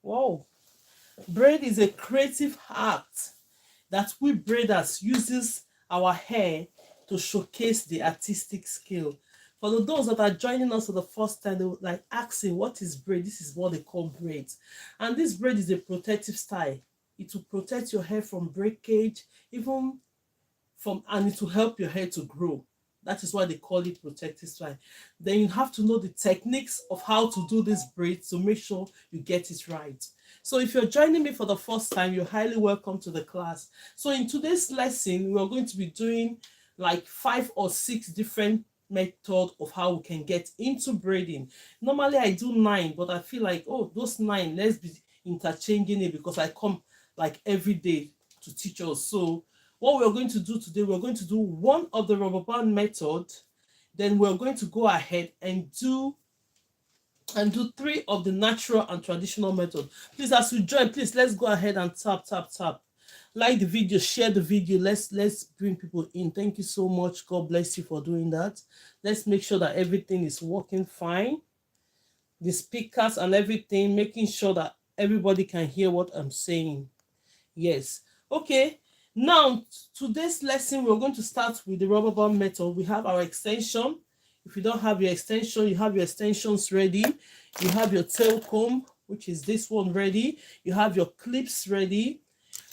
Wow. Braid is a creative act that we braiders uses our hair to showcase the artistic skill. For those that are joining us for the first time, they would like asking, what is braid? This is what they call braids. And this braid is a protective style. It will protect your hair from breakage, even from, and it will help your hair to grow. That is why they call it protective style. Then you have to know the techniques of how to do this braid to make sure you get it right. So if you're joining me for the first time, you're highly welcome to the class. So in today's lesson, we're going to be doing like 5 or 6 different methods of how we can get into braiding. Normally I do 9, but I feel like, oh, those 9, let's be interchanging it because I come like every day to teach us. So what we're going to do today, we're going to do one of the rubber band method, then we're going to go ahead and do 3 of the natural and traditional method. Please, as you join, please let's go ahead and tap, like the video, share the video. Let's bring people in. Thank you so much. God bless you for doing that. Let's make sure that everything is working fine, the speakers and everything, making sure that everybody can hear what I'm saying. Yes. Okay. Now, today's lesson, we're going to start with the rubber band method. We have our extension. If you don't have your extension, you have your extensions ready. You have your tail comb, which is this one, ready. You have your clips ready.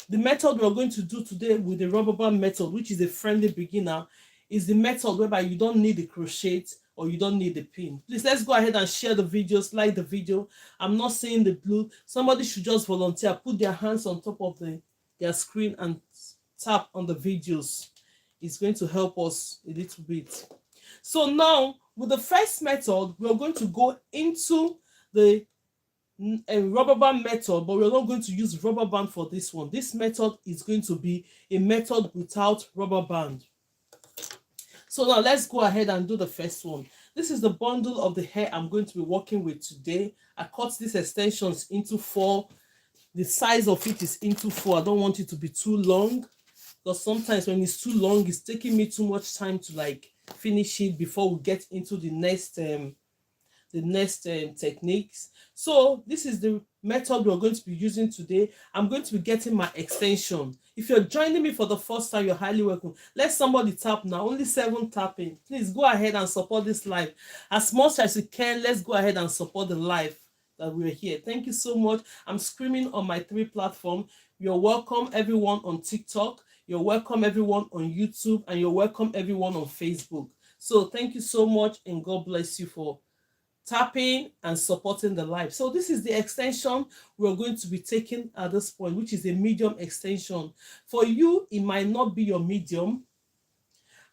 The method we're going to do today with the rubber band method, which is a friendly beginner, is the method whereby you don't need the crochet or you don't need the pin. Please, let's go ahead and share the videos, like the video. I'm not seeing the blue. Somebody should just volunteer, put their hands on top of their screen and tap on the videos. It's going to help us a little bit. So now, with the first method, we're going to go into the rubber band method, but we're not going to use rubber band for this one. This method is going to be a method without rubber band. So now let's go ahead and do the first one. This is the bundle of the hair I'm going to be working with today. I cut these extensions into 4. The size of it is into 4. I don't want it to be too long, because sometimes when it's too long, it's taking me too much time to like finish it before we get into the next techniques. So this is the method we're going to be using today. I'm going to be getting my extension. If you're joining me for the first time, you're highly welcome. Let somebody tap now. Only 7 tapping. Please go ahead and support this live as much as you can. Let's go ahead and support the live that we're here. Thank you so much. I'm screaming on my 3 platforms. You're welcome everyone on TikTok. You're welcome everyone on YouTube, and you're welcome everyone on Facebook. So thank you so much, and God bless you for tapping and supporting the live. So this is the extension we're going to be taking at this point, which is a medium extension. For you, it might not be your medium,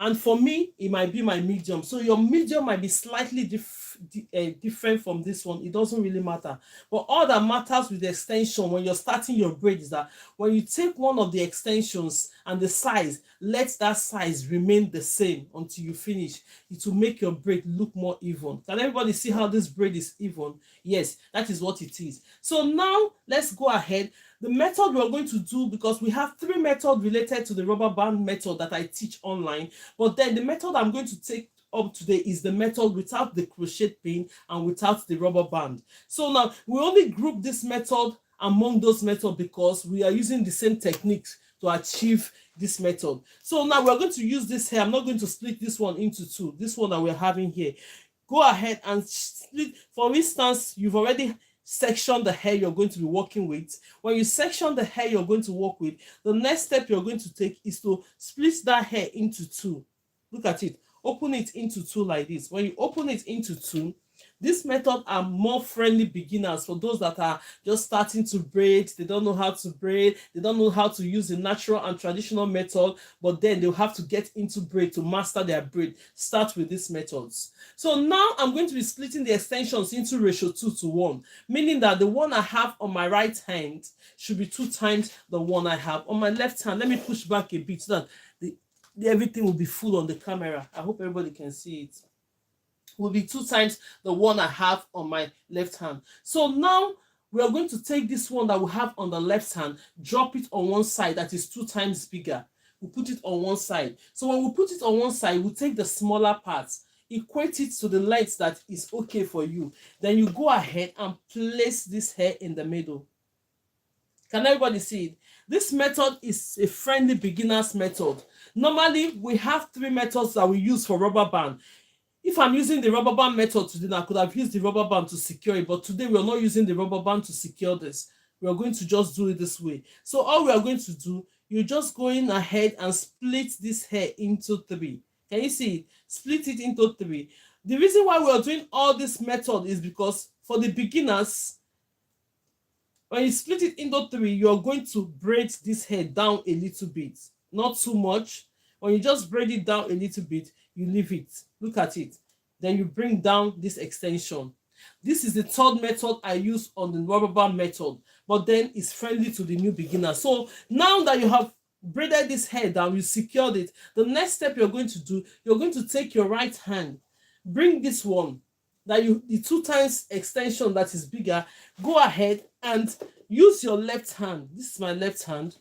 and for me, it might be my medium. So your medium might be slightly different from this one. It doesn't really matter. But all that matters with the extension when you're starting your braid is that when you take one of the extensions and the size, let that size remain the same until you finish. It will make your braid look more even. Can everybody see how this braid is even? Yes, that is what it is. So now let's go ahead. The method we're going to do, because we have 3 methods related to the rubber band method that I teach online, but then the method I'm going to take up today is the method without the crochet pin and without the rubber band. So now we only group this method among those methods because we are using the same techniques to achieve this method. So now we're going to use this here. I'm not going to split this one into 2. This one that we're having here. Go ahead and split. For instance, you've already section the hair you're going to be working with. When you section the hair you're going to work with, the next step you're going to take is to split that hair into 2. Look at it. Open it into 2 like this. When you open it into 2, this method are more friendly beginners for those that are just starting to braid. They don't know how to braid. They don't know how to use the natural and traditional method, but then they'll have to get into braid to master their braid. Start with these methods. So now I'm going to be splitting the extensions into ratio 2:1, meaning that the one I have on my right hand should be 2 times the one I have on my left hand. Let me push back a bit so that everything will be full on the camera. I hope everybody can see it. Will be 2 times the one I have on my left hand. So now we are going to take this one that we have on the left hand, drop it on one side that is 2 times bigger. We put it on one side. So when we put it on one side, we take the smaller parts. equate it to the length that is okay for you. Then you go ahead and place this hair in the middle. Can everybody see it? This method is a friendly beginner's method. Normally, we have 3 methods that we use for rubber band. If I'm using the rubber band method today, I could have used the rubber band to secure it, but today we are not using the rubber band to secure this. We are going to just do it this way. So all we are going to do, you're just going ahead and split this hair into 3. Can you see it? Split it into 3. The reason why we are doing all this method is because for the beginners, when you split it into 3, you're going to braid this hair down a little bit, not too much. When you just braid it down a little bit, you leave it. Look at it. Then you bring down this extension. This is the 3rd method I use on the rubber band method, but then it's friendly to the new beginner. So now that you have braided this hair down, you secured it, the next step you're going to do, you're going to take your right hand, bring this one, the 2 times extension that is bigger, go ahead and use your left hand. This is my left hand.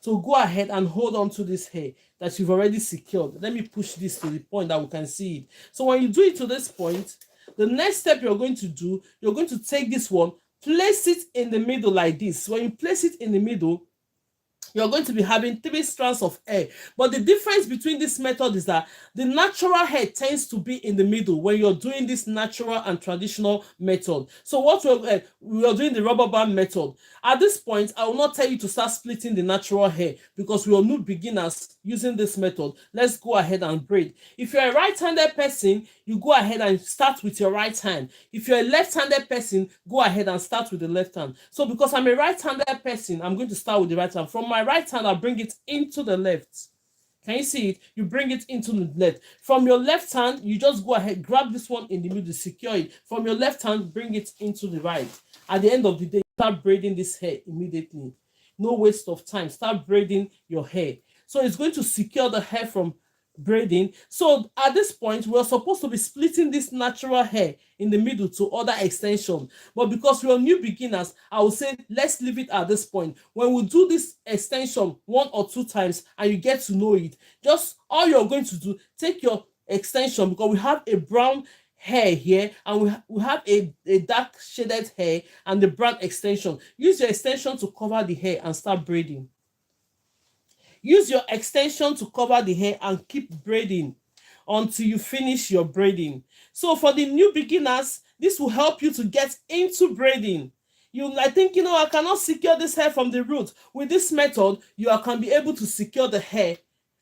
So go ahead and hold on to this hair that you've already secured. Let me push this to the point that we can see it. So when you do it to this point, the next step you're going to do, you're going to take this one, place it in the middle like this. When you place it in the middle, you're going to be having 3 strands of hair. But the difference between this method is that the natural hair tends to be in the middle when you're doing this natural and traditional method. So what we're doing the rubber band method. At this point, I will not tell you to start splitting the natural hair because we are new beginners using this method. Let's go ahead and braid. If you're a right-handed person, you go ahead and start with your right hand. If you're a left-handed person, go ahead and start with the left hand. So because I'm a right-handed person, I'm going to start with the right hand. From my right hand, I'll bring it into the left. Can you see it? You bring it into the left. From your left hand, you just go ahead, grab this one in the middle, secure it. From your left hand, bring it into the right. At the end of the day, start braiding this hair immediately. No waste of time. Start braiding your hair. So it's going to secure the hair from braiding. So at this point, we're supposed to be splitting this natural hair in the middle to other extension, but because we're new beginners, I will say let's leave it at this point. When we do this extension 1 or 2 times and you get to know it, just all you're going to do, take your extension, because we have a brown hair here and we have a dark shaded hair and the brown extension. Use your extension to cover the hair and start braiding. Use your extension to cover the hair and keep braiding until you finish your braiding. So for the new beginners, this will help you to get into braiding. I think, I cannot secure this hair from the root. With this method, you can be able to secure the hair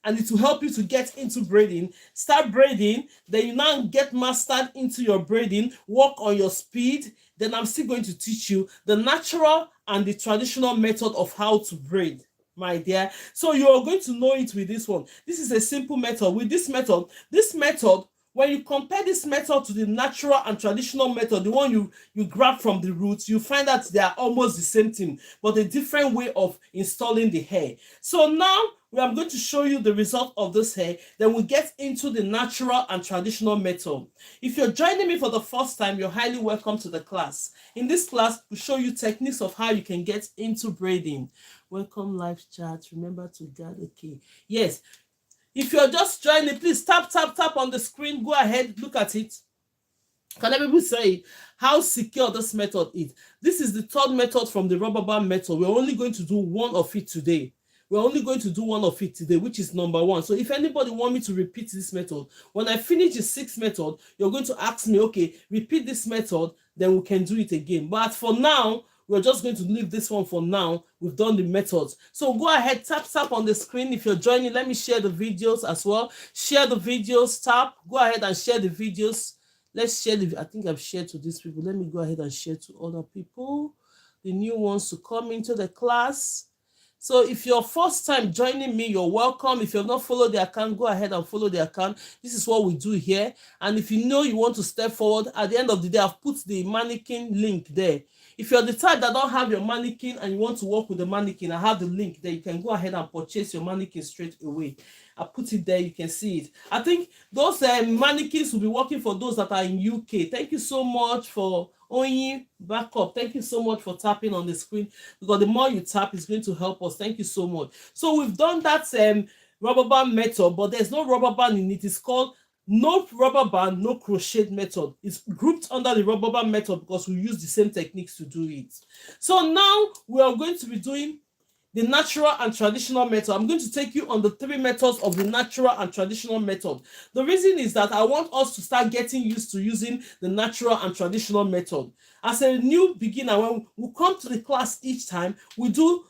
and it will help you to get into braiding. Start braiding, then you now get mastered into your braiding, work on your speed. Then I'm still going to teach you the natural and the traditional method of how to braid, my dear. So you're going to know it with this one. This is a simple method. With this method, when you compare this method to the natural and traditional method, the one you grab from the roots, you find that they are almost the same thing, but a different way of installing the hair. So now I'm going to show you the result of this hair. Then we'll get into the natural and traditional method. If you're joining me for the first time, you're highly welcome to the class. In this class, we'll show you techniques of how you can get into braiding. Welcome live chat. Remember to guard. Okay. Yes. If you're just joining, please tap on the screen. Go ahead, look at it. Can everybody say how secure this method is? This is the 3rd method from the rubber band method. We're only going to do one of it today. Which is number 1. So if anybody want me to repeat this method, when I finish the 6th method, you're going to ask me, okay, repeat this method, then we can do it again. But for now, we're just going to leave this one for now. We've done the methods. So go ahead, tap on the screen. If you're joining, let me share the videos as well. Share the videos, go ahead and share the videos. Let's share I think I've shared to these people. Let me go ahead and share to other people, the new ones to come into the class. So if you're first time joining me, you're welcome. If you've not followed the account, go ahead and follow the account. This is what we do here. And if you want to step forward, at the end of the day, I've put the mannequin link there. If you're the type that don't have your mannequin and you want to work with the mannequin, I have the link there. You can go ahead and purchase your mannequin straight away. I put it there. You can see it. I think those mannequins will be working for those that are in UK. Thank you so much for Onyi backup. Thank you so much for tapping on the screen, because the more you tap, it's going to help us. Thank you so much. So we've done that rubber band method, but there's no rubber band in it. It's called No rubber band, no crochet method. It's grouped under the rubber band method because we use the same techniques to do it. So now we are going to be doing the natural and traditional method. I'm going to take you on the 3 methods of the natural and traditional method. The reason is that I want us to start getting used to using the natural and traditional method. As a new beginner, when we come to the class each time, we do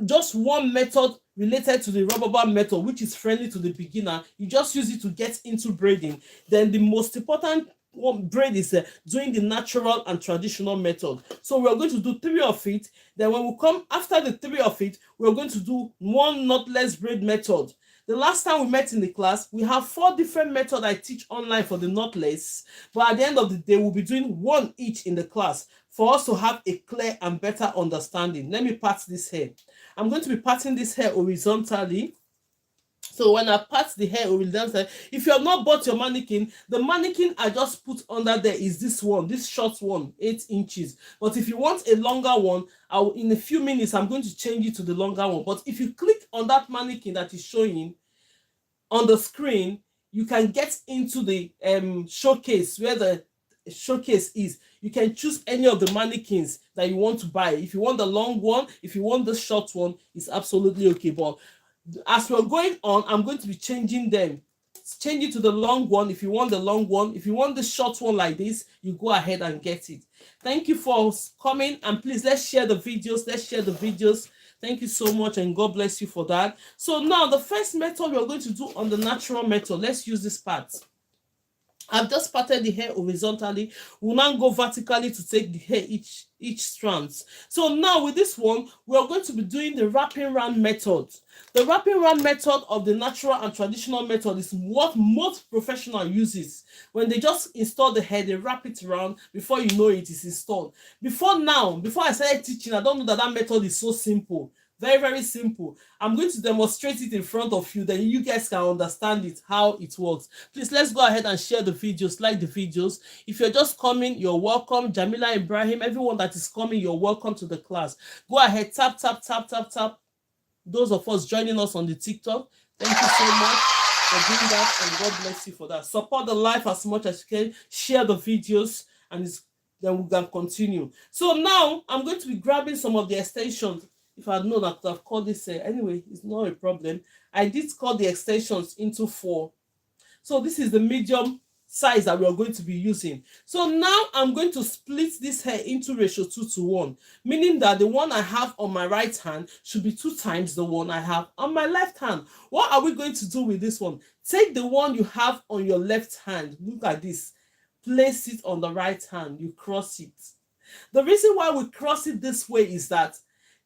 just one method related to the rubber band method, which is friendly to the beginner. You just use it to get into braiding. Then the most important one braid is doing the natural and traditional method. So we're going to do 3 of it. Then when we come after the 3 of it, we're going to do one knotless braid method. The last time we met in the class, we have 4 different methods I teach online for the knotless, but at the end of the day, we'll be doing one each in the class for us to have a clear and better understanding. Let me part this hair. I'm going to be parting this hair horizontally. So when I part the hair horizontally, if you have not bought your mannequin, the mannequin I just put under there is this one, this short one, 8 inches. But if you want a longer one, in a few minutes, I'm going to change it to the longer one. But if you click on that mannequin that is showing on the screen, you can get into the showcase where the showcase is. You can choose any of the mannequins that you want to buy. If you want the long one, if you want the short one, it's absolutely okay. But as we're going on, I'm going to be changing them. Change it to the long one if you want the long one. If you want the short one like this, you go ahead and get it. Thank you for coming, and please let's share the videos. Let's share the videos. Thank you so much, and God bless you for that. So now the first method we're going to do on the natural method. Let's use this part. I've just parted the hair horizontally. We'll now go vertically to take the hair each strands. So now with this one, we're going to be doing the wrapping round method. The wrapping round method of the natural and traditional method is what most professionals uses. When they just install the hair, they wrap it around. Before you know it is installed. Before I started teaching, I don't know that method is so simple. Very, very simple. I'm going to demonstrate it in front of you, then you guys can understand it, how it works. Please, let's go ahead and share the videos, like the videos. If you're just coming, you're welcome. Jamila, Ibrahim, everyone that is coming, you're welcome to the class. Go ahead, tap, tap, tap, tap, tap. Those of us joining us on the TikTok, thank you so much for doing that, and God bless you for that. Support the live as much as you can. Share the videos, and then we can continue. So now, I'm going to be grabbing some of the extensions. If I had known, I could have called this, anyway, it's not a problem. I did cut the extensions into 4. So this is the medium size that we are going to be using. So now I'm going to split this hair into ratio 2:1, meaning that the one I have on my right hand should be 2 times the one I have on my left hand. What are we going to do with this one? Take the one you have on your left hand. Look at this. Place it on the right hand. You cross it. The reason why we cross it this way is that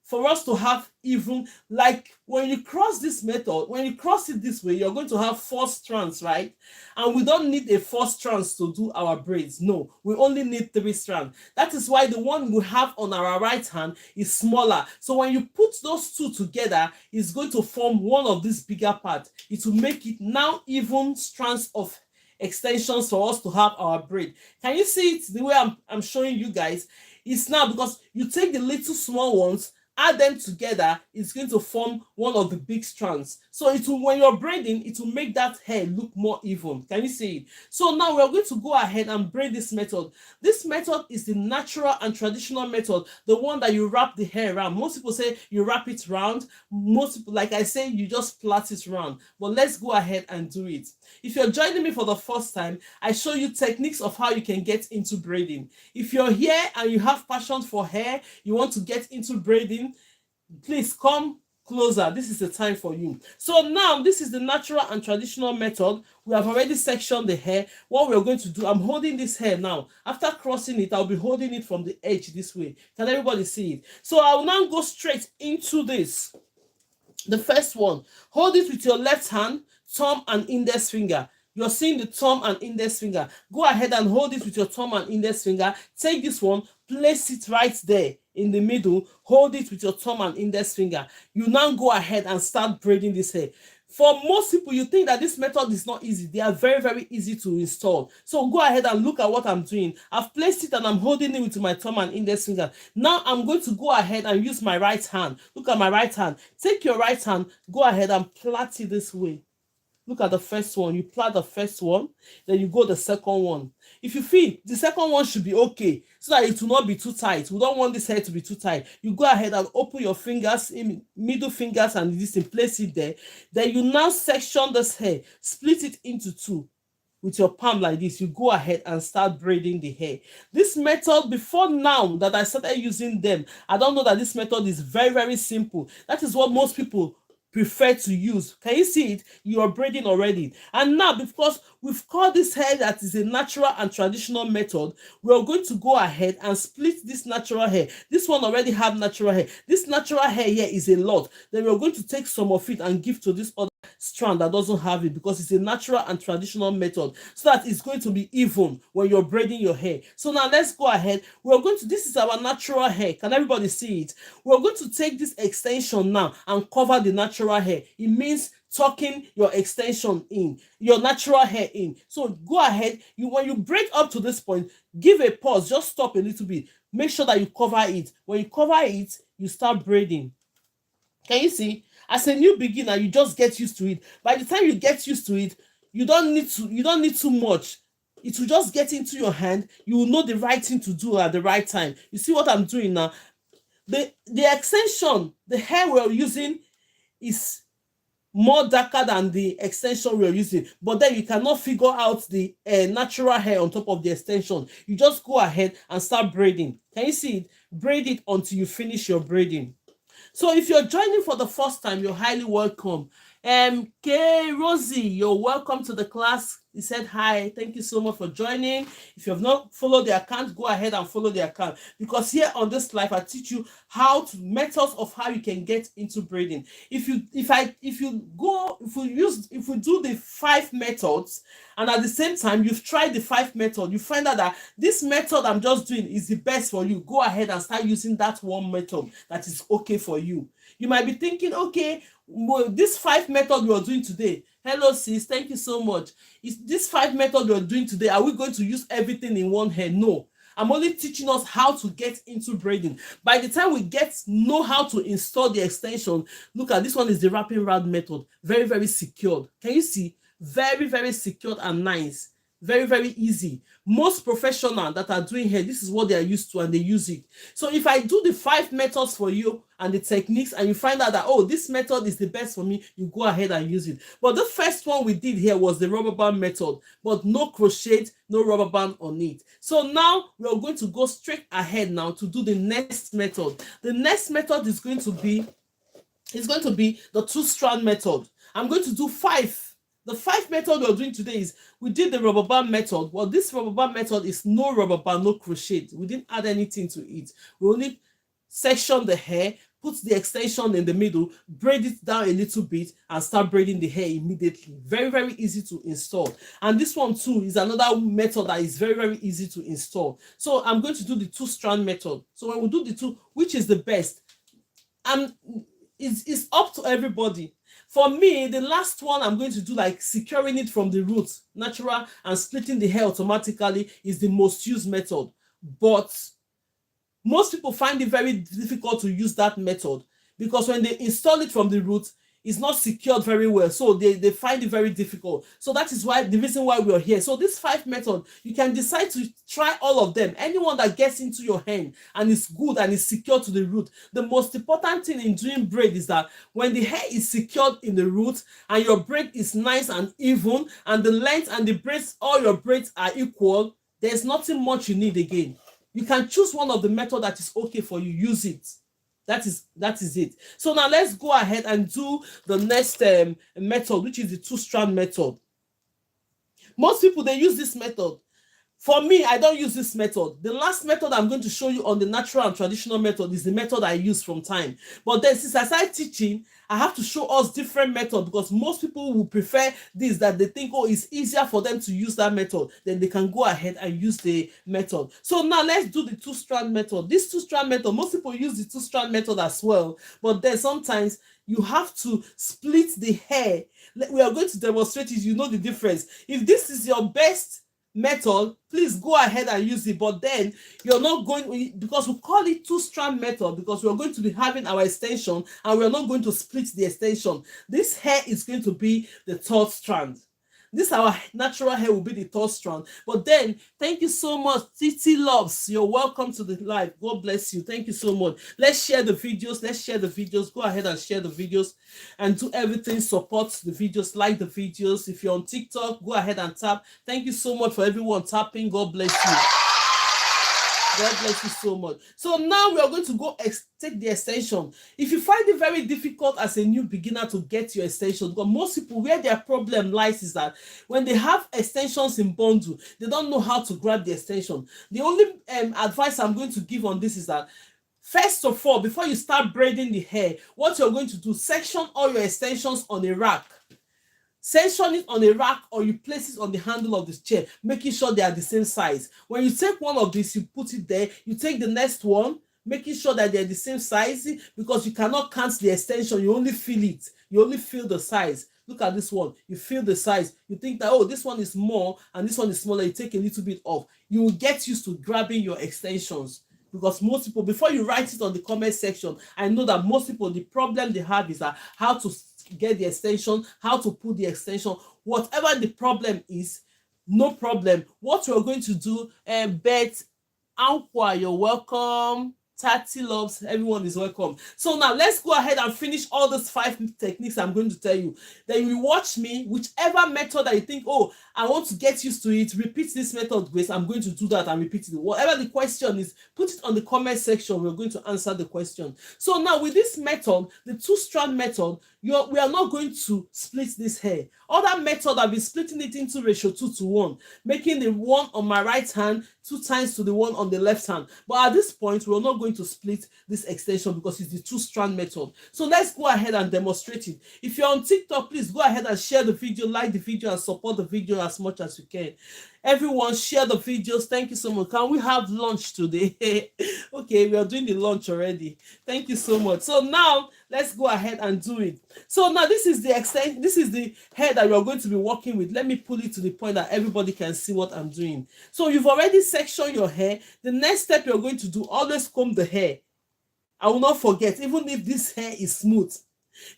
for us to have even, like when you cross this method, when you cross it this way, you're going to have 4 strands, right? And we don't need a 4 strands to do our braids. No, we only need 3 strands. That is why the one we have on our right hand is smaller. So when you put those 2 together, it's going to form one of these bigger parts. It will make it now even strands of extensions for us to have our braid. Can you see it the way I'm showing you guys? It's now because you take the little small ones, add them together, it's going to form one of the big strands. So it will, when you're braiding, it will make that hair look more even. Can you see it? So now we're going to go ahead and braid this method. This method is the natural and traditional method, the one that you wrap the hair around. Most people say you wrap it round. Most people, like I say, you just plait it round. But let's go ahead and do it. If you're joining me for the first time, I show you techniques of how you can get into braiding. If you're here and you have passion for hair, you want to get into braiding, please come closer. This is the time for you. So now this is the natural and traditional method. We have already sectioned the hair. What we're going to do, I'm holding this hair now. After crossing it, I'll be holding it from the edge this way. Can everybody see it? So I'll now go straight into this. The first one, hold it with your left hand, thumb and index finger. You're seeing the thumb and index finger. Go ahead and hold it with your thumb and index finger. Take this one, place it right there in the middle. Hold it with your thumb and index finger. You now go ahead and start braiding this hair. For most people, you think that this method is not easy. They are very, very easy to install. So go ahead and look at what I'm doing. I've placed it and I'm holding it with my thumb and index finger. Now I'm going to go ahead and use my right hand. Look at my right hand. Take your right hand, go ahead and plait it this way. Look at the first one. You plait the first one, then you go the second one. If you feel the second one should be okay, so that it will not be too tight. We don't want this hair to be too tight. You go ahead and open your fingers, in middle fingers, and this and place it there. Then you now section this hair, split it into two with your palm like this. You go ahead and start braiding the hair. This method, before now that I started using them, I don't know that this method is very, very simple. That is what most people prefer to use. Can you see it? You are braiding already. And now, because we've called this hair that is a natural and traditional method, we're going to go ahead and split this natural hair. This one already have natural hair. This natural hair here is a lot. Then we're going to take some of it and give to this other strand that doesn't have it, because it's a natural and traditional method, so that it's going to be even when you're braiding your hair. So now let's go ahead. We're going to, this is our natural hair. Can everybody see it? We're going to take this extension now and cover the natural hair. It means tucking your extension in, your natural hair in. So go ahead. When you braid up to this point, give a pause, just stop a little bit, make sure that you cover it. When you cover it, you start braiding. Can you see? As a new beginner, you just get used to it. By the time you get used to it, you don't need too much. It will just get into your hand. You will know the right thing to do at the right time. You see what I'm doing now? The extension, the hair we're using is more darker than the extension we're using, but then you cannot figure out the natural hair on top of the extension. You just go ahead and start braiding. Can you see it? Braid it until you finish your braiding. So if you're joining for the first time, you're highly welcome. K Rosie, you're welcome to the class. He said hi. Thank you so much for joining. If you have not followed the account, go ahead and follow the account, because here on this live I teach you methods of how you can get into braiding. If you do the 5 methods, and at the same time you've tried the 5 method, you find out that this method I'm just doing is the best for you, go ahead and start using that one method that is okay for you. You might be thinking, okay, well, this 5 method we are doing today, hello sis, thank you so much, is this 5 method we're doing today, are we going to use everything in one hair? No, I'm only teaching us how to get into braiding. By the time we know how to install the extension, look at this one, is the wrapping round method. Very, very secured. Can you see? Very, very secured and nice. Very, very easy. Most professionals that are doing hair, this is what they are used to and they use it. So if I do the 5 methods for you and the techniques, and you find out that, oh, this method is the best for me, you go ahead and use it. But the first one we did here was the rubber band method, but no crochet, no rubber band on it. So now we are going to go straight ahead now to do the next method. The next method is going to be the 2-strand method. I'm going to do 5. The 5 method we're doing today is, we did the rubber band method. Well, this rubber band method is no rubber band, no crochet. We didn't add anything to it. We only section the hair, put the extension in the middle, braid it down a little bit, and start braiding the hair immediately. Very, very easy to install. And this one too is another method that is very, very easy to install. So I'm going to do the 2-strand method. So when we do the 2, which is the best? It's up to everybody. For me, the last one I'm going to do, like securing it from the roots, natural, and splitting the hair automatically, is the most used method. But most people find it very difficult to use that method, because when they install it from the roots, it's not secured very well, so they find it very difficult. So that is why, the reason why we are here. So this 5 method, you can decide to try all of them. Anyone that gets into your hand and is good and is secured to the root. The most important thing in doing braid is that when the hair is secured in the root and your braid is nice and even, and the length and the braids, all your braids are equal, there's nothing much you need again. You can choose one of the method that is okay for you, use it. That is it. So now let's go ahead and do the next method, which is the 2-strand method. Most people, they use this method. For me, I don't use this method. The last method I'm going to show you on the natural and traditional method is the method I use from time. But then, since I started teaching, I have to show us different methods, because most people will prefer this, that they think, oh, it's easier for them to use that method. Then they can go ahead and use the method. So now let's do the 2-strand method. This 2-strand method, most people use the 2-strand method as well. But then sometimes you have to split the hair. We are going to demonstrate it. You know the difference. If this is your best method, please go ahead and use it. But then you're not going, because we call it two-strand method, because we're going to be having our extension and we're not going to split the extension. This hair is going to be the third strand. This our natural hair will be the third strand. But then, thank you so much, Titi Loves. You're welcome to the live. God bless you. Thank you so much. Let's share the videos. Let's share the videos. Go ahead and share the videos and do everything. Support the videos. Like the videos. If you're on TikTok, go ahead and tap. Thank you so much for everyone tapping. God bless you. God bless you so much. So now we are going to go take the extension. If you find it very difficult as a new beginner to get your extension, because most people, where their problem lies is that when they have extensions in bundle, they don't know how to grab the extension. The only advice I'm going to give on this is that, first of all, before you start braiding the hair, what you're going to do, section all your extensions on a rack. Section it on a rack, or you place it on the handle of the chair, making sure they are the same size. When you take one of these, you put it there, you take the next one, making sure that they're the same size, because you cannot count the extension, you only feel it. You only feel the size. Look at this one, you feel the size. You think that, oh, this one is more and this one is smaller, you take a little bit off. You will get used to grabbing your extensions. Because most people, before you write it on the comment section, I know that most people, the problem they have is that how to get the extension, how to put the extension. Whatever the problem is, no problem. What we're going to do, Bet Anqua, you're welcome. Tati Loves, everyone is welcome. So now let's go ahead and finish all those 5 techniques I'm going to tell you. Then you watch me, whichever method that you think, oh, I want to get used to it, repeat this method, Grace. I'm going to do that and repeat it. Whatever the question is, put it on the comment section. We're going to answer the question. So now with this method, the two-strand method, we are not going to split this hair. Other method, I've been splitting it into ratio 2:1, making the one on my right hand 2 times to the one on the left hand. But at this point, we're not going to split this extension because it's the two-strand method. So let's go ahead and demonstrate it. If you're on TikTok, please go ahead and share the video, like the video, and support the video as much as you can. Everyone, share the videos. Thank you so much. Can we have lunch today? Okay, we are doing the lunch already. Thank you so much. So now let's go ahead and do it. So now this is the extent. This is the hair that you're going to be working with. Let me pull it to the point that everybody can see what I'm doing. So you've already sectioned your hair. The next step you're going to do, always comb the hair. I will not forget, even if this hair is smooth.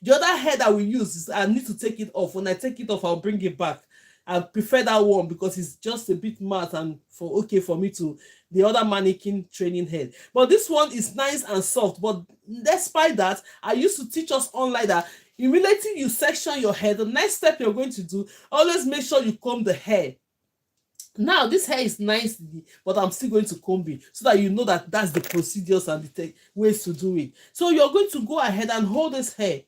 The other hair that we use is, I need to take it off. When I take it off, I'll bring it back. I prefer that one because it's just a bit matte and okay for me to the other mannequin training head. But this one is nice and soft. But despite that, I used to teach us online that immediately you section your hair, the next step you're going to do, always make sure you comb the hair. Now this hair is nice, but I'm still going to comb it so that you know that that's the procedures and the ways to do it. So you're going to go ahead and hold this hair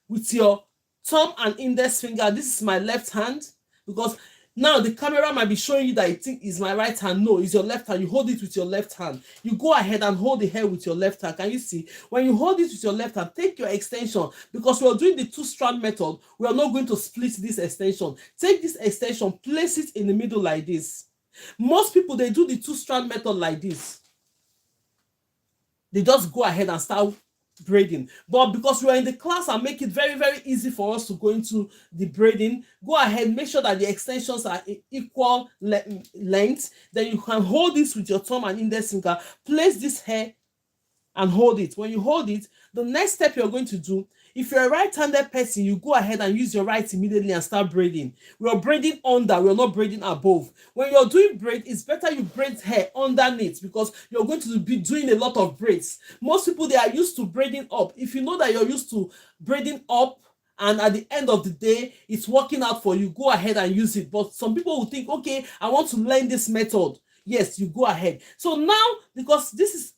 with your thumb and index finger. This is my left hand, because now the camera might be showing you that it is my right hand. No, it's your left hand. You hold it with your left hand. You go ahead and hold the hair with your left hand. Can you see? When you hold it with your left hand, take your extension, because we are doing the two-strand method. We are not going to split this extension. Take this extension, place it in the middle like this. Most people, they do the two-strand method like this. They just go ahead and start braiding. But because we are in the class and make it very, very easy for us to go into the braiding, go ahead, make sure that the extensions are equal length. Then you can hold this with your thumb and index finger. Place this hair and hold it. When you hold it, the next step you're going to do, if you're a right-handed person, you go ahead and use your right immediately and start braiding. We're braiding under, we're not braiding above. When you're doing braid, it's better you braid hair underneath, because you're going to be doing a lot of braids. Most people, they are used to braiding up. If you know that you're used to braiding up, and at the end of the day, it's working out for you, go ahead and use it. But some people will think, okay, I want to learn this method. Yes, you go ahead. So now, because this is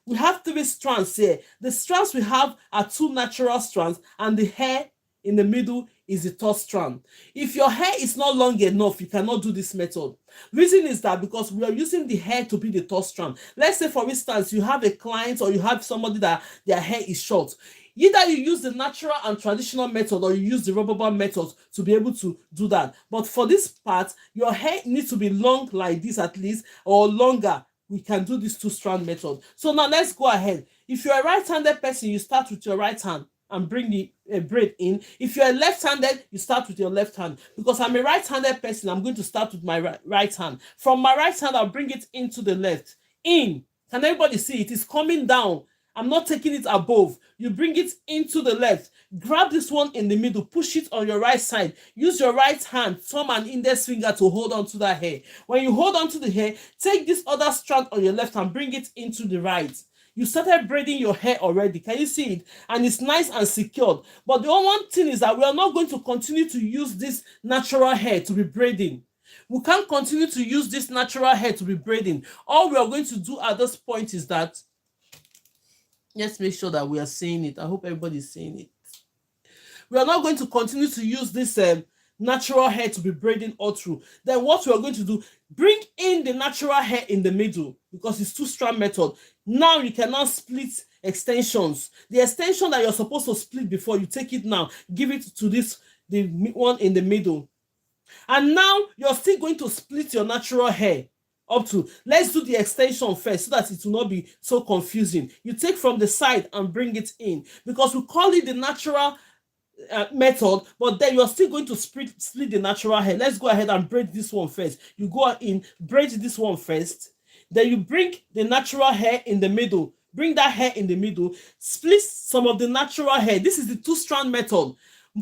we have 3 strands here. The strands we have are 2 natural strands, and the hair in the middle is the third strand. If your hair is not long enough, you cannot do this method. Reason is that because we are using the hair to be the third strand. Let's say, for instance, you have a client or you have somebody that their hair is short. Either you use the natural and traditional method, or you use the rubber band method to be able to do that. But for this part, your hair needs to be long like this at least, or longer. We can do this two-strand method. So now let's go ahead. If you're a right-handed person, you start with your right hand and bring the braid in. If you're left-handed, you start with your left hand. Because I'm a right-handed person, I'm going to start with my right hand. From my right hand, I'll bring it into the left. In. Can everybody see it? It's coming down. I'm not taking it above. You bring it into the left. Grab this one in the middle. Push it on your right side. Use your right hand, thumb and index finger to hold on to that hair. When you hold on to the hair, take this other strand on your left and bring it into the right. You started braiding your hair already. Can you see it? And it's nice and secured. But the one thing is that we are not going to continue to use this natural hair to be braiding. We can't continue to use this natural hair to be braiding. All we are going to do at this point is that, let's make sure that we are seeing it. I hope everybody's seeing it. We are not going to continue to use this natural hair to be braiding all through. Then what we are going to do, bring in the natural hair in the middle, because it's two-strand method. Now you cannot split extensions. The extension that you're supposed to split before, you take it now, give it to the one in the middle. And now you're still going to split your natural hair up to. Let's do the extension first so that it will not be so confusing. You take from the side and bring it in, because we call it the natural method, but then you're still going to split the natural hair. Let's go ahead and braid this one first. You go in, braid this one first, then you bring the natural hair in the middle. Bring that hair in the middle, split some of the natural hair. This is the two-strand method.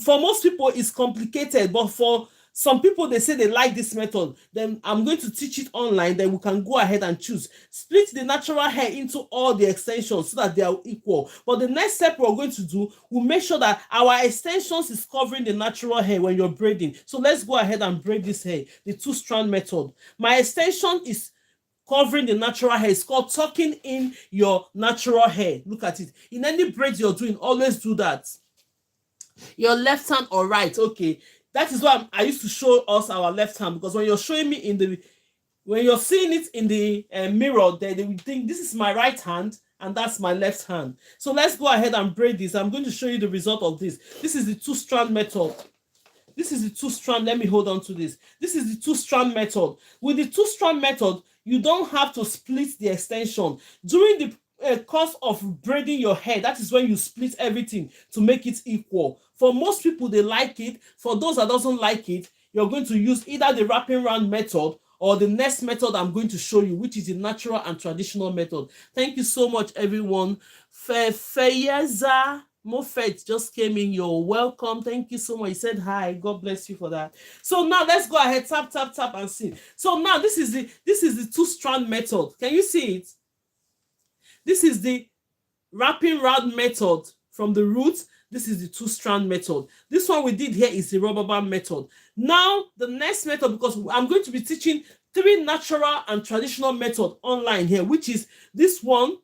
For most people, it's complicated, but for some people, they say they like this method. Then I'm going to teach it online. Then we can go ahead and choose. Split the natural hair into all the extensions so that they are equal. But the next step we're going to do, we'll make sure that our extensions is covering the natural hair when you're braiding. So let's go ahead and braid this hair, the two-strand method. My extension is covering the natural hair. It's called tucking in your natural hair. Look at it. In any braid you're doing, always do that. Your left hand or right, okay. That is why I used to show us our left hand, because when you're showing me when you're seeing it in the mirror, they will think this is my right hand and that's my left hand. So let's go ahead and braid this. I'm going to show you the result of this. This is the two-strand method. This is the two-strand. Let me hold on to this. This is the two-strand method. With the two-strand method, you don't have to split the extension. During the course of braiding your hair, that is when you split everything to make it equal. For most people, they like it. For those that doesn't like it, you're going to use either the wrapping round method or the next method I'm going to show you, which is the natural and traditional method. Thank you so much, everyone. Feyeza Mofet just came in. You're welcome. Thank you so much. He said hi. God bless you for that. So now let's go ahead, tap and see. So now this is the two-strand method. Can you see it? This is the wrapping round method from the root. This is the two-strand method. This one we did here is the rubber band method. Now, the next method, because I'm going to be teaching 3 natural and traditional methods online here, which is this one,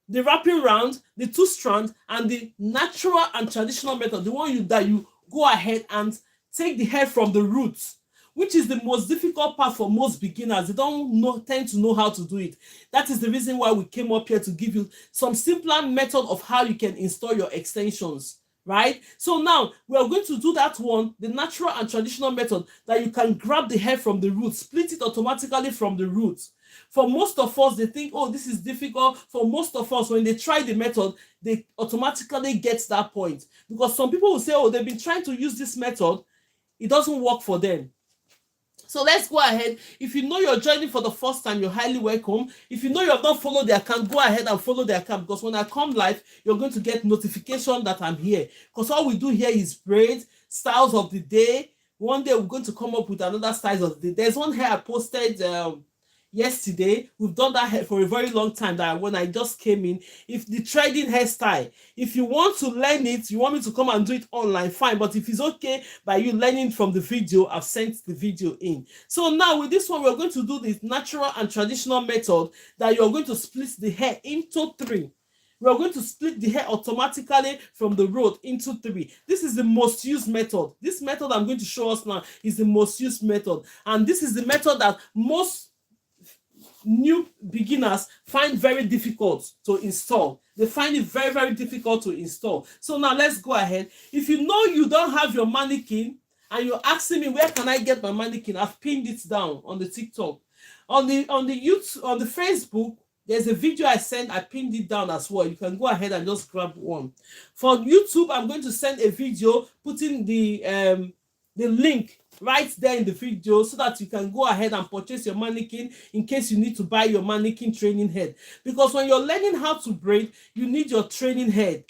the wrapping round, the two-strand, and the natural and traditional method, the one that you go ahead and take the hair from the roots, which is the most difficult part for most beginners. They don't tend to know how to do it. That is the reason why we came up here to give you some simpler method of how you can install your extensions, right? So now we are going to do that one, the natural and traditional method, that you can grab the hair from the roots, split it automatically from the roots. For most of us, they think, oh, this is difficult. For most of us, when they try the method, they automatically get to that point. Because some people will say, oh, they've been trying to use this method, it doesn't work for them. So let's go ahead. If you know you're joining for the first time, you're highly welcome. If you know you have not followed the account, go ahead and follow the account, because when I come live, you're going to get notification that I'm here. Because all we do here is braid, styles of the day. One day we're going to come up with another styles of the day. There's one hair I posted yesterday. We've done that hair for a very long time, that when I just came in, if the threading hairstyle, if you want to learn it, you want me to come and do it online, fine. But if it's okay by you learning from the video, I've sent the video in. So now with this one, we're going to do this natural and traditional method, that you're going to split the hair into 3. We're going to split the hair automatically from the root into 3. This is the most used method. This method I'm going to show us now is the most used method. And this is the method that most new beginners find very difficult to install. They find it very, very difficult to install. So now let's go ahead. If you know you don't have your mannequin and you're asking me, where can I get my mannequin? I've pinned it down on the TikTok. On the YouTube, on the Facebook, There's a video I sent, I pinned it down as well. You can go ahead and just grab one. For YouTube, I'm going to send a video putting the link right there in the video so that you can go ahead and purchase your mannequin in case you need to buy your mannequin training head. Because when you're learning how to braid, you need your training head.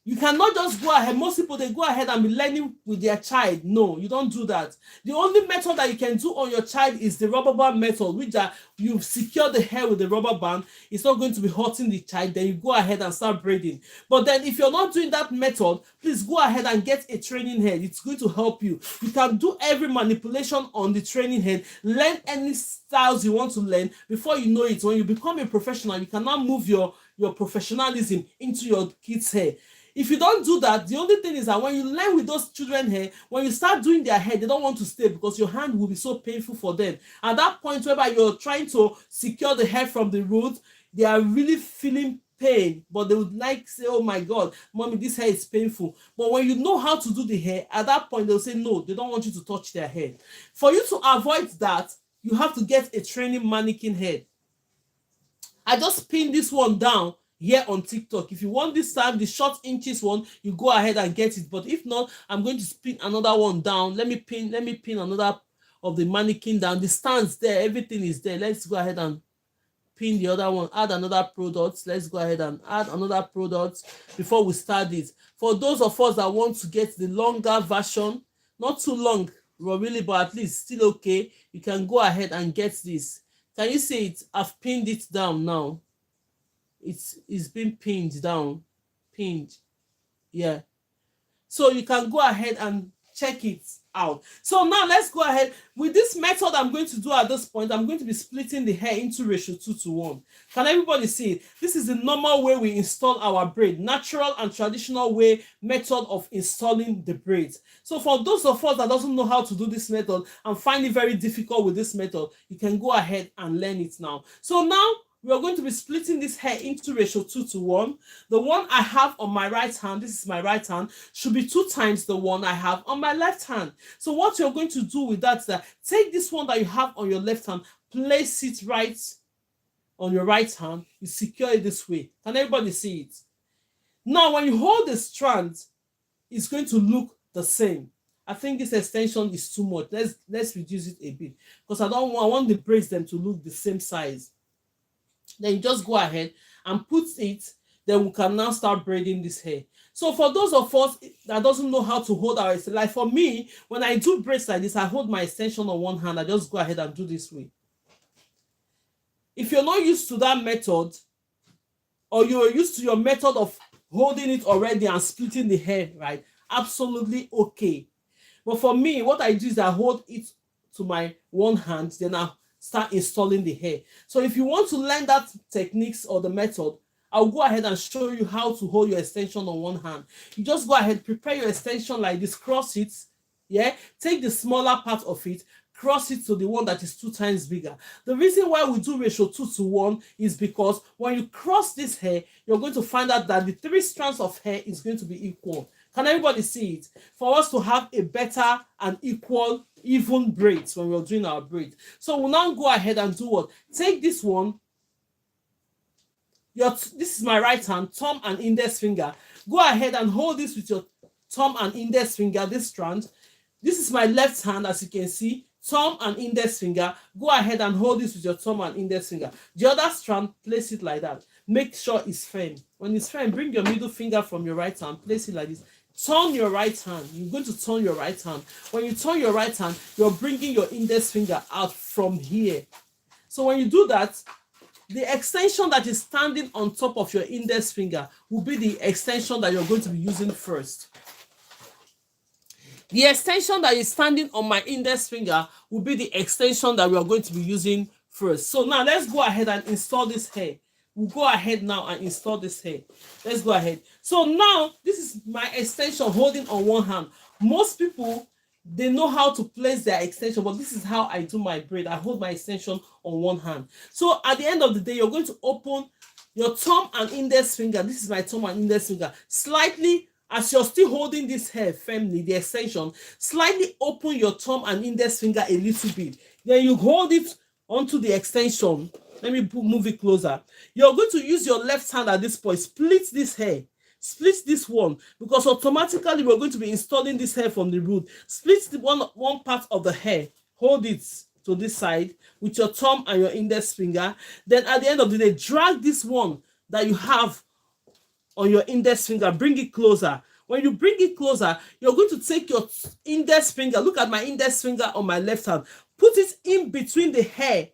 You cannot just go ahead. Most people, they go ahead and be learning with their child. No, you don't do that. The only method that you can do on your child is the rubber band method, which you secure the hair with the rubber band. It's not going to be hurting the child. Then you go ahead and start braiding. But then if you're not doing that method, please go ahead and get a training head. It's going to help you. You can do every manipulation on the training head. Learn any styles you want to learn. Before you know it, when you become a professional, you can now move your professionalism into your kids' hair. If you don't do that, the only thing is that when you learn with those children hair, when you start doing their hair, they don't want to stay because your hand will be so painful for them. At that point, whereby you're trying to secure the hair from the root, they are really feeling pain, but they would like say, oh my God, mommy, this hair is painful. But when you know how to do the hair, at that point, they'll say no, they don't want you to touch their hair. For you to avoid that, you have to get a training mannequin head. I just pinned this one down here on TikTok. If you want this time, the short inches one, you go ahead and get it. But if not, I'm going to pin another one down. Let me pin another of the mannequin down. The stands there, everything is there. Let's go ahead and pin the other one. Add another product. Let's go ahead and add another product before we start this. For those of us that want to get the longer version, not too long, really, but at least still okay, you can go ahead and get this. Can you see it? I've pinned it down now. It's been pinned down. Pinned. Yeah. So you can go ahead and check it out. So now let's go ahead. With this method I'm going to do at this point, I'm going to be splitting the hair into ratio 2:1. Can everybody see it? This is the normal way we install our braid. Natural and traditional way method of installing the braids. So for those of us that doesn't know how to do this method and find it very difficult with this method, you can go ahead and learn it now. So now we are going to be splitting this hair into ratio 2:1. The one I have on my right hand, this is my right hand, should be 2 times the one I have on my left hand. So what you're going to do with that is that take this one that you have on your left hand, place it right on your right hand, you secure it this way. Can everybody see it? Now when you hold the strand, it's going to look the same. I think this extension is too much. Let's reduce it a bit because I want the braids them to look the same size. Then you just go ahead and put it, then we can now start braiding this hair. So for those of us that doesn't know how to hold our extension, like for me, when I do braids like this, I hold my extension on one hand, I just go ahead and do this way. If you're not used to that method, or you're used to your method of holding it already and splitting the hair, right, absolutely okay. But for me, what I do is I hold it to my one hand, then I start installing the hair. So if you want to learn that techniques or the method, I'll go ahead and show you how to hold your extension on one hand. You just go ahead, prepare your extension like this, cross it, yeah, take the smaller part of it, cross it to the one that is 2 times bigger. The reason why we do ratio 2:1 is because when you cross this hair, you're going to find out that the 3 strands of hair is going to be equal. Can everybody see it? For us to have a better and equal, even braids when we're doing our braid. So we'll now go ahead and do what? Take this one. This is my right hand, thumb and index finger. Go ahead and hold this with your thumb and index finger, this strand. This is my left hand, as you can see, thumb and index finger. Go ahead and hold this with your thumb and index finger. The other strand, place it like that. Make sure it's firm. When it's firm, bring your middle finger from your right hand, place it like this. Turn your right hand. You're going to turn your right hand. When you turn your right hand, you're bringing your index finger out from here. So when you do that, the extension that is standing on top of your index finger will be the extension that you're going to be using first. The extension that is standing on my index finger will be the extension that we are going to be using first. So now let's go ahead and install this hair. We'll go ahead now and install this hair. Let's go ahead. So now this is my extension holding on one hand. Most people, they know how to place their extension, but this is how I do my braid. I hold my extension on one hand. So at the end of the day, you're going to open your thumb and index finger. This is my thumb and index finger. Slightly, as you're still holding this hair firmly, the extension, slightly open your thumb and index finger a little bit. Then you hold it onto the extension. Let me move it closer. You're going to use your left hand at this point. Split this hair. Split this one, because automatically we're going to be installing this hair from the root. Split the one part of the hair. Hold it to this side with your thumb and your index finger. Then at the end of the day, drag this one that you have on your index finger. Bring it closer. When you bring it closer, you're going to take your index finger. Look at my index finger on my left hand. Put it in between the hair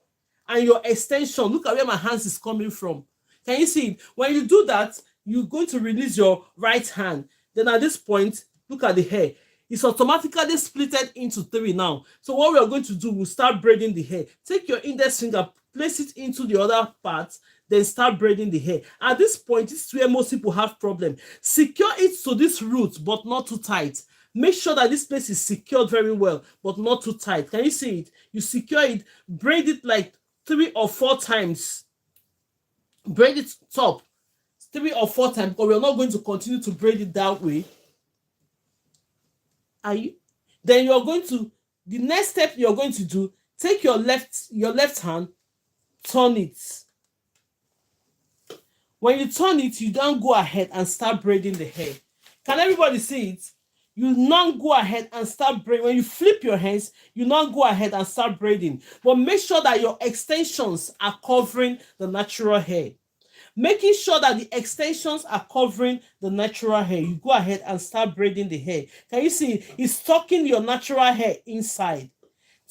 and your extension. Look at where my hands is coming from. Can you see it? When you do that, you're going to release your right hand. Then at this point, look at the hair. It's automatically splitted into 3 now. So what we are going to do, we'll start braiding the hair. Take your index finger, place it into the other part, then start braiding the hair. At this point, this is where most people have problem. Secure it to this root, but not too tight. Make sure that this place is secured very well, but not too tight. Can you see it? You secure it, braid it like 3 or 4 times. Braid it top 3 or 4 times, because we're not going to continue to braid it that way. Then you're going to, the next step you're going to do, take your left hand, turn it. When you turn it, you don't go ahead and start braiding the hair. Can everybody see it? You not go ahead and start braiding. When you flip your hands, you not go ahead and start braiding. But make sure that your extensions are covering the natural hair. Making sure that the extensions are covering the natural hair, you go ahead and start braiding the hair. Can you see? It's tucking your natural hair inside.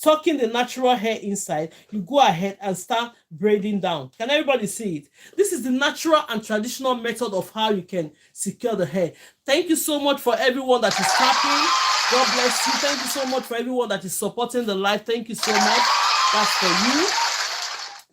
Tucking the natural hair inside, you go ahead and start braiding down. Can everybody see it? This is the natural and traditional method of how you can secure the hair. Thank you so much for everyone that is clapping. God bless you. Thank you so much for everyone that is supporting the live. Thank you so much. That's for you.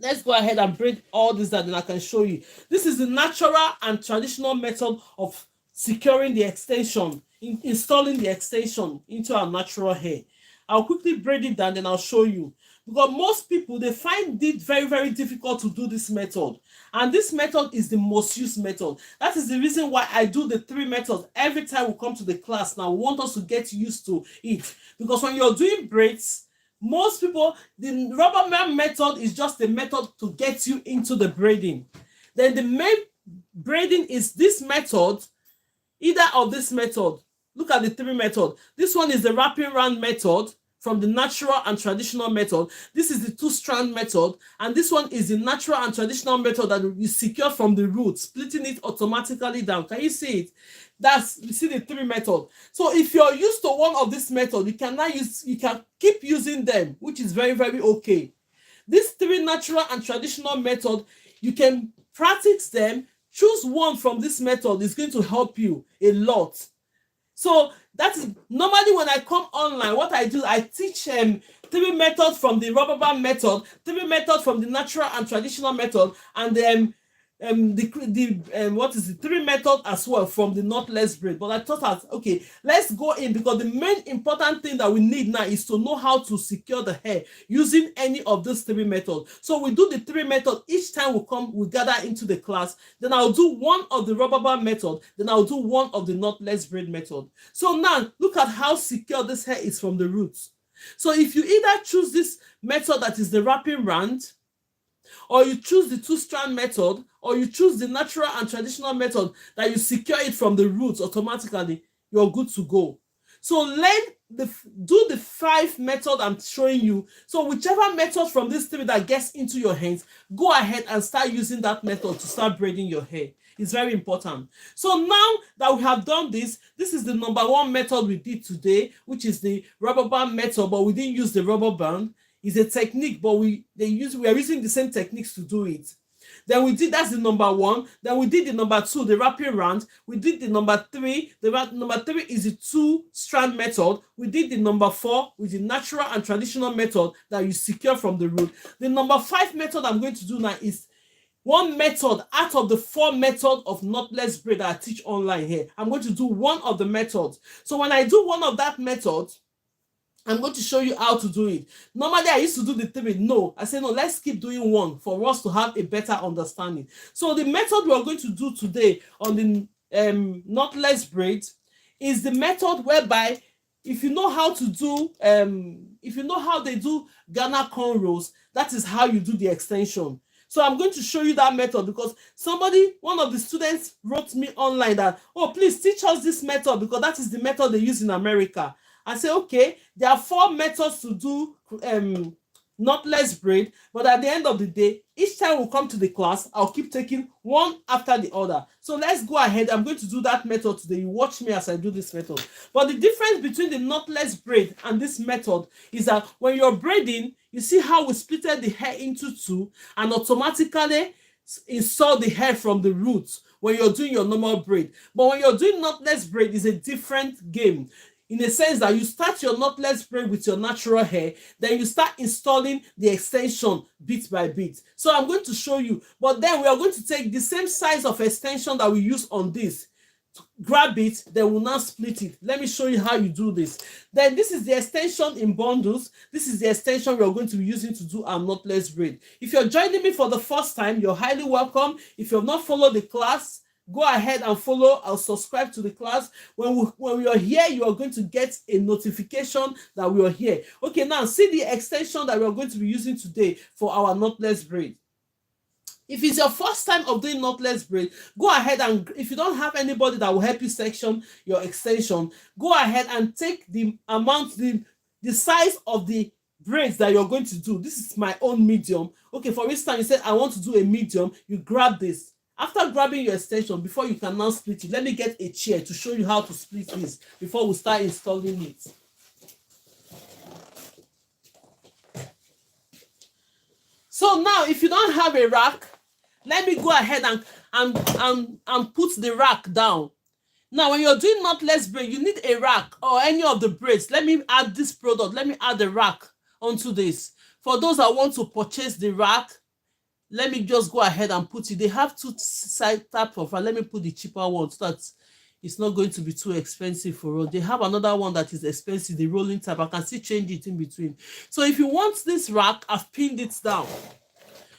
Let's go ahead and braid all this, that then I can show you. This is the natural and traditional method of securing the extension, installing the extension into our natural hair. I'll quickly braid it down, then I'll show you. Because most people, they find it very, very difficult to do this method. And this method is the most used method. That is the reason why I do the 3 methods every time we come to the class. Now, I want us to get used to it. Because when you're doing braids, most people, the rubber band method is just a method to get you into the braiding. Then the main braiding is this method, either of this method. Look at the 3 method. This one is the wrapping round method from the natural and traditional method. This is the 2-strand method, and this one is the natural and traditional method that you secure from the root, splitting it automatically down. Can you see it? You see the 3 method. So if you're used to one of this method, you can keep using them, which is very, very okay. These 3 natural and traditional method, you can practice them. Choose one from this method. It's going to help you a lot. So that is normally when I come online, what I do, I teach 3 methods from the rubber band method, 3 methods from the natural and traditional method, and then what is the 3 method as well from the knotless braid. But I thought, okay, let's go in, because the main important thing that we need now is to know how to secure the hair using any of these 3 methods. So we do the 3 methods each time we gather into the class. Then I'll do one of the rubber band method, then I'll do one of the knotless braid method. So now look at how secure this hair is from the roots. So if you either choose this method that is the wrapping round, or you choose the 2-strand method, or you choose the natural and traditional method that you secure it from the roots automatically, you're good to go. So do the 5 method I'm showing you. So whichever method from these 3 that gets into your hands, go ahead and start using that method to start braiding your hair. It's very important. So now that we have done this is the number 1 method we did today, which is the rubber band method, but we didn't use the rubber band. It's a technique, but we are using the same techniques to do it. Then that's the number 1. Then we did the number 2, the wrapping round. We did the number 3. Number 3 is the 2-strand method. We did the number 4 with the natural and traditional method that you secure from the root. The number 5 method I'm going to do now is one method out of the 4 methods of knotless braid that I teach online here. I'm going to do one of the methods. So when I do one of that method, I'm going to show you how to do it. Normally, I used to do the 3. No, I say, no, let's keep doing 1 for us to have a better understanding. So the method we are going to do today on the knotless braid is the method whereby if you know how to do, if you know how they do Ghana cornrows, that is how you do the extension. So I'm going to show you that method because one of the students wrote me online that, oh, please teach us this method because that is the method they use in America. I say, okay, there are 4 methods to do knotless braid, but at the end of the day, each time we come to the class, I'll keep taking one after the other. So let's go ahead. I'm going to do that method today. You watch me as I do this method. But the difference between the knotless braid and this method is that when you're braiding, you see how we splitted the hair into 2 and automatically install the hair from the roots when you're doing your normal braid. But when you're doing knotless braid, it's a different game, in a sense that you start your knotless braid with your natural hair, then you start installing the extension bit by bit. So I'm going to show you, but then we are going to take the same size of extension that we use on this, grab it, then we'll now split it. Let me show you how you do this. Then this is the extension in bundles. This is the extension we're going to be using to do our knotless braid. If you're joining me for the first time, you're highly welcome. If you have not followed the class, go ahead and follow or subscribe to the class. When we are here, you are going to get a notification that we are here. Okay, now see the extension that we are going to be using today for our knotless braid. If it's your first time of doing knotless braid, go ahead and, if you don't have anybody that will help you section your extension, go ahead and take the amount, the size of the braids that you're going to do. This is my own medium. Okay, for instance, you said I want to do a medium, you grab this. After grabbing your extension, before you can now split it, let me get a chair to show you how to split this before we start installing it. So now, if you don't have a rack, let me go ahead and put the rack down. Now, when you're doing knotless braid, you need a rack or any of the braids. Let me add this product. Let me add the rack onto this. For those that want to purchase the rack, let me just go ahead and put it. They have 2 side type of, let me put the cheaper one so that it's not going to be too expensive for us. They have another one that is expensive, the rolling type. I can still change it in between. So if you want this rack, I've pinned it down.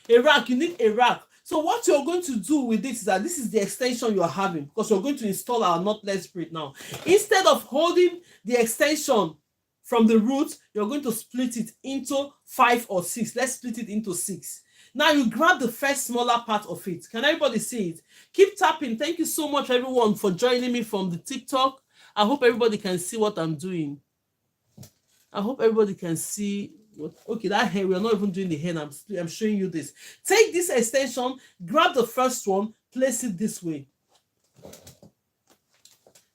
A rack, you need a rack. So what you're going to do with this is that this is the extension you're having because you're going to install our knotless braid now. Instead of holding the extension from the root, you're going to split it into 5 or 6. Let's split it into 6. Now you grab the first smaller part of it. Can everybody see it? Keep tapping. Thank you so much, everyone, for joining me from the TikTok. I hope everybody can see what I'm doing. I hope everybody can see. Okay, that hair, we're not even doing the hair. I'm showing you this. Take this extension, grab the first one, place it this way.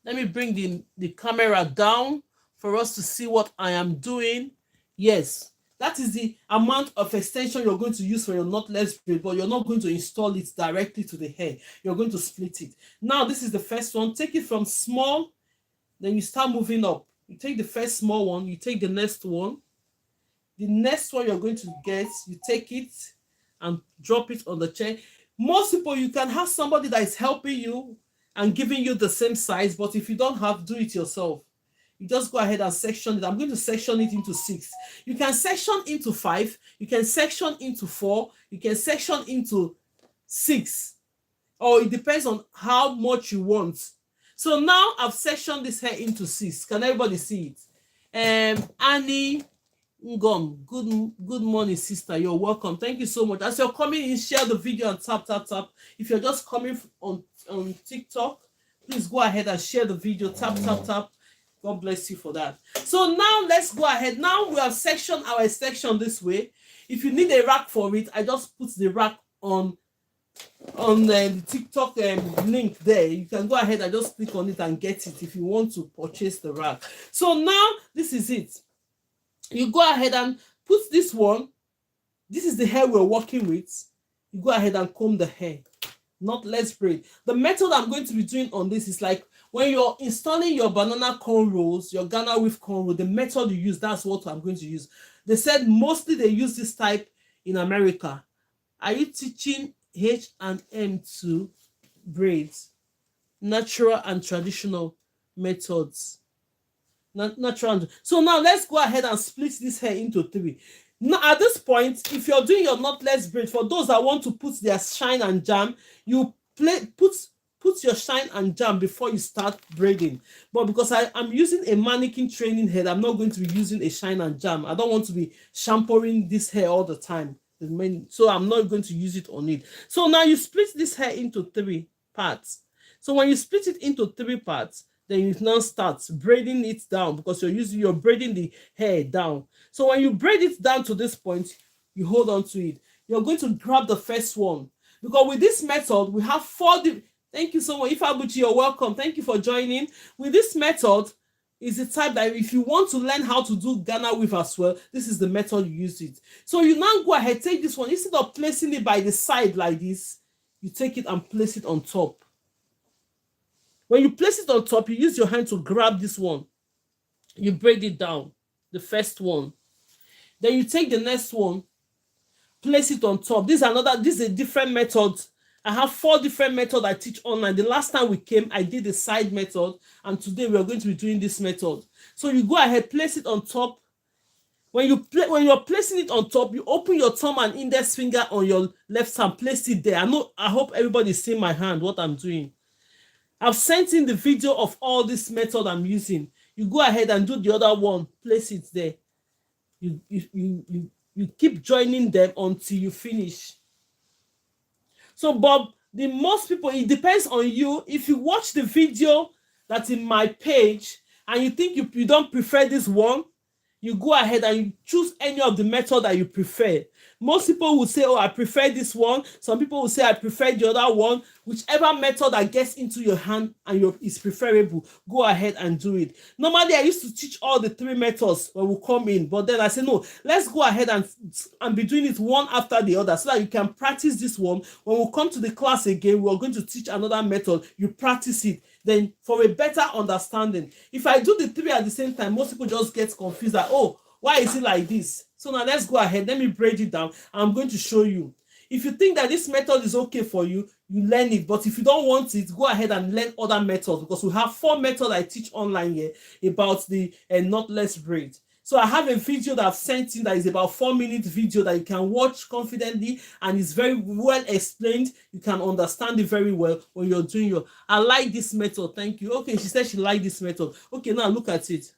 Let me bring the camera down for us to see what I am doing. Yes. That is the amount of extension you're going to use for your knotless braid, but you're not going to install it directly to the hair. You're going to split it. Now, this is the first one. Take it from small, then you start moving up. You take the first small one, you take the next one. The next one you're going to get, you take it and drop it on the chair. Most people, you can have somebody that is helping you and giving you the same size, but if you don't have, do it yourself. You just go ahead and section it. I'm going to section it into 6. You can section into 5. You can section into 4. You can section into 6. Or it depends on how much you want. So now I've sectioned this hair into 6. Can everybody see it? Annie Ngom, good morning, sister. You're welcome. Thank you so much. As you're coming in, share the video and tap. If you're just coming on TikTok, please go ahead and share the video. Tap. God bless you for that. So now let's go ahead. Now we have sectioned our section this way. If you need a rack for it, I just put the rack on the TikTok link there. You can go ahead and just click on it and get it if you want to purchase the rack. So now this is it. You go ahead and put this one. This is the hair we're working with. You go ahead and comb the hair. Knotless braid. The method I'm going to be doing on this is like when you're installing your banana cornrows, your Ghana weave cornrow, the method you use, that's what I'm going to use. They said mostly they use this type in America. Are you teaching H&M to braids? Natural and traditional methods. Natural. So now let's go ahead and split this hair into 3. Now at this point, if you're doing your knotless braid, for those that want to put their shine and jam, you put your shine and jam before you start braiding. But because I'm using a mannequin training head, I'm not going to be using a shine and jam. I don't want to be shampooing this hair all the time. So I'm not going to use it on it. So now you split this hair into 3 parts. So when you split it into 3 parts, then you now start braiding it down, because you're braiding the hair down. So when you braid it down to this point, you hold on to it. You're going to grab the first one, because with this method we have thank you so much, Ifabuchi, you're welcome, thank you for joining. With this method, is the type that if you want to learn how to do Ghana weave as well, this is the method you use it. So you now go ahead, take this one, instead of placing it by the side like this, you take it and place it on top. When you place it on top, you use your hand to grab this one, you braid it down, the first one. Then you take the next one, place it on top. This is a different method. I have 4 different methods I teach online. The last time we came, I did the side method, and today we are going to be doing this method. So you go ahead, place it on top. When you're placing it on top, you open your thumb and index finger on your left hand, place it there. I hope everybody's seeing my hand, what I'm doing. I've sent in the video of all this method I'm using. You go ahead and do the other one, place it there. You keep joining them until you finish. So, Bob, the most people, it depends on you. If you watch the video that's in my page and you think you don't prefer this one, you go ahead and you choose any of the method that you prefer. Most people will say, oh, I prefer this one. Some people will say, I prefer the other one. Whichever method that gets into your hand and is preferable, go ahead and do it. Normally, I used to teach all the 3 methods when we come in, but then I said, no, let's go ahead and be doing it one after the other so that you can practice this one. When we come to the class again, we're going to teach another method. You practice it. Then for a better understanding, if I do the 3 at the same time, most people just get confused that, oh, why is it like this? So now let's go ahead. Let me braid it down. I'm going to show you. If you think that this method is okay for you, you learn it. But if you don't want it, go ahead and learn other methods, because we have 4 methods I teach online here about the knotless braid. So I have a video that I've sent in that is about 4-minute video that you can watch confidently, and it's very well explained. You can understand it very well when you're doing your. I like this method. Thank you. Okay, she said she liked this method. Okay, now look at it.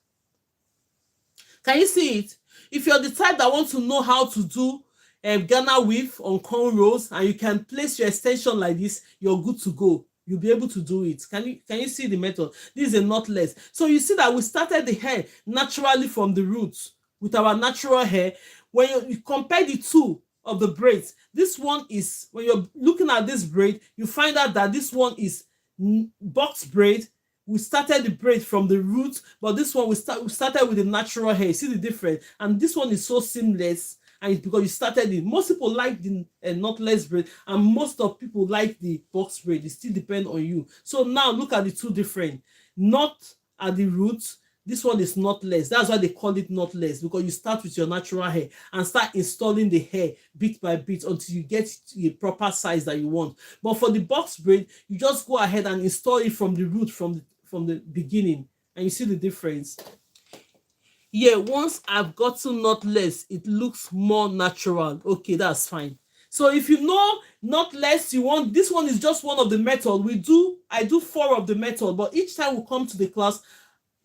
Can you see it? If you're the type that wants to know how to do Ghana weave on cornrows and you can place your extension like this, you're good to go. You'll be able to do it. Can you see the method? This is a knotless. So you see that we started the hair naturally from the roots with our natural hair. When you compare the 2 of the braids, this one is, when you're looking at this braid, you find out that this one is box braid. We started the braid from the roots, but this one we started with the natural hair. See the difference? And this one is so seamless, and it's because you started it. Most people like the knotless braid, and most of people like the box braid. It still depends on you. So now look at the 2 different. Not at the roots. This one is knotless. That's why they call it knotless, because you start with your natural hair and start installing the hair bit by bit until you get to a proper size that you want. But for the box braid, you just go ahead and install it from the root, from the beginning, and you see the difference. Yeah, once I've gotten knotless, it looks more natural. Okay, that's fine. So if you know knotless, you want, this one is just one of the method. I do 4 of the method, but each time we come to the class,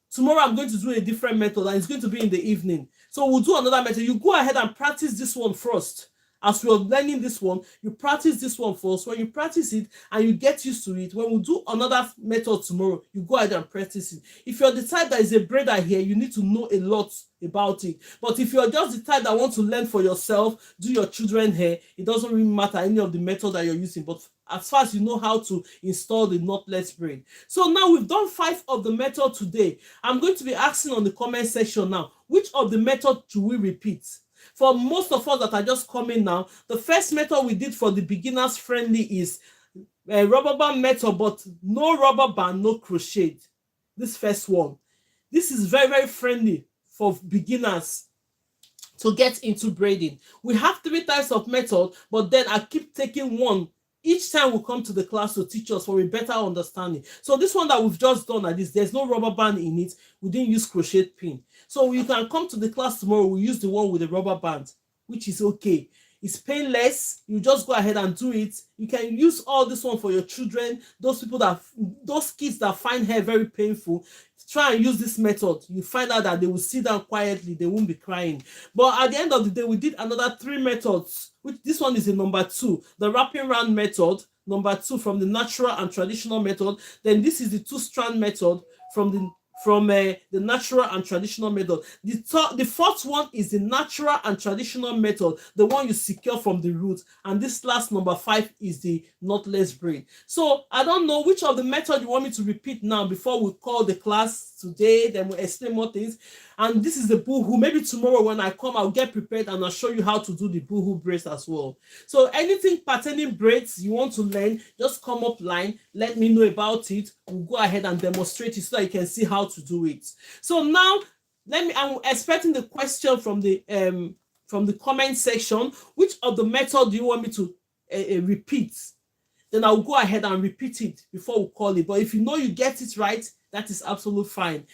tomorrow I'm going to do a different method, and it's going to be in the evening. So we'll do another method. You go ahead and practice this one first. As we're learning this one, you practice this one first. When you practice it and you get used to it, when we do another method tomorrow, you go ahead and practice it. If you're the type that is a braider here, you need to know a lot about it. But if you're just the type that wants to learn for yourself, do your children's hair, it doesn't really matter any of the method that you're using. But as far as you know how to install the knotless braid. So now we've done 5 of the method today. I'm going to be asking on the comment section now, which of the method should we repeat? For most of us that are just coming now, the first method we did for the beginners friendly is a rubber band method, but no rubber band, no crochet. This first one. This is very, very friendly for beginners to get into braiding. We have 3 types of method, but then I keep taking one each time we come to the class to teach us for a better understanding. So this one that we've just done like this, there's no rubber band in it. We didn't use crochet pin. So you can come to the class tomorrow, we use the one with the rubber band, which is okay. It's painless. You just go ahead and do it. You can use all this one for your children, those kids that find hair very painful. Try and use this method. You find out that they will sit down quietly, they won't be crying. But at the end of the day, we did another 3 methods which this one is the number 2, the wrapping round method, number 2 from the natural and traditional method. Then this is the 2-strand method from the natural and traditional method. The fourth one is the natural and traditional method, the one you secure from the root. And this last number 5 is the knotless braid. So I don't know which of the method you want me to repeat now before we call the class today. Then we'll explain more things. And this is the boohoo. Maybe tomorrow when I come, I'll get prepared and I'll show you how to do the boohoo braids as well. So anything pertaining braids you want to learn, just come up line, let me know about it. We'll go ahead and demonstrate it so that you can see how to do it. So now I'm expecting the question from the comment section. Which of the method do you want me to repeat? Then I'll go ahead and repeat it before we call it. But if you know you get it right, that is absolutely fine.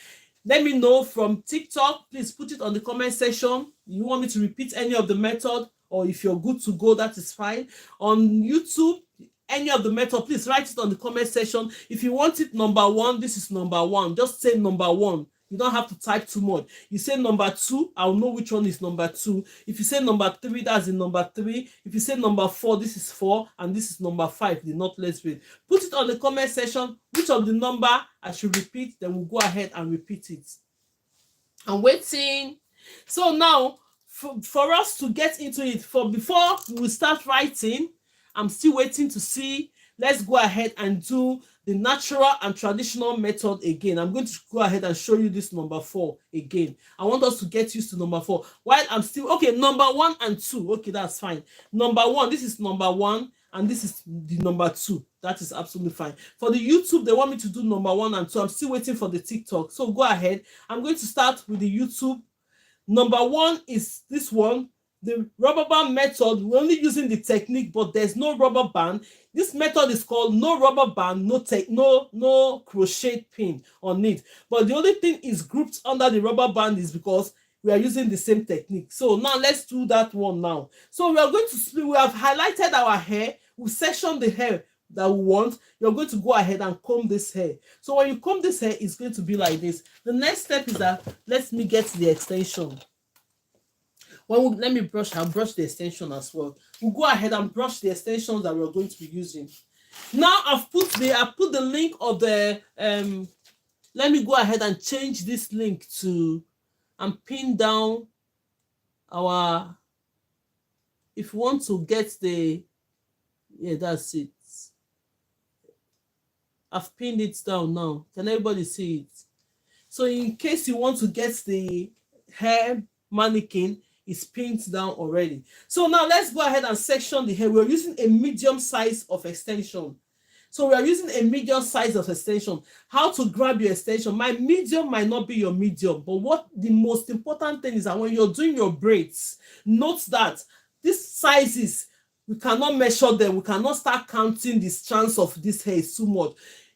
Let me know from TikTok. Please put it on the comment section. You want me to repeat any of the method, or if you're good to go, that is fine. On YouTube, any of the method, please write it on the comment section. If you want it number 1, this is number 1. Just say number 1. You don't have to type too much. You say number 2, I'll know which one is number 2. If you say number 3, that's the number 3. If you say number 4, this is 4. And this is number 5, the knotless braid. Put it on the comment section, which of the number I should repeat. Then we'll go ahead and repeat it. I'm waiting. So now, for us to get into it, before we start writing, I'm still waiting to see. Let's go ahead and do the natural and traditional method again. I'm going to go ahead and show you this number 4 again. I want us to get used to number 4. While I'm still, okay, number 1 and 2. Okay, that's fine. Number 1, this is number 1, and this is the number 2. That is absolutely fine. For the YouTube, they want me to do number 1 and 2. I'm still waiting for the TikTok. So go ahead. I'm going to start with the YouTube. Number 1 is this one. The rubber band method, we're only using the technique, but there's no rubber band. This method is called no rubber band, no crochet pin on it. But the only thing is grouped under the rubber band is because we are using the same technique. So now let's do that one now. So we are going to split. We have highlighted our hair. We sectioned the hair that we want. You're going to go ahead and comb this hair. So when you comb this hair, it's going to be like this. The next step is that let me get the extension. Let me brush. I'll brush the extension as well. We'll go ahead and brush the extensions that we're going to be using. Now I put the link of the let me go ahead and change this link to and pin down our, if you want to get the, yeah, that's it. I've pinned it down now. Can everybody see it? So in case you want to get the hair mannequin, it's pinned down already. So now let's go ahead and section the hair. We're using a medium size of extension. So we are using a medium size of extension. How to grab your extension? My medium might not be your medium, but what the most important thing is that when you're doing your braids, note that these sizes, we cannot measure them. We cannot start counting the strands of this hair too much.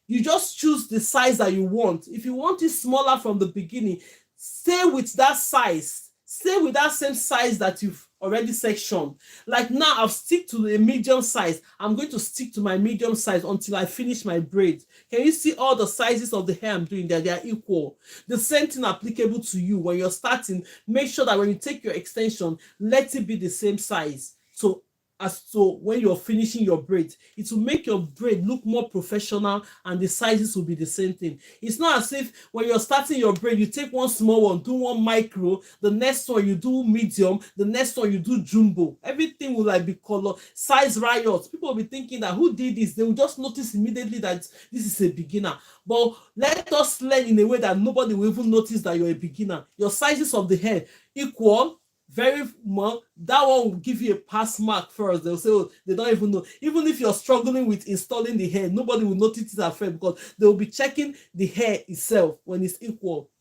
You just choose the size that you want. If you want it smaller from the beginning, stay with that size. Stay with that same size that you've already sectioned. Like now, I've stick to the medium size. I'm going to stick to my medium size until I finish my braid. Can you see all the sizes of the hair I'm doing there? They are equal. The same thing applicable to you. When you're starting, make sure that when you take your extension, let it be the same size. So when you're finishing your braid, it will make your braid look more professional and the sizes will be the same thing. It's not as if when you're starting your braid, you take one small one, do one micro, the next one you do medium, the next one you do jumbo. Everything will like be color, size riots. People will be thinking that who did this? They will just notice immediately that this is a beginner. But let us learn in a way that nobody will even notice that you're a beginner. Your sizes of the hair equal, very well, that one will give you a pass mark first. They'll say, oh, they don't even know. Even if you're struggling with installing the hair, nobody will notice it at first because they will be checking the hair itself when it's equal.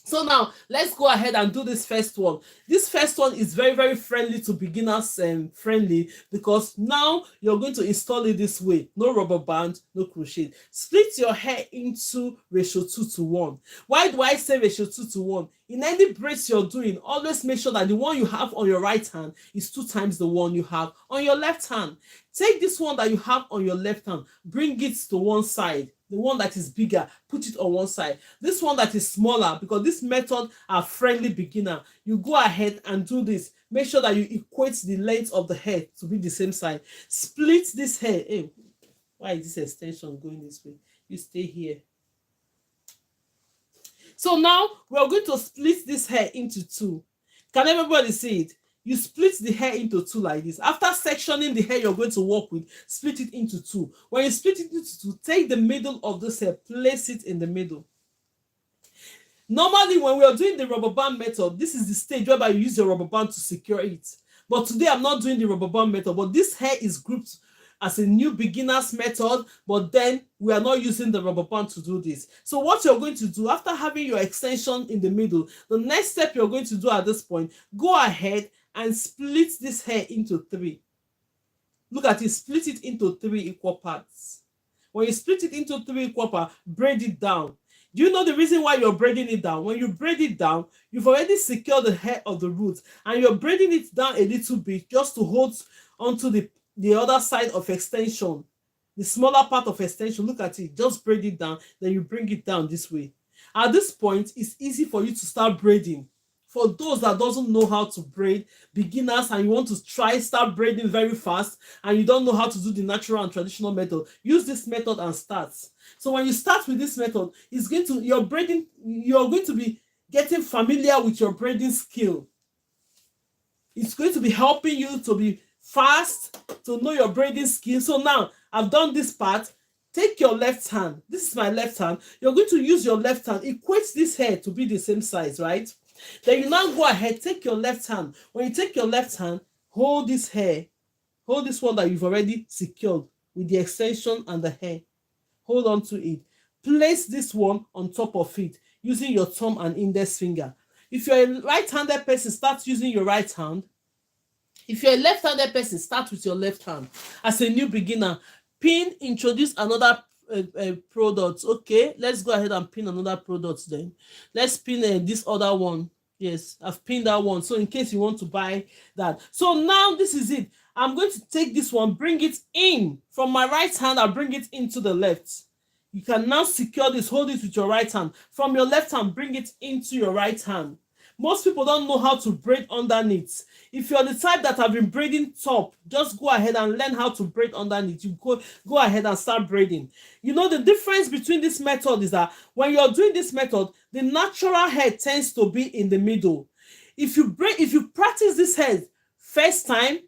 So now let's go ahead and do this first one. This first one is very, very friendly to beginners and friendly because now you're going to install it this way. No rubber band, no crochet. Split your hair into ratio 2:1. Why do I say ratio 2:1? In any braids you're doing, always make sure that the one you have on your right hand is 2 times the one you have on your left hand. Take this one that you have on your left hand, bring it to one side. The one that is bigger, put it on one side. This one that is smaller, because this method are friendly beginner, you go ahead and do this. make sure that you equate the length of the hair to be the same size. Split this hair. Hey, why is this extension going this way? You stay here. So now we're going to split this hair into two. Can everybody see it? You split the hair into two like this. After sectioning the hair you're going to work with, split it into two. When you split it into two, take the middle of this hair, place it in the middle. Normally, when we are doing the rubber band method, this is the stage whereby you use your rubber band to secure it. But today, I'm not doing the rubber band method, but this hair is grouped as a new beginner's method, but then we are not using the rubber band to do this. So what you're going to do, after having your extension in the middle, the next step you're going to do at this point, go ahead and split this hair into three. Look at it, split it into three equal parts. When you split it into three equal parts, braid it down. Do you know the reason why you're braiding it down? When you braid it down, you've already secured the hair of the roots, and you're braiding it down a little bit just to hold onto the other side of extension, the smaller part of extension. Look at it, just braid it down, then you bring it down this way. At this point, it's easy for you to start braiding. For those that doesn't know how to braid, beginners, and you want to start braiding very fast, and you don't know how to do the natural and traditional method, use this method and start. So when you start with this method, you're going to be getting familiar with your braiding skill. It's going to be helping you to be fast, to know your braiding skill. So now I've done this part. Take your left hand. This is my left hand. You're going to use your left hand. Equate this hair to be the same size, right? Then you now go ahead, take your left hand. When you take your left hand, hold this hair. Hold this one that you've already secured with the extension and the hair. Hold on to it. Place this one on top of it using your thumb and index finger. If you're a right-handed person, start using your right hand. If you're a left-handed person, start with your left hand. As a new beginner, introduce another product. Okay, let's go ahead and pin another product then. Let's pin this other one. Yes, I've pinned that one. So in case you want to buy that. So now this is it. I'm going to take this one, bring it in. From my right hand, I'll bring it into the left. You can now secure this, hold it with your right hand. From your left hand, bring it into your right hand. Most people don't know how to braid underneath. If you're the type that have been braiding top, just go ahead and learn how to braid underneath. You go ahead and start braiding. You know, the difference between this method is that when you're doing this method, the natural hair tends to be in the middle. If you practice this hair first time,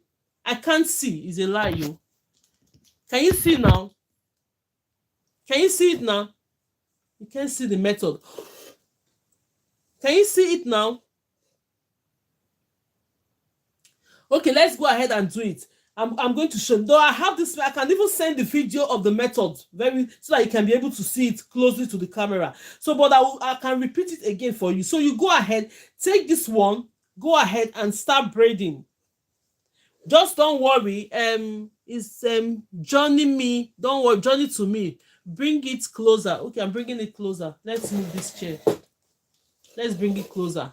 I can't see. It's a lie, you. Can you see now? Can you see it now? You can't see the method. Can you see it now? Okay, let's go ahead and do it. I'm going to show. Though I have this, I can even send the video of the method so that you can be able to see it closely to the camera. So, but I can repeat it again for you. So you go ahead, take this one, go ahead and start braiding. Just don't worry. It's journey me. Don't worry, journey to me. Bring it closer. Okay, I'm bringing it closer. Let's move this chair. Let's bring it closer.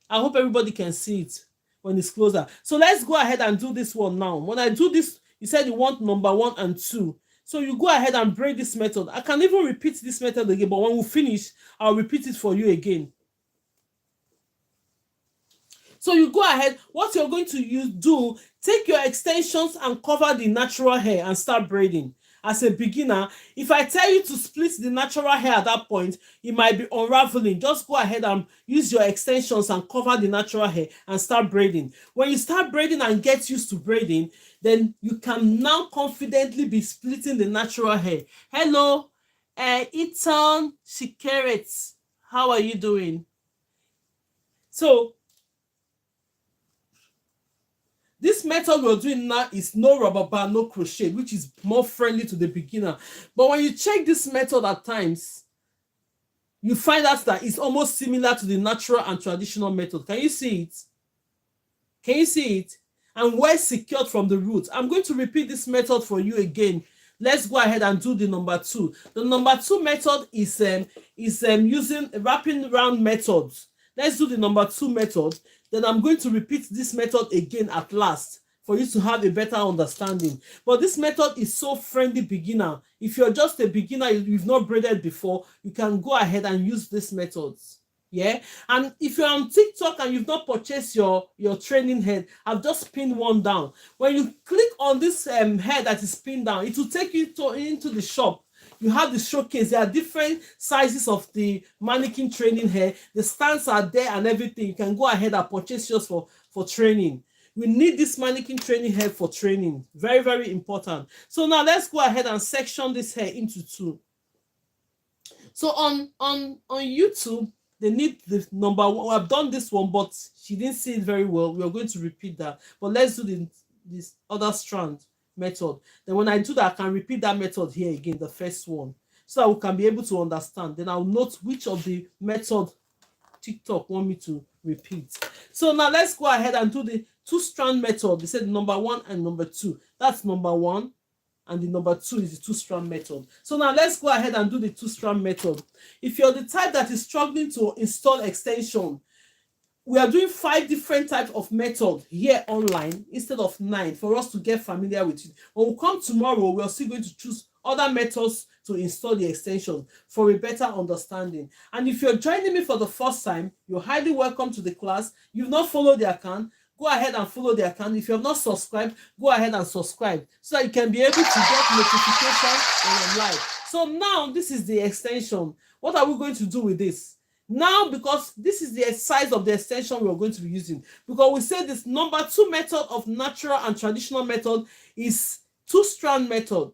I hope everybody can see it when it's closer. So let's go ahead and do this one now. When I do this, you said you want number 1 and 2. So you go ahead and braid this method. I can even repeat this method again, but when we finish, I'll repeat it for you again. So you go ahead, what you're going to do, take your extensions and cover the natural hair and start braiding. As a beginner, if I tell you to split the natural hair at that point, it might be unraveling. Just go ahead and use your extensions and cover the natural hair and start braiding. When you start braiding and get used to braiding, then you can now confidently be splitting the natural hair. Hello, Ethan Shikeret. How are you doing? So, this method we're doing now is no rubber band, no crochet, which is more friendly to the beginner. But when you check this method at times, you find out that it's almost similar to the natural and traditional method. Can you see it? Can you see it? And well secured from the roots. I'm going to repeat this method for you again. Let's go ahead and do the number 2. The number 2 method is using wrapping round methods. Let's do the number 2 method. Then I'm going to repeat this method again at last for you to have a better understanding. But this method is so friendly beginner. If you're just a beginner, you've not braided before, you can go ahead and use these methods. Yeah, and if you're on TikTok and you've not purchased your training head, I've just pinned one down. When you click on this head that is pinned down, it will take you into the shop. You have the showcase. There are different sizes of the mannequin training hair. The stands are there and everything. You can go ahead and purchase yours for training. We need this mannequin training hair for training. Very, very important. So now let's go ahead and section this hair into two. So on YouTube, they need the number one. I've done this one, but she didn't see it very well. We are going to repeat that. But let's do this other strand method. Then when I do that, I can repeat that method here again, the first one, so that we can be able to understand. Then I'll note which of the method TikTok want me to repeat. So now let's go ahead and do the two-strand method. They said number one and number two. That's number one, and the number two is the two-strand method. So now let's go ahead and do the two-strand method. If you're the type that is struggling to install extension, we are doing 5 different types of method here online instead of 9 for us to get familiar with it. When we come tomorrow, we are still going to choose other methods to install the extension for a better understanding. And if you're joining me for the first time, you're highly welcome to the class. You've not followed the account, go ahead and follow the account. If you have not subscribed, go ahead and subscribe so that you can be able to get notification when I'm live. So now this is the extension. What are we going to do with this? Now, because this is the size of the extension we're going to be using, because we say this number 2 method of natural and traditional method is two-strand method.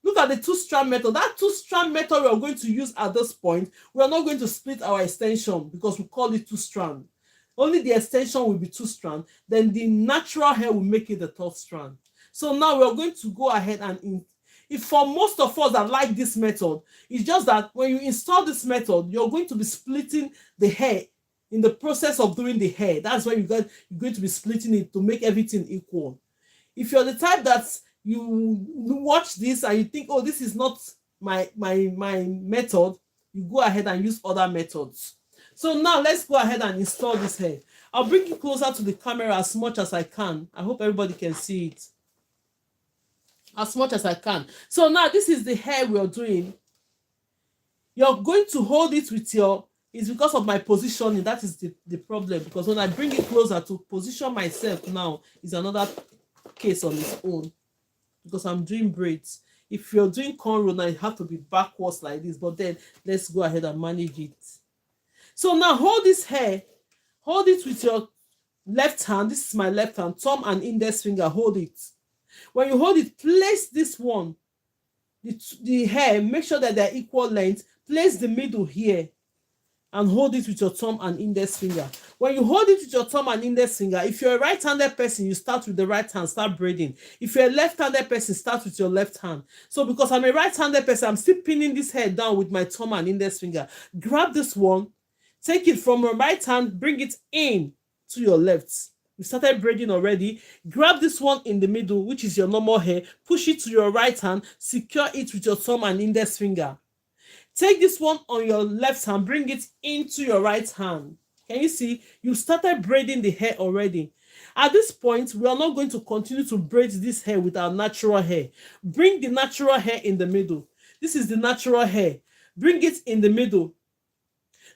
Look at the two-strand method. That two-strand method we're going to use at this point, we're not going to split our extension because we call it two-strand. Only the extension will be two-strand. Then the natural hair will make it the third strand. So now we're going to go ahead and if for most of us that like this method, it's just that when you install this method, you're going to be splitting the hair in the process of doing the hair. That's why you're going to be splitting it to make everything equal. If you're the type that you watch this and you think, oh, this is not my method, you go ahead and use other methods. So now let's go ahead and install this hair. I'll bring it closer to the camera as much as I can. I hope everybody can see it as much as I can. So now this is the hair we are doing. You're going to hold it with it's because of my positioning. That is the problem, because when I bring it closer to position myself now is another case on its own, because I'm doing braids. If you're doing cornrow, now you have to be backwards like this, but then let's go ahead and manage it. So now hold this hair, hold it with your left hand. This is my left hand, thumb and index finger, hold it. When you hold it, place this one, the hair, make sure that they're equal length. Place the middle here and hold it with your thumb and index finger. When you hold it with your thumb and index finger, if you're a right-handed person, you start with the right hand, start braiding. If you're a left-handed person, start with your left hand. So because I'm a right-handed person, I'm still pinning this hair down with my thumb and index finger. Grab this one, take it from your right hand, bring it in to your left. We started braiding already. Grab this one in the middle, which is your normal hair, push it to your right hand, secure it with your thumb and index finger. Take this one on your left hand, bring it into your right hand. Can you see? You started braiding the hair already. At this point, we are not going to continue to braid this hair with our natural hair. Bring the natural hair in the middle. This is the natural hair. Bring it in the middle.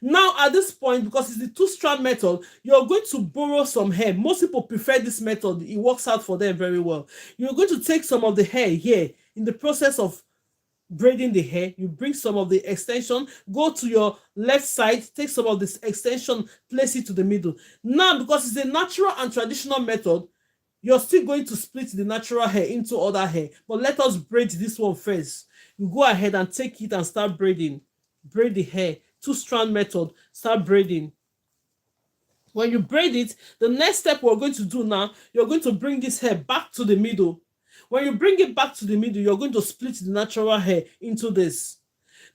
Now, at this point, because it's the two-strand method, you're going to borrow some hair. Most people prefer this method. It works out for them very well. You're going to take some of the hair here in the process of braiding the hair. You bring some of the extension, go to your left side, take some of this extension, place it to the middle. Now, because it's a natural and traditional method, you're still going to split the natural hair into other hair. But let us braid this one first. You go ahead and take it and start braiding. Braid the hair. Two-strand method, start braiding. When you braid it, the next step we're going to do now, you're going to bring this hair back to the middle. When you bring it back to the middle, you're going to split the natural hair into this.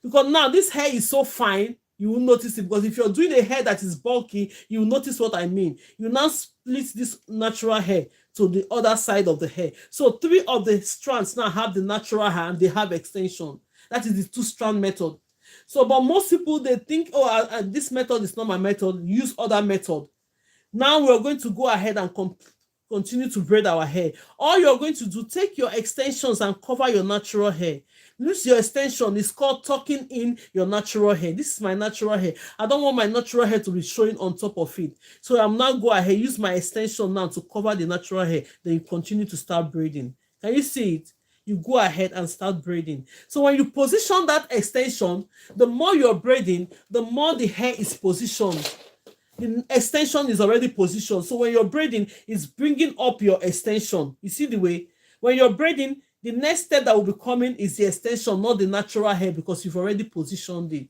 Because now this hair is so fine, you will notice it. Because if you're doing a hair that is bulky, you will notice what I mean. You now split this natural hair to the other side of the hair. So 3 of the strands now have the natural hair and they have extension. That is the two-strand method. So, but most people, they think, oh, this method is not my method, use other method. Now we're going to go ahead and continue to braid our hair. All you're going to do, take your extensions and cover your natural hair. Lose your extension is called tucking in your natural hair. This is my natural hair. I don't want my natural hair to be showing on top of it. So I'm now go ahead, use my extension now to cover the natural hair. Then you continue to start braiding. Can you see it? You go ahead and start braiding. So when you position that extension, the more you're braiding, the more the hair is positioned. The extension is already positioned. So when you're braiding, it's bringing up your extension. You see the way? When you're braiding, the next step that will be coming is the extension, not the natural hair, because you've already positioned it.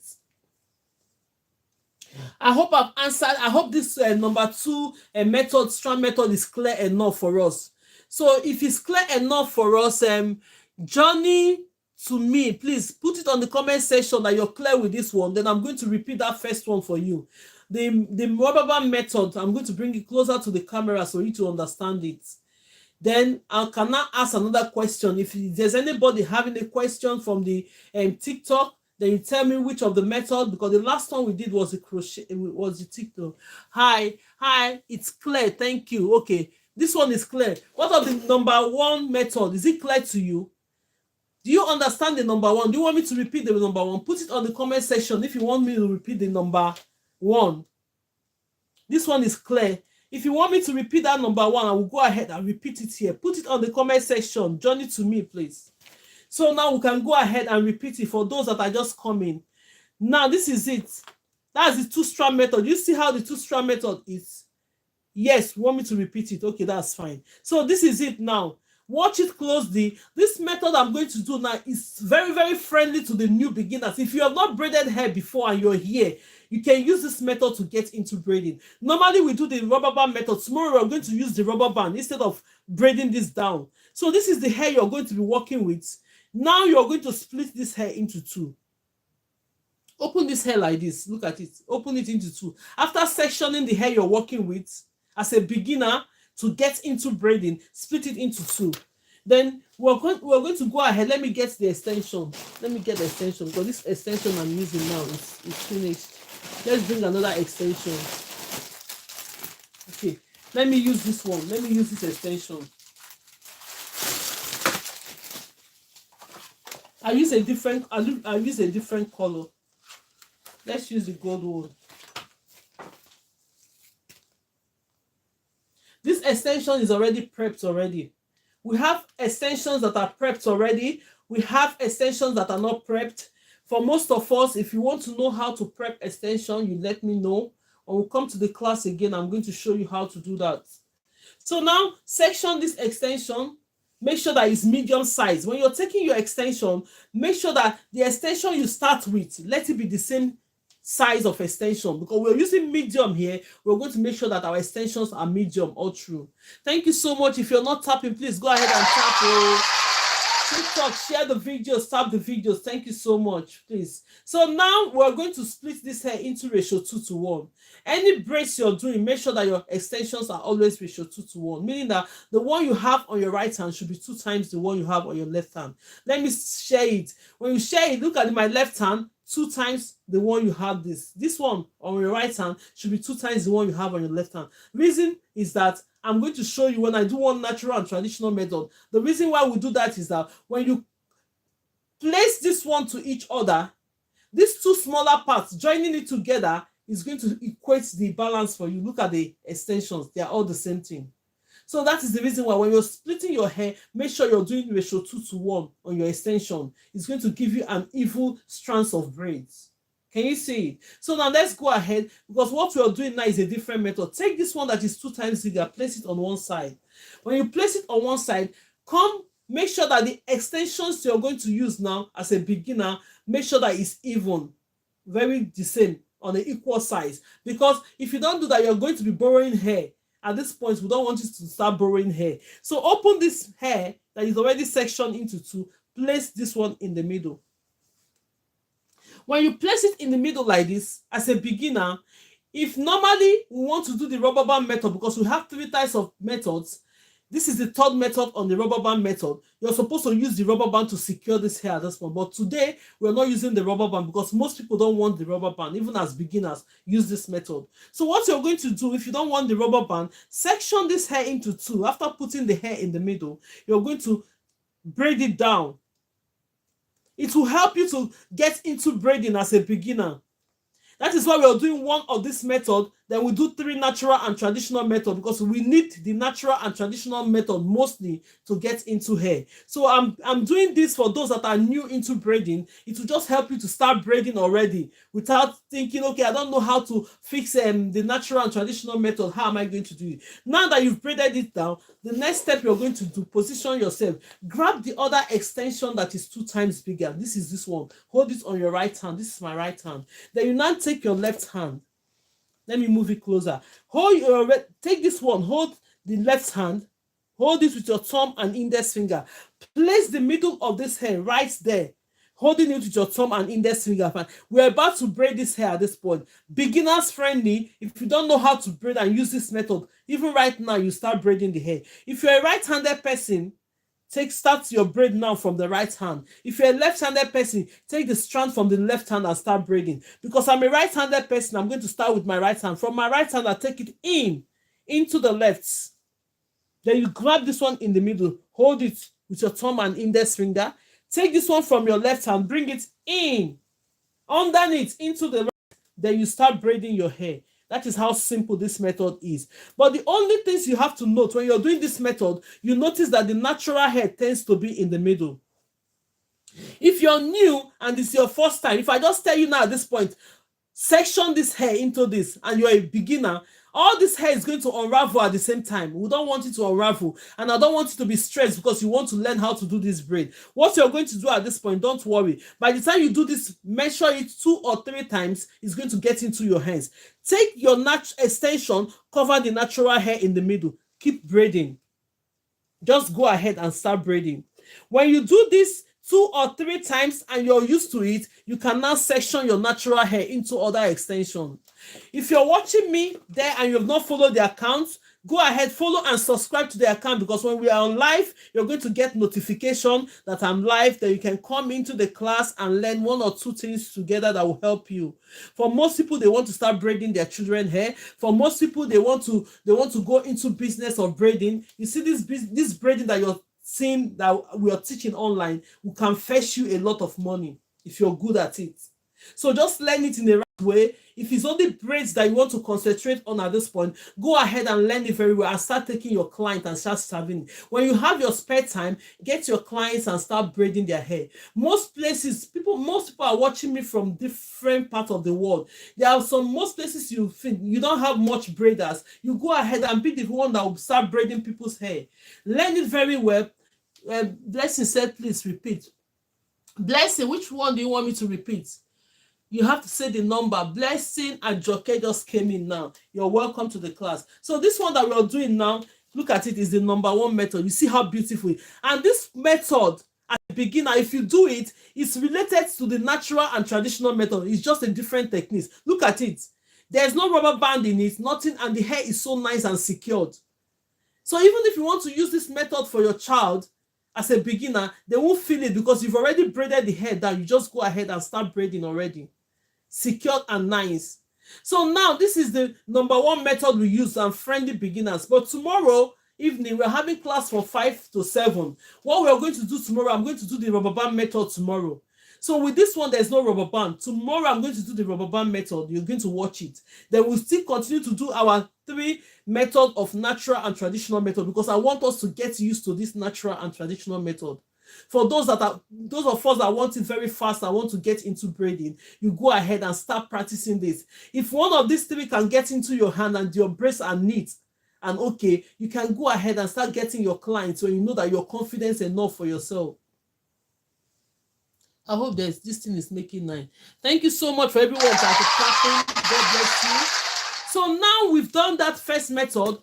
I hope I've answered. I hope this number 2 method, strand method, is clear enough for us. So if it's clear enough for us, journey to me, please put it on the comment section that you're clear with this one. Then I'm going to repeat that first one for you. The rubber band method, I'm going to bring it closer to the camera so you to understand it. Then I can now ask another question. If there's anybody having a question from the TikTok, then you tell me which of the method, because the last one we did was the crochet, was the TikTok. Hi, it's clear, thank you. Okay, this one is clear. What of the number 1 method? Is it clear to you? Do you understand the number 1? Do you want me to repeat the number 1? Put it on the comment section if you want me to repeat the number 1. This one is clear. If you want me to repeat that number 1, I will go ahead and repeat it here. Put it on the comment section. Journey to me, please. So now we can go ahead and repeat it for those that are just coming. Now this is it. That's the 2-strand method. You see how the 2-strand method is? Yes, you want me to repeat it? Okay, that's fine. So this is it now. Watch it closely. This method I'm going to do now is very, very friendly to the new beginners. If you have not braided hair before and you're here, you can use this method to get into braiding. Normally we do the rubber band method. Tomorrow we're going to use the rubber band instead of braiding this down. So this is the hair you're going to be working with. Now you're going to split this hair into 2. Open this hair like this. Look at it. Open it into 2. After sectioning the hair you're working with, as a beginner, to get into braiding, split it into 2. Then we're going to go ahead. Let me get the extension. Let me get the extension, because this extension I'm using now is finished. Let's bring another extension. Okay, let me use this one. Let me use this extension. I use a different color. Let's use the gold one. This extension is already prepped already. We have extensions that are prepped already. We have extensions that are not prepped. For most of us, if you want to know how to prep extension, you let me know. When we come to the class again, I'm going to show you how to do that. So now, section this extension. Make sure that it's medium size. When you're taking your extension, make sure that the extension you start with, let it be the same size of extension, because we're using medium here. We're going to make sure that our extensions are medium all through. Thank you so much. If you're not tapping, please go ahead and tap. TikTok, share the videos, tap the videos. Thank you so much, please. So now we're going to split this hair into ratio 2:1. Any braids you're doing, make sure that your extensions are always ratio 2:1, meaning that the one you have on your right hand should be 2 times the one you have on your left hand. Let me share it. When you share it, look at my left hand, 2 times the one you have. This one on your right hand should be 2 times the one you have on your left hand. Reason is that I'm going to show you when I do one natural and traditional method. The reason why we do that is that when you place this one to each other, these 2 smaller parts, joining it together is going to equate the balance for you. Look at the extensions. They are all the same thing. So that is the reason why when you're splitting your hair, make sure you're doing ratio 2:1 on your extension. It's going to give you an even strands of braids. Can you see it? So now let's go ahead, because what we are doing now is a different method. Take this one that is 2 times bigger, place it on one side. When you place it on one side, make sure that the extensions you're going to use now as a beginner, make sure that it's even, very the same, on an equal size. Because if you don't do that, you're going to be borrowing hair. At this point, we don't want you to start borrowing hair. So open this hair that is already sectioned into 2, place this one in the middle. When you place it in the middle like this, as a beginner, if normally we want to do the rubber band method, because we have 3 types of methods, this is the 3rd method on the rubber band method. You're supposed to use the rubber band to secure this hair at this point. But today, we're not using the rubber band because most people don't want the rubber band. Even as beginners, use this method. So what you're going to do, if you don't want the rubber band, section this hair into 2. After putting the hair in the middle, you're going to braid it down. It will help you to get into braiding as a beginner. That is why we are doing one of this method, then we do 3 natural and traditional method, because we need the natural and traditional method mostly to get into hair. So I'm doing this for those that are new into braiding. It will just help you to start braiding already without thinking, okay, I don't know how to fix the natural and traditional method. How am I going to do it? Now that you've braided it down, the next step you're going to do, position yourself. Grab the other extension that is 2 times bigger. This is this one. Hold it on your right hand. This is my right hand. Then you now take your left hand. Let me move it closer. Take this one. Hold the left hand. Hold it with your thumb and index finger. Place the middle of this hair right there, holding it with your thumb and index finger. We're about to braid this hair at this point. Beginners friendly. If you don't know how to braid and use this method, even right now, you start braiding the hair. If you're a right-handed person, start your braid now from the right hand. If you're a left-handed person, take the strand from the left hand and start braiding. Because I'm a right-handed person, I'm going to start with my right hand. From my right hand, I take it into the left. Then you grab this one in the middle, hold it with your thumb and index finger. Take this one from your left hand, bring it in, underneath, into the right. Then you start braiding your hair. That is how simple this method is. But the only things you have to note when you're doing this method, you notice that the natural hair tends to be in the middle. If you're new and it's your first time, if I just tell you now at this point, section this hair into this, and you're a beginner, all this hair is going to unravel at the same time. We don't want it to unravel, and I don't want you to be stressed because you want to learn how to do this braid. What you're going to do at this point, don't worry. By the time you do this, measure it 2 or 3 times. It's going to get into your hands. Take your extension, cover the natural hair in the middle. Keep braiding. Just go ahead and start braiding. When you do this 2 or 3 times and you're used to it, you can now section your natural hair into other extensions. If you're watching me there and you have not followed the account, go ahead, follow and subscribe to the account, because when we are on live, you're going to get notification that I'm live, that you can come into the class and learn 1 or 2 things together that will help you. For most people, they want to start braiding their children's hair. For most people, they want to go into business of braiding. You see, this braiding that you're seeing, that we are teaching online, will can fetch you a lot of money if you're good at it. So just learn it in the right way. If it's only braids that you want to concentrate on at this point, go ahead and learn it very well and start taking your client and start serving. When you have your spare time, get your clients and start braiding their hair. Most people are watching me from different parts of the world. There are most places you think you don't have much braiders. You go ahead and be the one that will start braiding people's hair. Learn it very well. Blessing said, please repeat. Blessing, which one do you want me to repeat? You have to say the number. Blessing and Joke just came in now. You're welcome to the class. So this one that we're doing now, look at it, is the number 1 method. You see how beautiful it is. And this method, at the beginner, if you do it, it's related to the natural and traditional method. It's just a different technique. Look at it. There's no rubber band in it, nothing, and the hair is so nice and secured. So even if you want to use this method for your child as a beginner, they won't feel it because you've already braided the hair down. You just go ahead and start braiding already. Secured and nice. So now this is the number 1 method we use on friendly beginners. But tomorrow evening we're having class from 5 to 7. What we're going to do tomorrow, I'm going to do the rubber band method tomorrow. So with this one, there's no rubber band. Tomorrow I'm going to do the rubber band method. You're going to watch it. Then we'll still continue to do our 3 method of natural and traditional method, because I want us to get used to this natural and traditional method. For those of us that want it very fast, I want to get into braiding, you go ahead and start practicing this. If one of these 3 can get into your hand and your braids are neat and okay, you can go ahead and start getting your clients when you know that you're confident enough for yourself. I hope this thing is making 9. Thank you so much for everyone that is clapping. God bless you. So now we've done that first method.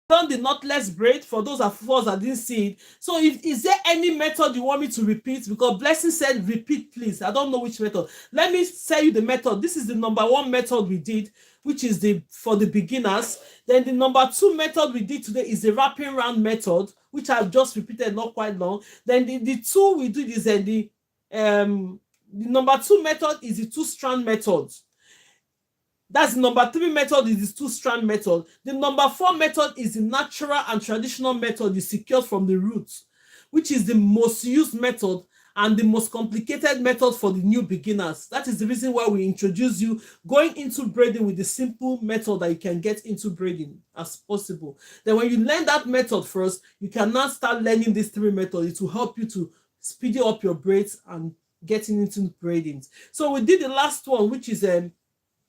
Done the knotless braid for those of us that didn't see it. So is there any method you want me to repeat? Because Blessing said repeat, please. I don't know which method. Let me tell you the method. This is the number 1 method we did, which is for the beginners. Then the number 2 method we did today is the wrapping round method, which I've just repeated not quite long. Then the 2 we did is the number 2 method is the 2-strand method. That's the number 3 method, is the 2-strand method. The number 4 method is the natural and traditional method, is secured from the roots, which is the most used method. and the most complicated method for the new beginners. That is the reason why we introduce you going into braiding with the simple method that you can get into braiding as possible. Then when you learn that method first, you can now start learning these 3 methods. It will help you to speed up your braids and getting into braiding. So we did the last one, which is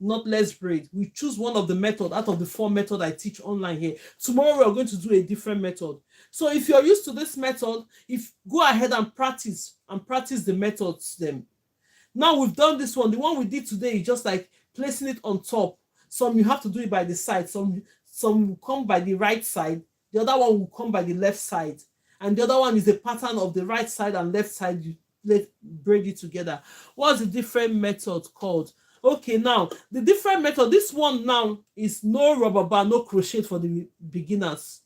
knotless braid. We choose one of the method out of the 4 methods I teach online here. Tomorrow we're going to do a different method. So if you're used to this method, if go ahead and practice the methods then. Now we've done this one. The one we did today is just like placing it on top. Some you have to do it by the side. Some will come by the right side. The other one will come by the left side. And the other one is the pattern of the right side and left side. You braid it together. What's the different method called? Okay, now the different method. This one now is no rubber band, no crochet for the beginners.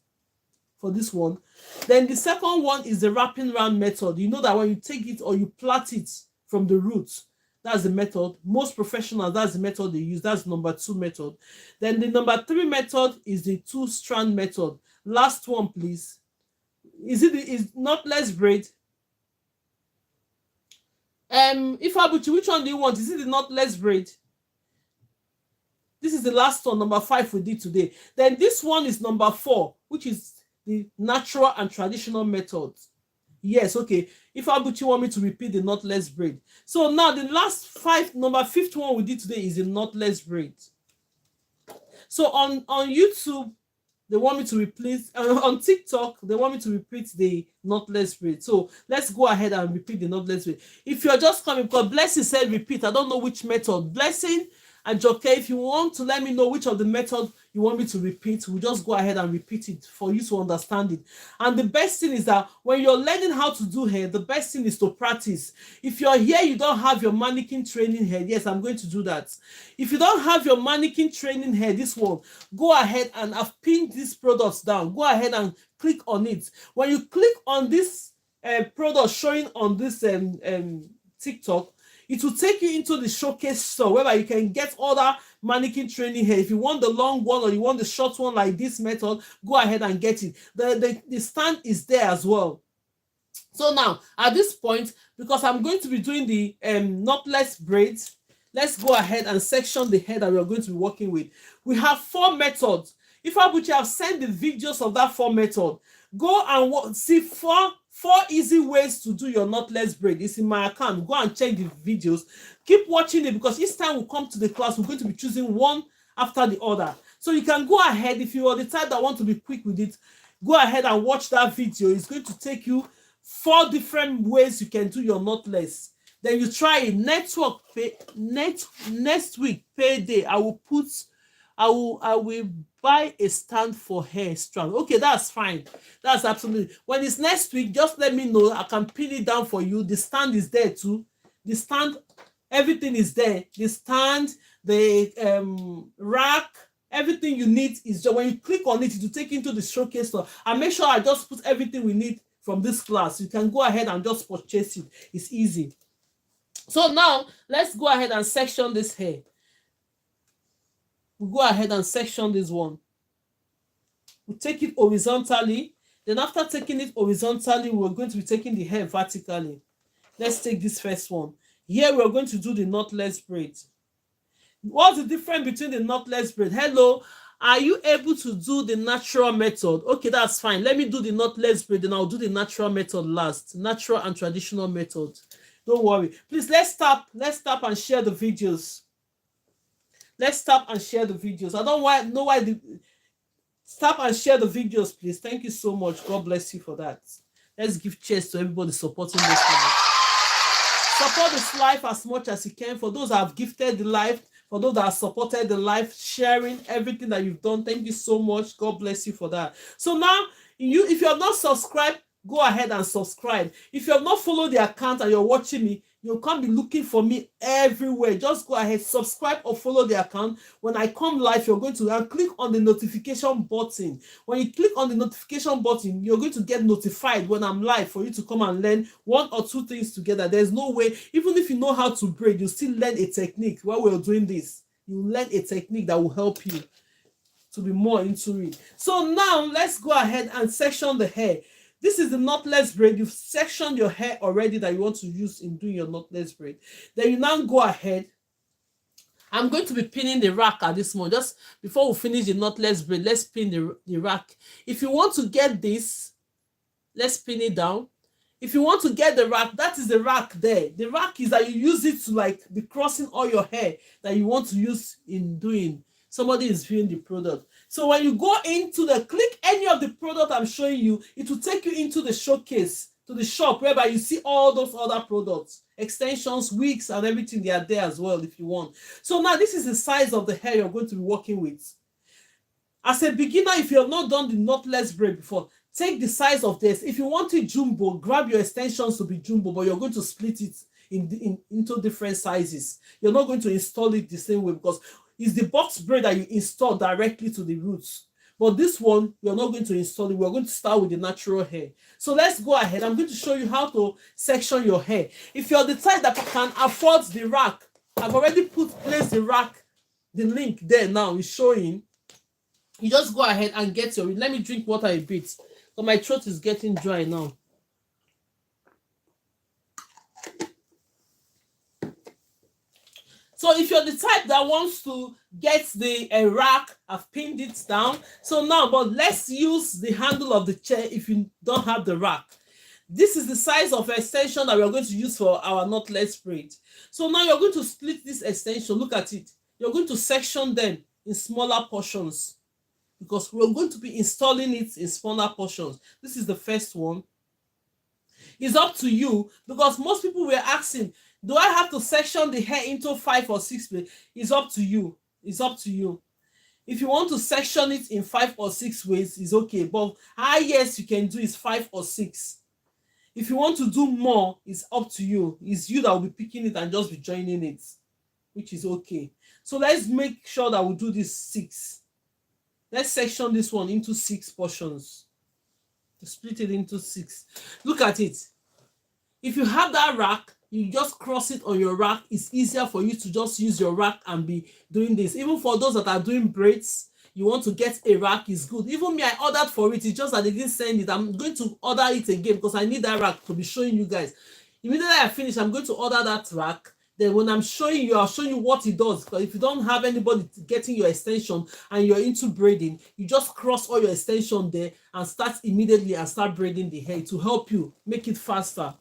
For this one, then the second one is the wrapping round method. You know that when you take it or you plait it from the roots, that's the method. Most professionals, that's the method they use. That's number 2 method. Then the number 3 method is the 2-strand method. Last one, please. Is knotless braid? If Abuchi, which one do you want? Is it the knotless braid? This is the last one, number 5 we did today. Then this one is number 4, which is the natural and traditional methods. Yes, okay. If Abuchi want me to repeat the knotless braid. So now the last 5, number 5th one we did today is the knotless braid. So on YouTube, they want me to repeat, on TikTok, they want me to repeat the knotless braid. So let's go ahead and repeat the knotless braid. If you're just coming, because Blessing said repeat, I don't know which method. Blessing and Joke, if you want to let me know which of the method you want me to repeat, we'll just go ahead and repeat it for you to understand it. And the best thing is that when you're learning how to do hair, the best thing is to practice. If you're here, you don't have your mannequin training hair. Yes, I'm going to do that. If you don't have your mannequin training hair, this one, go ahead, and I've pinned these products down. Go ahead and click on it. When you click on this product showing on this TikTok, it will take you into the showcase store whereby you can get other mannequin training hair. If you want the long one or you want the short one like this method, go ahead and get it. The stand is there as well. So now at this point, because I'm going to be doing the knotless braids, let's go ahead and section the hair that we're going to be working with. We have 4 methods. If Abuchi have sent the videos of that 4 method, go and see 4 easy ways to do your knotless braid. It's in my account. Go and check the videos. Keep watching it, because each time we come to the class, we're going to be choosing one after the other. So you can go ahead, if you are the type that want to be quick with it, go ahead and watch that video. It's going to take you 4 different ways you can do your knotless. Then you try it. Next week payday, I will buy a stand for hair strand. Okay, that's fine. That's absolutely. When it's next week, just let me know. I can pin it down for you. The stand is there too. The stand, everything is there. The stand, the rack, everything you need is just when you click on it, it will take you into the showcase store. And make sure I just put everything we need from this class. You can go ahead and just purchase it. It's easy. So now let's go ahead and section this hair. We'll go ahead and section this one. We'll take it horizontally. Then after taking it horizontally, we're going to be taking the hair vertically. Let's take this first one. Here we're going to do the knotless braid. What's the difference between the knotless braid? Hello, are you able to do the natural method? Okay, that's fine. Let me do the knotless braid, then I'll do the natural method last. Natural and traditional method. Don't worry. Please, let's stop and share the videos. Let's stop and share the videos. I don't know why stop and share the videos, please. Thank you so much. God bless you for that. Let's give cheers to everybody supporting this life. Support this life as much as you can. For those that have gifted the life, for those that have supported the life, sharing everything that you've done, thank you so much. God bless you for that. So now, if you have not subscribed, go ahead and subscribe. If you have not followed the account and you're watching me, you can't be looking for me everywhere. Just go ahead, subscribe or follow the account. When I come live, you're going to click on the notification button. When you click on the notification button, you're going to get notified when I'm live for you to come and learn 1 or 2 things together. There's no way, even if you know how to braid, you still learn a technique while we're doing this. You learn a technique that will help you to be more into it. So now let's go ahead and section the hair. This is the knotless braid. You've sectioned your hair already that you want to use in doing your knotless braid. Then you now go ahead. I'm going to be pinning the rack at this moment. Just before we finish the knotless braid, let's pin the rack. If you want to get this, let's pin it down. If you want to get the rack, that is the rack there. The rack is that you use it to like be crossing all your hair that you want to use in doing. Somebody is viewing the product. So when you go into click any of the product I'm showing you, it will take you into the showcase, to the shop, whereby you see all those other products, extensions, wigs, and everything. They are there as well if you want. So now this is the size of the hair you're going to be working with. As a beginner, if you have not done the knotless braid before, take the size of this. If you want it jumbo, grab your extensions to be jumbo, but you're going to split it into different sizes. You're not going to install it the same way because it's the box braid that you install directly to the roots. But this one, you're not going to install it. We're going to start with the natural hair. So let's go ahead. I'm going to show you how to section your hair. If you're the type that can afford the rack, I've already placed the rack, the link there now is showing. You just go ahead and get your, let me drink water a bit. So my throat is getting dry now. So if you're the type that wants to get the rack, I've pinned it down. So now, but let's use the handle of the chair if you don't have the rack. This is the size of extension that we're going to use for our knotless braid. So now you're going to split this extension. Look at it. You're going to section them in smaller portions because we're going to be installing it in smaller portions. This is the first one. It's up to you because most people were asking, do I have to section the hair into 5 or 6 ways? It's up to you. It's up to you. If you want to section it in 5 or 6 ways, it's okay. But highest you can do is 5 or 6. If you want to do more, it's up to you. It's you that will be picking it and just be joining it, which is okay. So let's make sure that we do this 6. Let's section this one into 6 portions. Split it into 6. Look at it. If you have that rack, you just cross it on your rack. It's easier for you to just use your rack and be doing this. Even for those that are doing braids, you want to get a rack, is good. Even me, I ordered for it. It's just that they didn't send it. I'm going to order it again because I need that rack to be showing you guys. Immediately I finish, I'm going to order that rack. Then when I'm showing you, I'll show you what it does. Because if you don't have anybody getting your extension and you're into braiding, you just cross all your extension there and start immediately and start braiding the hair to help you make it faster.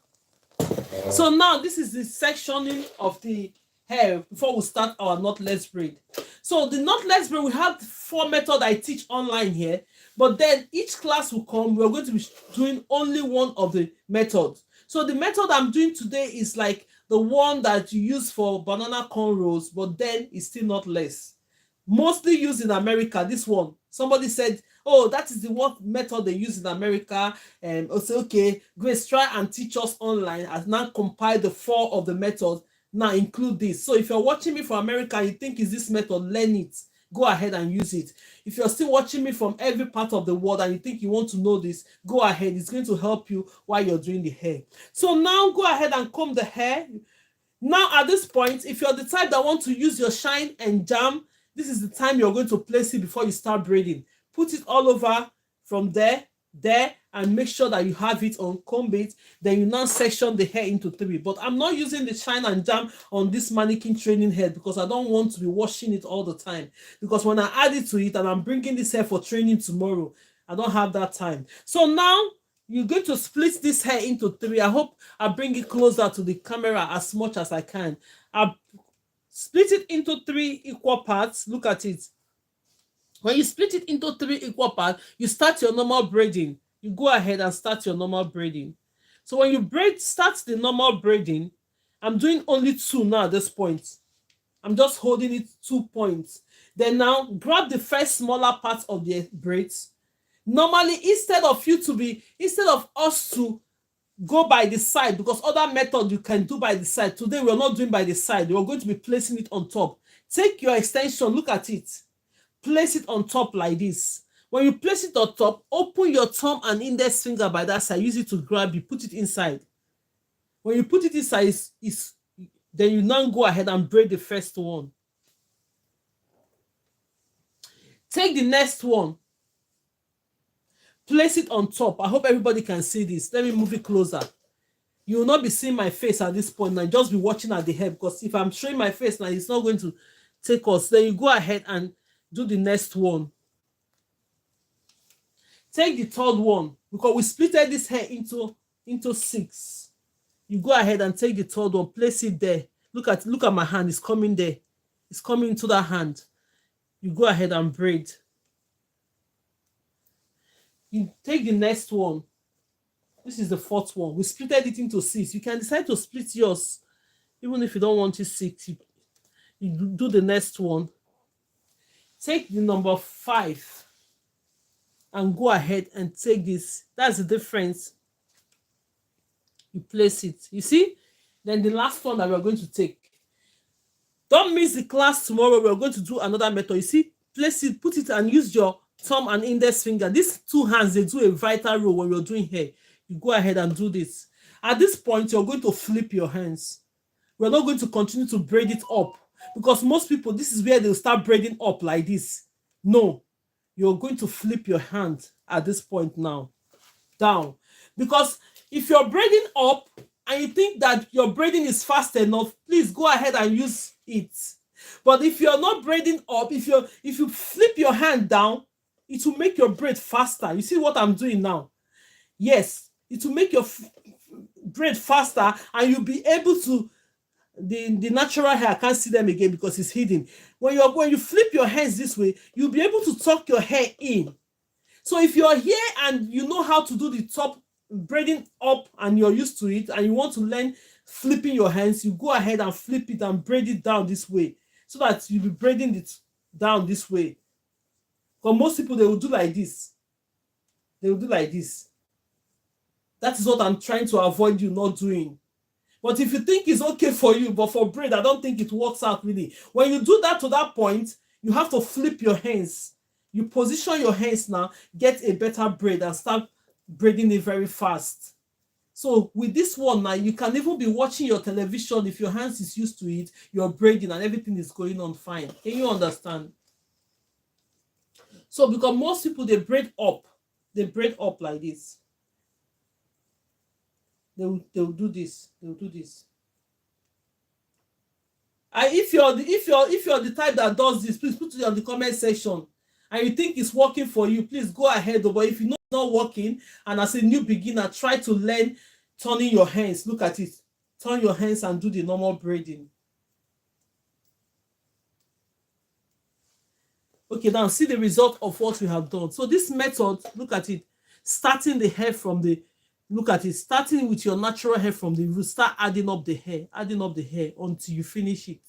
So now this is the sectioning of the hair before we start our knotless braid. So the knotless braid, we have 4 methods I teach online here, but then each class will come, we're going to be doing only one of the methods. So the method I'm doing today is like the one that you use for banana cornrows, but then it's still knotless. Mostly used in America, this one. Somebody said, oh, that is the one method they use in America. And I say, okay, Grace, try and teach us online. I've now compiled the 4 of the methods. Now include this. So if you're watching me from America and you think is this method, learn it. Go ahead and use it. If you're still watching me from every part of the world and you think you want to know this, go ahead. It's going to help you while you're doing the hair. So now go ahead and comb the hair. Now at this point, if you're the type that want to use your shine and jam, this is the time you're going to place it before you start braiding. Put it all over from there, and make sure that you have it on, comb it. Then you now section the hair into 3. But I'm not using the shine and jam on this mannequin training head because I don't want to be washing it all the time. Because when I add it to it and I'm bringing this hair for training tomorrow, I don't have that time. So now you're going to split this hair into 3. I hope I bring it closer to the camera as much as I can. I split it into 3 equal parts. Look at it. When you split it into 3 equal parts, you start your normal braiding. You go ahead and start your normal braiding. So when you start the normal braiding, I'm doing only 2 now at this point. I'm just holding it 2 points. Then now grab the first smaller part of the braids. Normally, instead of us to go by the side, because other method you can do by the side. Today we're not doing by the side. We're going to be placing it on top. Take your extension, look at it. Place it on top like this. When you place it on top, open your thumb and index finger by that side. Use it to grab it. Put it inside. When you put it inside, then you now go ahead and braid the first one. Take the next one. Place it on top. I hope everybody can see this. Let me move it closer. You will not be seeing my face at this point now. Just be watching at the hair, because if I'm showing my face now, it's not going to take us. Then you go ahead and do the next one. Take the third one, because we splitted this hair into 6. You go ahead and take the third one, place it there. Look at my hand. It's coming there. It's coming into that hand. You go ahead and braid. You take the next one. This is the 4th one. We splitted it into 6. You can decide to split yours, even if you don't want it 6. You do the next one. Take the number 5 and go ahead and take this. That's the difference. You place it. You see? Then the last one that we're going to take. Don't miss the class tomorrow. We're going to do another method. You see? Place it, put it, and use your thumb and index finger. These 2 hands, they do a vital role when you're doing hair. You go ahead and do this. At this point, you're going to flip your hands. We're not going to continue to braid it up, because most people, this is where they'll start braiding up like this. No, you're going to flip your hand at this point now, down. Because if you're braiding up and you think that your braiding is fast enough, please go ahead and use it. But if you're not braiding up, if you flip your hand down, it will make your braid faster. You see what I'm doing now? Yes, it will make your braid faster, and you'll be able to, the natural hair, I can't see them again because it's hidden. When you flip your hands this way, you'll be able to tuck your hair in. So if you're here and you know how to do the top braiding up and you're used to it, and you want to learn flipping your hands, you go ahead and flip it and braid it down this way, so that you'll be braiding it down this way. Because most people, they will do like this. They will do like this. That is what I'm trying to avoid you not doing. But if you think it's okay for you, but for braid, I don't think it works out really. When you do that to that point, you have to flip your hands. You position your hands now, get a better braid, and start braiding it very fast. So with this one now, you can even be watching your television. If your hands is used to it, you're braiding and everything is going on fine. Can you understand? So because most people, they braid up like this. They'll do this. They'll do this. And if you're the type that does this, please put it on the comment section. And you think it's working for you, please go ahead. But if you know it's not working, and as a new beginner, try to learn turning your hands. Look at it. Turn your hands and do the normal braiding. Okay, now see the result of what we have done. So this method, look at it, starting the hair from the, look at it, starting with your natural hair from the root, start adding up the hair until you finish it.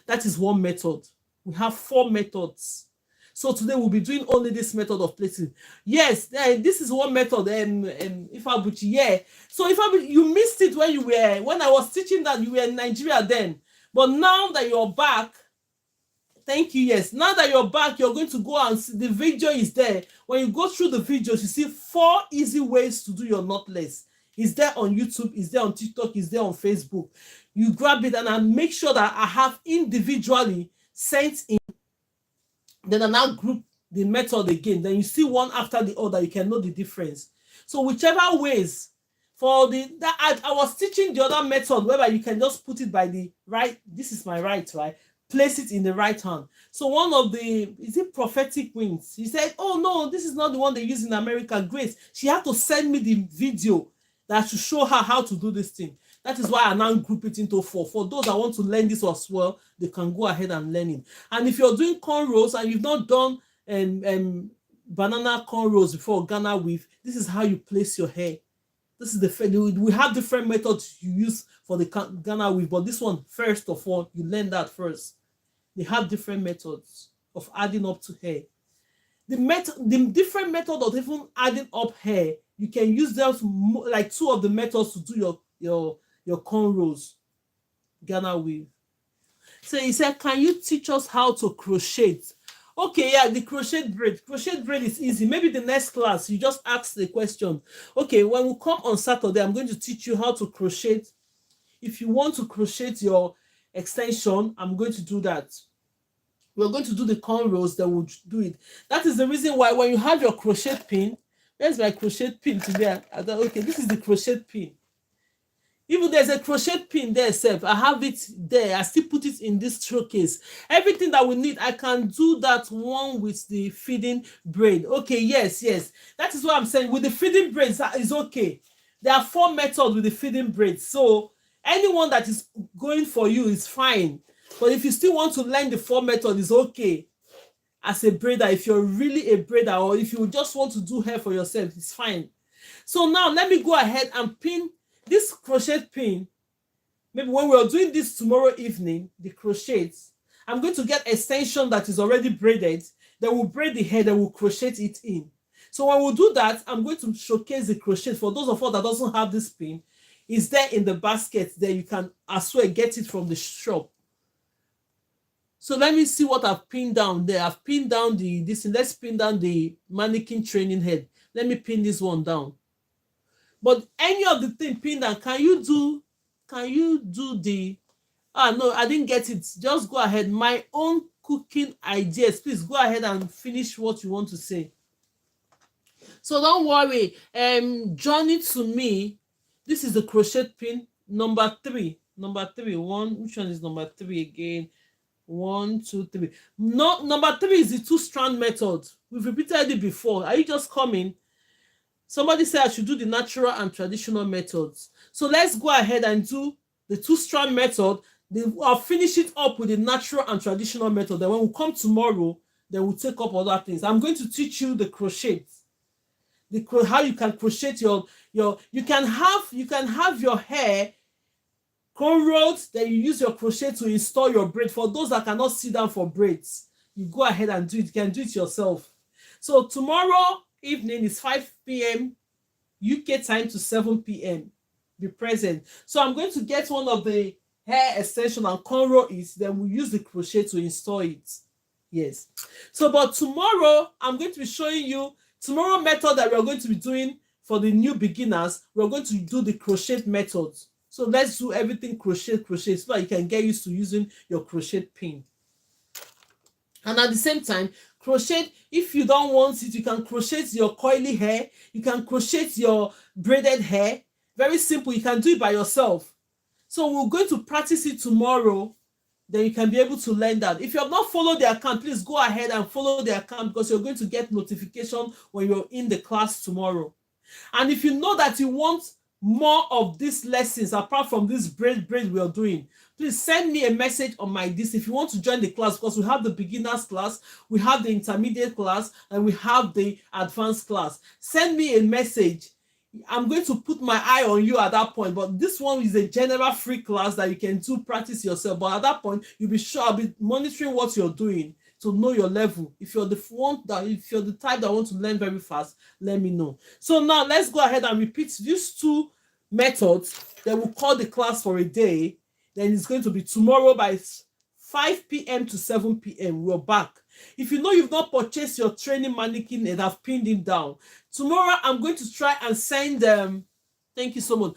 That is one method. We have 4 methods. So today we'll be doing only this method of placing. Yes, this is one method. Ifabuchi, yeah. So Ifabuchi, you missed it when I was teaching that you were in Nigeria then. But now that you're back, thank you. Yes, now that you're back, you're going to go and see the video is there. When you go through the videos, you see 4 easy ways to do your knotless. It's there on YouTube, it's there on TikTok, it's there on Facebook. You grab it, and I make sure that I have individually sent in. Then I now group the method again. Then you see one after the other. You can know the difference. So whichever ways for I was teaching the other method whereby you can just put it by the right. This is my right, right? Place it in the right hand. So one of the, is it prophetic wings? He said, oh no, this is not the one they use in America. Grace, she had to send me the video that should show her how to do this thing. That is why I now group it into 4. For those that want to learn this as well, they can go ahead and learn it. And if you're doing cornrows and you've not done banana cornrows before, Ghana weave, this is how you place your hair. This is we have different methods you use for the Ghana weave, but this one, first of all, you learn that first. They have different methods of adding up to hair. The different method of even adding up hair, you can use them like 2 of the methods to do your cornrows, Ghana weave. So he said, can you teach us how to crochet? Okay, yeah, the crochet braid. Crochet braid is easy. Maybe the next class, you just ask the question. Okay, when we come on Saturday, I'm going to teach you how to crochet. If you want to crochet your extension, I'm going to do that. We're going to do the cornrows, then we'll do it. That is the reason why when you have your crochet pin, Here's my crochet pin today. I thought, okay, this is the crochet pin. Even there's a crochet pin there self, I have it there. I still put it in this showcase. Everything that we need, I can do that one with the feeding braid. Okay, yes, that is what I'm saying. With the feeding braids, that is okay. There are 4 methods with the feeding braids, so anyone that is going for you is fine. But if you still want to learn the 4 method, is okay as a braider. If you're really a braider, or if you just want to do hair for yourself, it's fine. So now let me go ahead and pin this crochet pin. Maybe when we're doing this tomorrow evening, the crochets, I'm going to get extension that is already braided. Then we'll braid the hair, then we'll crochet it in. So when we do that, I'm going to showcase the crochet. For those of us that doesn't have this pin, it's there in the basket. There you can as well get it from the shop. So let me see what I've pinned down there. I've pinned down this. Let's pin down the mannequin training head. Let me pin this one down. But any of the thing pinned down, can you do the no, I didn't get it. Just go ahead. My own cooking ideas. Please go ahead and finish what you want to say. So don't worry. Journey to me. This is the crochet pin number 3. Number 3. Which one is number 3 again? 1, 2, 3. No, number 3 is the 2-strand method. We've repeated it before. Are you just coming? Somebody said I should do the natural and traditional methods. So let's go ahead and do the 2-strand method. Then I'll finish it up with the natural and traditional method. Then when we come tomorrow, then we'll take up other things. I'm going to teach you the crochet. How you can crochet you can have your hair cornrowed, then you use your crochet to install your braid. For those that cannot sit down for braids, you go ahead and do it. You can do it yourself. So tomorrow evening is 5 p.m. UK time to 7 p.m. Be present. So I'm going to get one of the hair extension and cornrow it. Then we'll use the crochet to install it. Yes. So but tomorrow I'm going to be showing you tomorrow method that we're going to be doing for the new beginners. We're going to do the crochet method. So let's do everything crochet so that you can get used to using your crochet pin. And at the same time, crochet, if you don't want it, you can crochet your coily hair, you can crochet your braided hair. Very simple. You can do it by yourself. So we're going to practice it tomorrow. Then you can be able to learn that. If you have not followed the account, please go ahead and follow the account, because you're going to get notification when you're in the class tomorrow. And if you know that you want more of these lessons apart from this braid we are doing, please send me a message on my this if you want to join the class, because we have the beginners class, we have the intermediate class, and we have the advanced class. Send me a message. I'm going to put my eye on you at that point, but this one is a general free class that you can do practice yourself. But at that point, you'll be sure I'll be monitoring what you're doing to know your level. If you're the type that want to learn very fast, let me know. So now let's go ahead and repeat these 2 methods. Then we'll call the class for a day. Then it's going to be tomorrow by 5 p.m. to 7 p.m. We're back. If you know you've not purchased your training mannequin and have pinned it down, tomorrow I'm going to try and send thank you so much.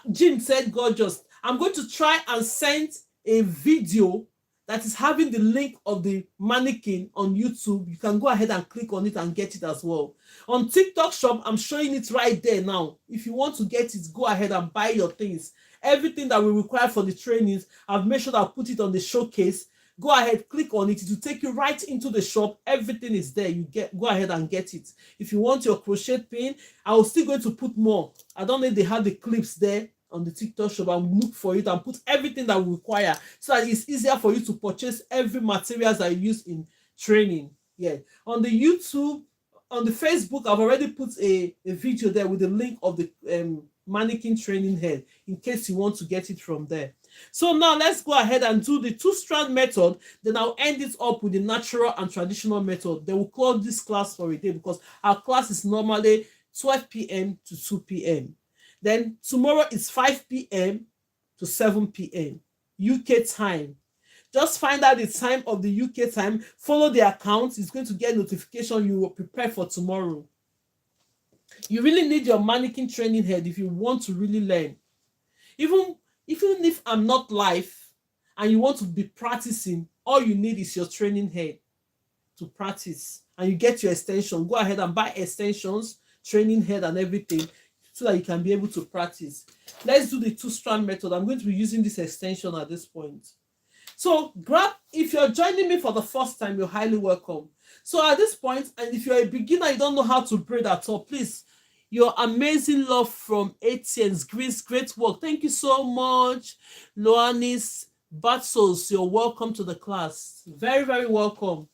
Jim said gorgeous. I'm going to try and send a video that is having the link of the mannequin on YouTube. You can go ahead and click on it and get it as well. On TikTok shop, I'm showing it right there now. If you want to get it, go ahead and buy your things. Everything that we require for the trainings, I've made sure that I put it on the showcase. Go ahead, click on it. It will take you right into the shop. Everything is there. Go ahead and get it. If you want your crochet pin, I was still going to put more. I don't know if they have the clips there on the TikTok shop. I'll look for it and put everything that we require so that it's easier for you to purchase every materials that you use in training. Yeah. On the YouTube, on the Facebook, I've already put a video there with the link of the mannequin training head in case you want to get it from there. So now let's go ahead and do the 2-strand method. Then I'll end it up with the natural and traditional method. Then we'll close this class for a day because our class is normally 12 p.m. to 2 p.m. Then tomorrow is 5 p.m. to 7 p.m. UK time. Just find out the time of the UK time. Follow the account. It's going to get notification you will prepare for tomorrow. You really need your mannequin training head if you want to really learn. Even if I'm not live and you want to be practicing, all you need is your training head to practice. And you get your extension. Go ahead and buy extensions training head and everything, so that you can be able to practice. Let's do the two-strand method. I'm going to be using this extension at this point. So grab, if you're joining me for the first time, you're highly welcome. So at this point, and if you're a beginner, you don't know how to braid at all, please, your amazing love from ATN's Greece, great work. Thank you so much, Loanis Batsos. You're welcome to the class. Very, very welcome.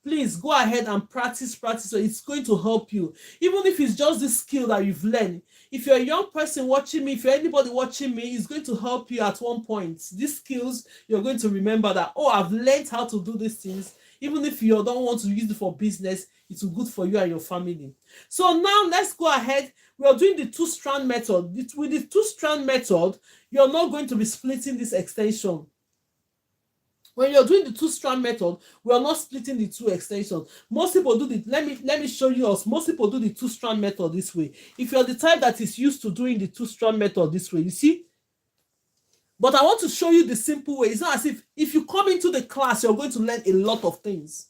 Please go ahead and practice. So it's going to help you, even if it's just the skill that you've learned. If you're a young person watching me, if you're anybody watching me, it's going to help you at one point. These skills, you're going to remember that, oh, I've learned how to do these things. Even if you don't want to use it for business, it's good for you and your family. So now let's go ahead. We are doing the two-strand method. With the two-strand method, you're not going to be splitting this extension. When you're doing the two-strand method, we are not splitting the two extensions. Most people do the, let me show you us. Most people do the two-strand method this way. If you're the type that is used to doing the two-strand method this way, you see? But I want to show you the simple way. It's not as if you come into the class, you're going to learn a lot of things.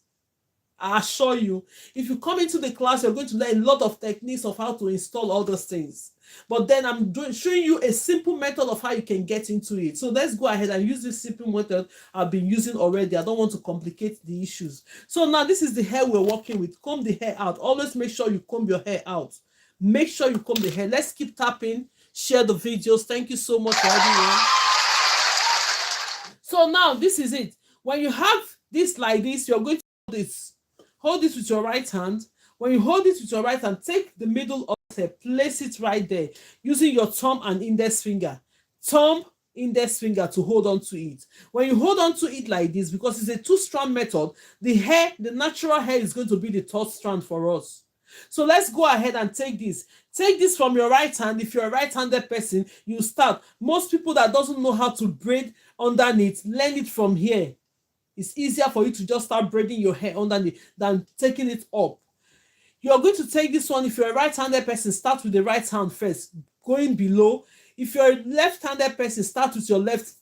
I assure you, if you come into the class, you're going to learn a lot of techniques of how to install all those things. But then I'm showing you a simple method of how you can get into it. So let's go ahead and use this simple method I've been using already. I don't want to complicate the issues. So now this is the hair we're working with. Comb the hair out. Always make sure you comb your hair out. Make sure you comb the hair. Let's keep tapping. Share the videos. Thank you so much for everyone. So now this is it. When you have this like this, you're going to hold this. Hold this with your right hand. When you hold it with your right hand, take the middle of the hair, place it right there using your thumb and index finger. Thumb, index finger to hold on to it. When you hold on to it like this, because it's a two-strand method, the hair, the natural hair is going to be the third strand for us. So let's go ahead and take this. Take this from your right hand. If you're a right-handed person, you start. Most people that doesn't know how to braid underneath, learn it from here. It's easier for you to just start braiding your hair underneath than taking it up. You're going to take this one. If you're a right-handed person, start with the right hand first, going below. If you're a left-handed person, start with your left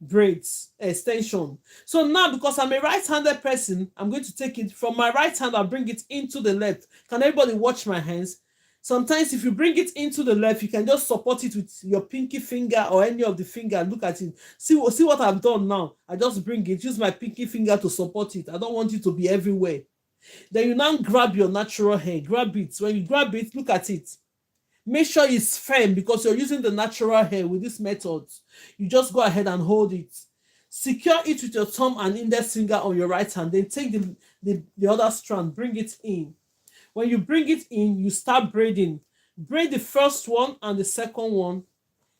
braids extension. So now, because I'm a right-handed person, I'm going to take it from my right hand. I'll bring it into the left. Can everybody watch my hands? Sometimes if you bring it into the left, you can just support it with your pinky finger or any of the finger. Look at it. See what I've done now. I just bring it, use my pinky finger to support it. I don't want it to be everywhere. Then you now grab your natural hair. Grab it. When you grab it, look at it. Make sure it's firm because you're using the natural hair with this method. You just go ahead and hold it. Secure it with your thumb and index finger on your right hand. Then take the other strand, bring it in. When you bring it in, you start braiding. Braid the first one and the second one.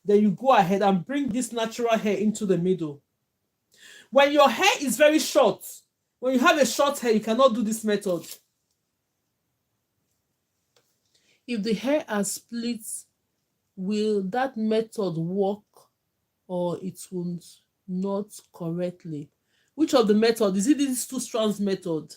Then you go ahead and bring this natural hair into the middle. When your hair is very short, when you have a short hair, you cannot do this method. If the hair are split, will that method work or it will not correctly? Which of the method? Is it this two strands method?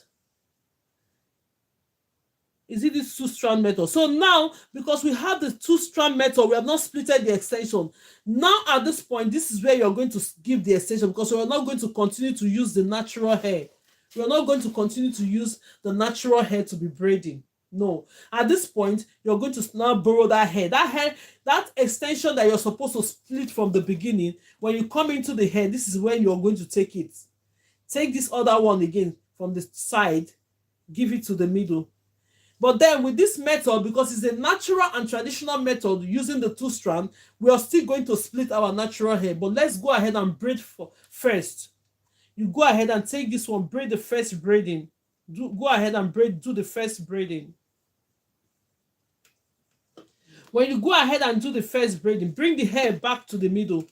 Is it this two-strand method? So now, because we have the two-strand method, we have not splitted the extension. Now at this point, this is where you're going to give the extension, because we're not going to continue to use the natural hair. We're not going to continue to use the natural hair to be braiding. No. At this point, you're going to now borrow that hair. That extension that you're supposed to split from the beginning, when you come into the hair, this is when you're going to take it. Take this other one again from the side, give it to the middle. But then with this method, because it's a natural and traditional method using the two-strand, we are still going to split our natural hair. But let's go ahead and braid first. You go ahead and take this one, braid the first braiding. Go ahead and do the first braiding. When you go ahead and do the first braiding, bring the hair back to the middle.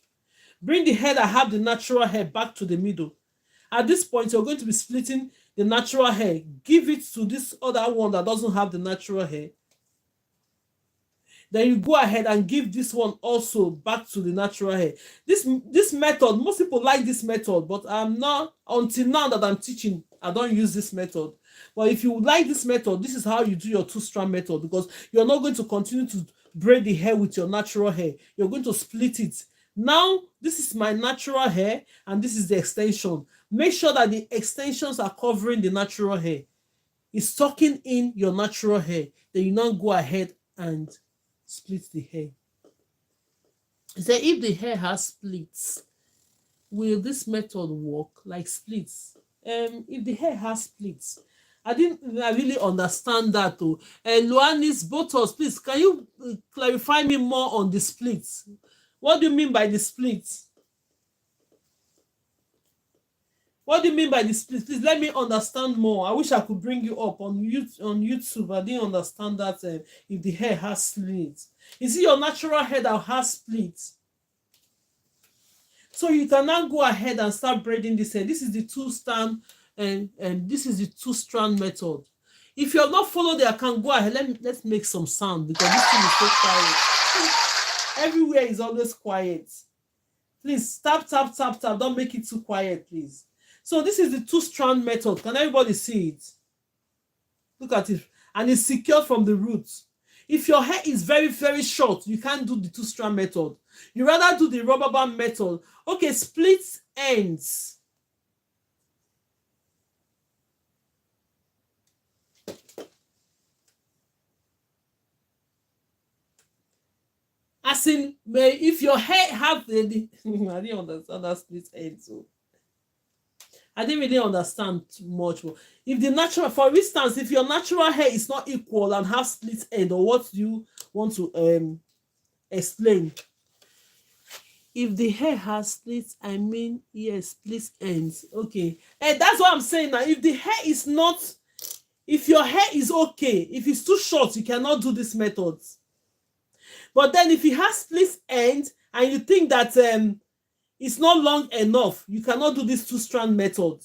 Bring the hair that have the natural hair back to the middle. At this point, you're going to be splitting the natural hair. Give it to this other one that doesn't have the natural hair. Then you go ahead and give this one also back to the natural hair. This method, most people like this method, but I'm not, until now that I'm teaching, I don't use this method. But if you like this method, this is how you do your two-strand method, because you're not going to continue to braid the hair with your natural hair. You're going to split it. Now, this is my natural hair and this is the extension. Make sure that the extensions are covering the natural hair. It's tucking in your natural hair. Then you now go ahead and split the hair. He said, if the hair has splits, will this method work? Like splits. If the hair has splits, I didn't really understand that though. Luanis, both of us, please, can you clarify me more on the splits? What do you mean by the splits? What do you mean by the split? Please let me understand more. I wish I could bring you up on YouTube. I didn't understand that if the hair has slits. Is it your natural hair that has splits? So you can now go ahead and start braiding this hair. This is the two-strand and this is the two-strand method. If you have not followed it, I can go ahead. Let's make some sound because this thing is so quiet. Everywhere is always quiet. Please tap. Don't make it too quiet, please. So this is the two-strand method. Can everybody see it? Look at it. And it's secured from the roots. If your hair is very, very short, you can't do the two-strand method. You rather do the rubber band method. Okay, split ends. As in, if your hair have the I didn't understand that split ends. So I didn't really understand much. If the natural, for instance, if your natural hair is not equal and have split end, or what do you want to explain? If the hair has splits, I mean, yes, split ends. Okay, and that's what I'm saying now. If the hair is not, if your hair is okay, if it's too short, you cannot do this method. But then if it has split ends and you think that it's not long enough, you cannot do this two-strand method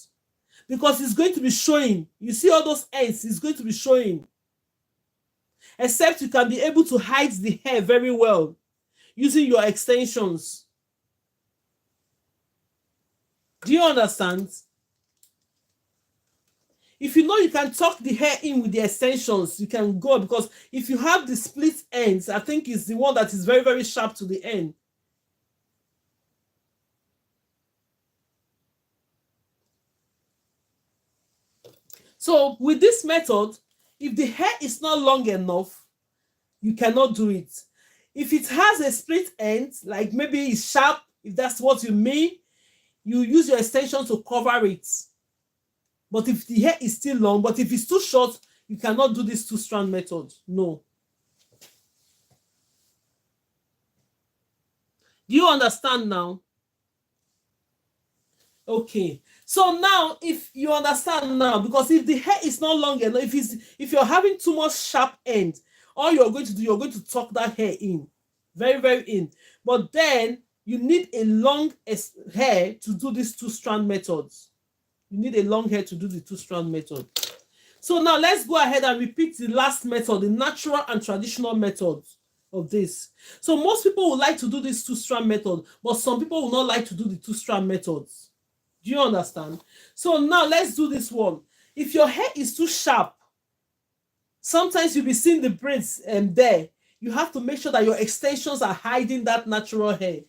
because it's going to be showing. You see all those ends, it's going to be showing. Except you can be able to hide the hair very well using your extensions. Do you understand? If you know you can tuck the hair in with the extensions, you can go, because if you have the split ends, I think it's the one that is very, very sharp to the end. So with this method, if the hair is not long enough, you cannot do it. If it has a split end, like maybe it's sharp, if that's what you mean, you use your extension to cover it. But if the hair is still long, but if it's too short, you cannot do this two-strand method. No. Do you understand now? Okay. So now, if you understand now, because if the hair is not long enough, if you're having too much sharp end, all you're going to do, you're going to tuck that hair in, very, very in. But then you need a long hair to do this two-strand methods. You need a long hair to do the two-strand method. So now let's go ahead and repeat the last method, the natural and traditional methods of this. So most people would like to do this two-strand method, but some people will not like to do the two-strand methods. Do you understand? So now let's do this one. If your hair is too sharp, sometimes you'll be seeing the braids there. You have to make sure that your extensions are hiding that natural hair.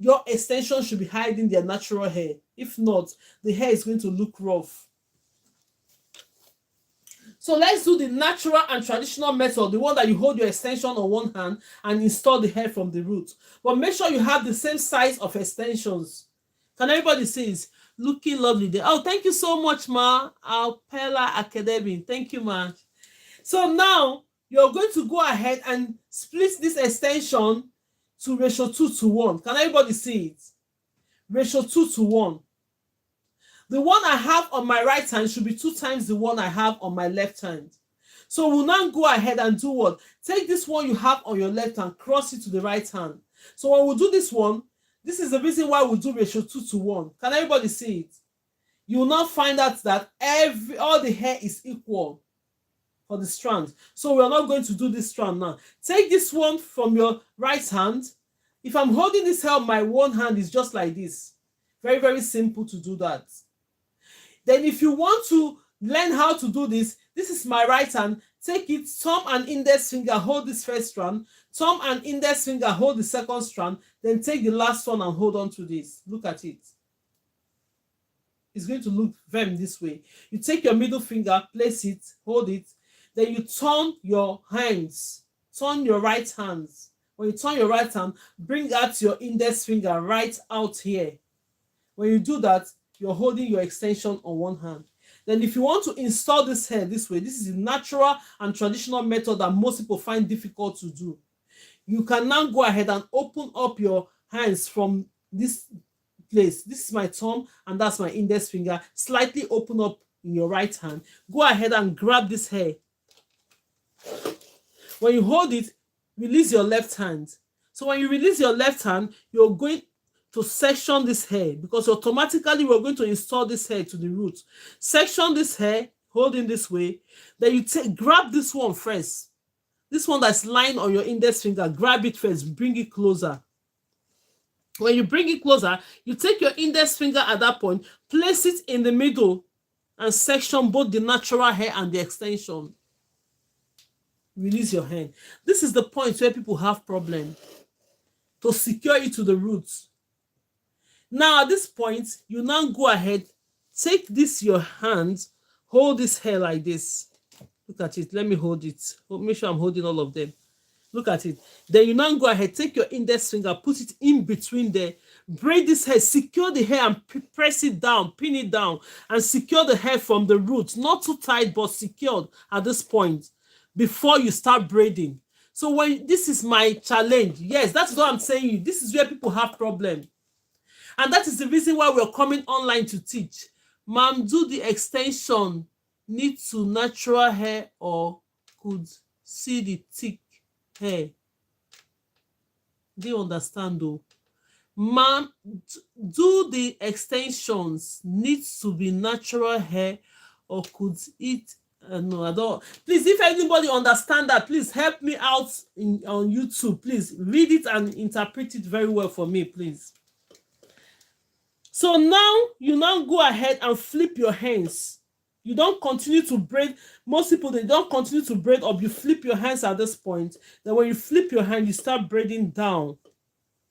Your extensions should be hiding their natural hair. If not, the hair is going to look rough. So let's do the natural and traditional method, the one that you hold your extension on one hand and install the hair from the root. But make sure you have the same size of extensions. Can everybody see it? Looking lovely there. Oh, thank you so much, Ma. Alpela Academy. Thank you, Ma. So now you're going to go ahead and split this extension to ratio 2:1. Can everybody see it? Ratio 2:1. The one I have on my right hand should be 2 times the one I have on my left hand. So we'll now go ahead and do what? Take this one you have on your left hand, cross it to the right hand. So when we do this one, this is the reason why we do ratio 2:1. Can everybody see it? You will now find out that all the hair is equal for the strands. So we are not going to do this strand now. Take this one from your right hand. If I'm holding this hair, my one hand is just like this. Very, very simple to do that. Then if you want to learn how to do this, this is my right hand. Take it, thumb and index finger, hold this first strand. Thumb and index finger, hold the second strand. Then take the last one and hold on to this. Look at it. It's going to look very this way. You take your middle finger, place it, hold it. Then you turn your hands, turn your right hands. When you turn your right hand, bring out your index finger right out here. When you do that, you're holding your extension on one hand. Then if you want to install this hair this way, this is the natural and traditional method that most people find difficult to do. You can now go ahead and open up your hands from this place. This is my thumb and that's my index finger. Slightly open up in your right hand. Go ahead and grab this hair. When you hold it, release your left hand. So when you release your left hand, you're going to section this hair, because automatically we're going to install this hair to the root. Section this hair, holding this way. Then you grab this one first. This one that's lying on your index finger, grab it first, bring it closer. When you bring it closer, you take your index finger at that point, place it in the middle and section both the natural hair and the extension. Release your hand. This is the point where people have problem to secure it to the roots. Now at this point, you now go ahead, take this your hands, hold this hair like this. Look at it. Let me hold it. Make sure I'm holding all of them. Look at it. Then you now go ahead, take your index finger, put it in between there, braid this hair, secure the hair and press it down, pin it down, and secure the hair from the roots. Not too tight, but secured at this point before you start braiding. So when this is my challenge, yes, that's what I'm saying. This is where people have problem. And that is the reason why we're coming online to teach. Ma'am, do the extension need to natural hair or could see the thick hair? Do you understand though? Ma'am, do the extensions need to be natural hair or could it no, I don't. Please, if anybody understand that, please help me out on YouTube. Please read it and interpret it very well for me, please. So now you now go ahead and flip your hands. You don't continue to braid. Most people, they don't continue to braid up. You flip your hands at this point. Then when you flip your hand, you start braiding down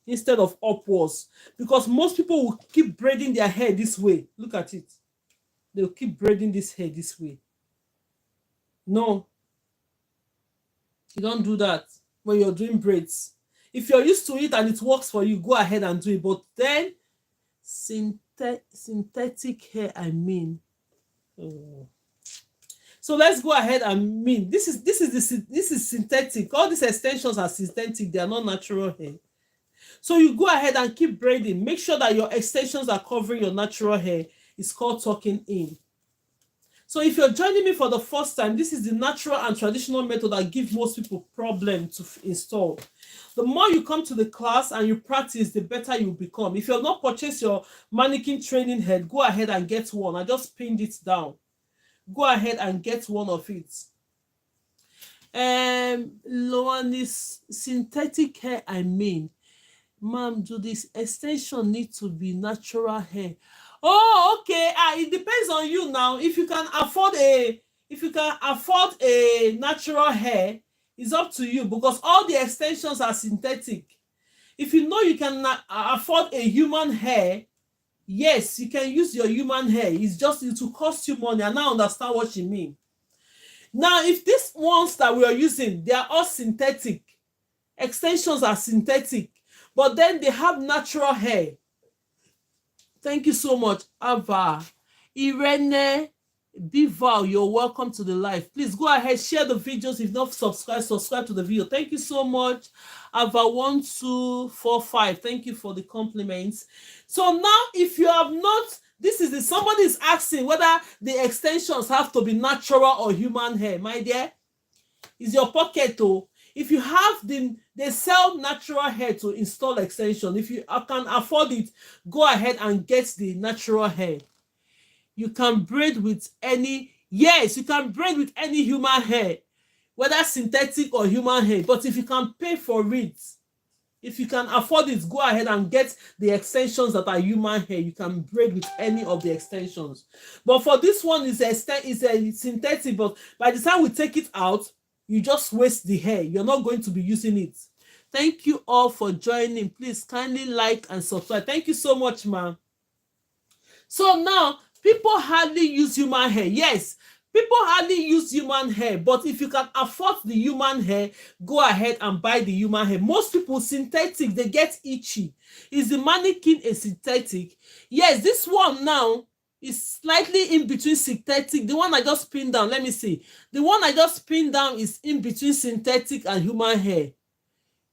instead of upwards. Because most people will keep braiding their hair this way. Look at it. They'll keep braiding this hair this way. No. You don't do that when you're doing braids. If you're used to it and it works for you, go ahead and do it. But then synthetic hair, I mean. Oh. So let's go ahead and mean. This is synthetic. All these extensions are synthetic. They are not natural hair. So you go ahead and keep braiding. Make sure that your extensions are covering your natural hair. It's called tucking in. So if you're joining me for the first time, this is the natural and traditional method that gives most people problem to install. The more you come to the class and you practice, the better you become. If you have not purchased your mannequin training head, go ahead and get one. I just pinned it down. Go ahead and get one of it. Loanis, synthetic hair, I mean. Ma'am, do this extension need to be natural hair? Oh, okay. It depends on you now. If you can afford a natural hair, it's up to you, because all the extensions are synthetic. If you know you can afford a human hair, yes, you can use your human hair. It's just it will cost you money. I now understand what you mean. Now, if these ones that we are using, they are all synthetic. Extensions are synthetic, but then they have natural hair. Thank you so much, Ava. Irene, Bival, you're welcome to the live. Please go ahead, share the videos. If not subscribe to the video. Thank you so much, Ava 1245. Thank you for the compliments. So now, if you have not, somebody is asking whether the extensions have to be natural or human hair. My dear, is your pocket though? If you have they sell natural hair to install extension. If you can afford it, go ahead and get the natural hair. You can braid with any, yes, you can braid with any human hair, whether synthetic or human hair. But if you can pay for it, if you can afford it, go ahead and get the extensions that are human hair. You can braid with any of the extensions. But for this one, it's a synthetic, but by the time we take it out, you just waste the hair. You're not going to be using it. Thank you all for joining. Please kindly like and subscribe. Thank you so much, ma'am. So now, people hardly use human hair. Yes, People hardly use human hair, but if you can afford the human hair, go ahead and buy the human hair. Most people synthetic, they get itchy. Is the mannequin a synthetic? Yes, this one now is slightly in between synthetic. The one I just pinned down, let me see. The one I just pinned down is in between synthetic and human hair.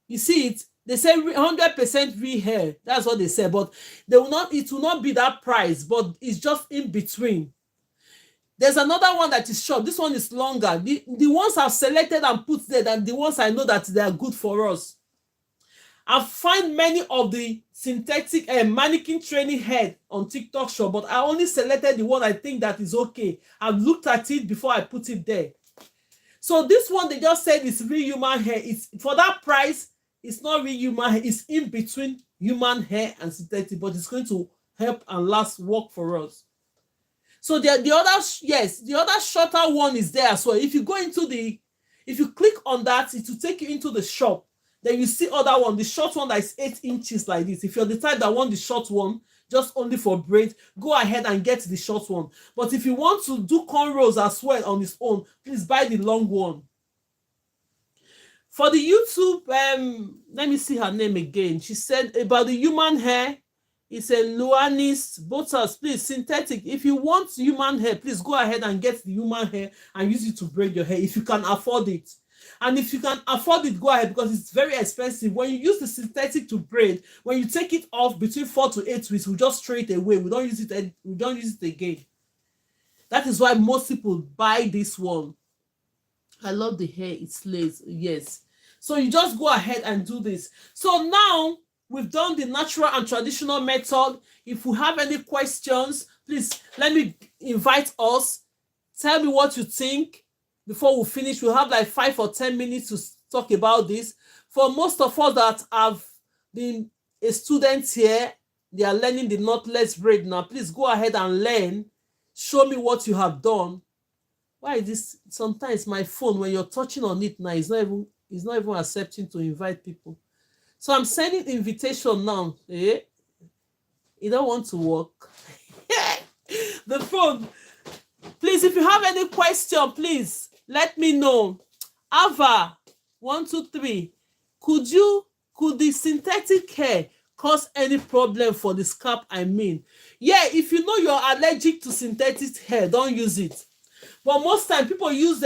You see it? They say 100% real hair. That's what they say, but they will not. It will not be that price, but it's just in between. There's another one that is short. This one is longer. The ones I've selected and put there, and the ones I know that they are good for us. I've found many of the synthetic mannequin training head on TikTok shop, but I only selected the one I think that is okay. I've looked at it before I put it there. So this one they just said is real human hair. It's for that price. It's not real human hair. It's in between human hair and synthetic, but it's going to help and last work for us. So the other shorter one is there as well. If you go into if you click on that, it will take you into the shop. Then you see other one, the short one that is 8 inches like this. If you're the type that want the short one, just only for braid, go ahead and get the short one. But if you want to do cornrows as well on its own, please buy the long one. For the YouTube, let me see her name again. She said about the human hair. It's a Luanis Botas, please, synthetic. If you want human hair, please go ahead and get the human hair and use it to braid your hair if you can afford it. And if you can afford it, go ahead, because it's very expensive. When you use the synthetic to braid, when you take it off between 4 to 8 weeks, we just throw it away. We don't use it again. That is why most people buy this one. I love the hair, it slays. Yes. So you just go ahead and do this. So now we've done the natural and traditional method. If you have any questions, please let me invite us. Tell me what you think before we finish. We'll have like 5 or 10 minutes to talk about this. For most of us that have been a student here, they are learning the knotless braid now. Please go ahead and learn. Show me what you have done. Why is this? Sometimes my phone, when you're touching on it now, it's not even accepting to invite people. So I'm sending invitation now. Eh? You don't want to work. The phone. Please, if you have any question, please let me know. Ava, 1, 2, 3. Could the synthetic hair cause any problem for the scalp? I mean, yeah, if you know you're allergic to synthetic hair, don't use it. But most time people use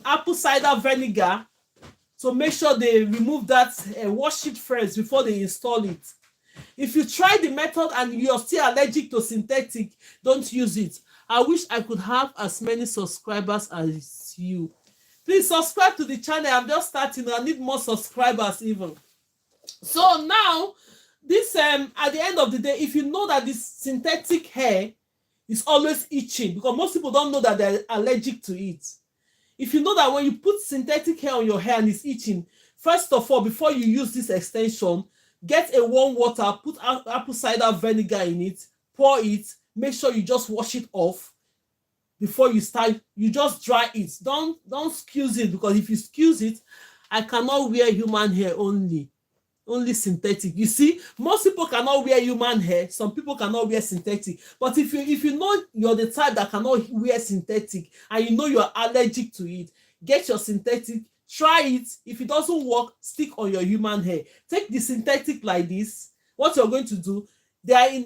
apple cider vinegar to make sure they remove that, wash it first before they install it. If you try the method and you're still allergic to synthetic, don't use it. I wish I could have as many subscribers as you. Please subscribe to the channel. I'm just starting. I need more subscribers even. So now, this at the end of the day, if you know that this synthetic hair is always itching, because most people don't know that they're allergic to it. If you know that when you put synthetic hair on your hair and it's itching, first of all, before you use this extension, get a warm water, put apple cider vinegar in it, pour it, make sure you just wash it off before you start. You just dry it. Don't squeeze it, because if you squeeze it, I cannot wear human hair only synthetic. You see, most people cannot wear human hair. Some people cannot wear synthetic. But if you know you're the type that cannot wear synthetic and you know you're allergic to it, get your synthetic, try it. If it doesn't work, stick on your human hair. Take the synthetic like this. What you're going to do,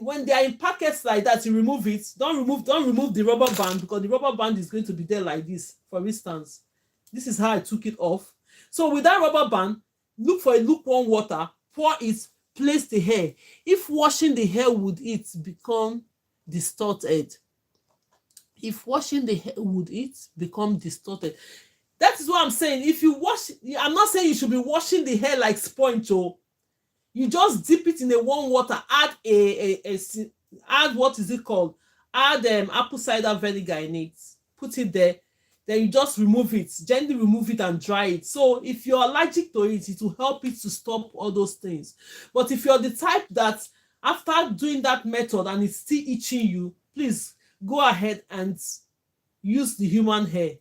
when they are in packets like that, you remove it. Don't remove the rubber band, because the rubber band is going to be there like this. For instance, this is how I took it off. So with that rubber band, look for a lukewarm water, pour it, place the hair. If washing the hair would it become distorted. If washing the hair would it become distorted. That is what I'm saying. If you wash, I'm not saying you should be washing the hair like sponge. Oh, you just dip it in a warm water, add add what is it called? Add apple cider vinegar in it. Put it there. Then you just remove it, gently remove it and dry it. So if you're allergic to it, it will help it to stop all those things. But if you're the type that after doing that method and it's still itching you, please go ahead and use the human hair.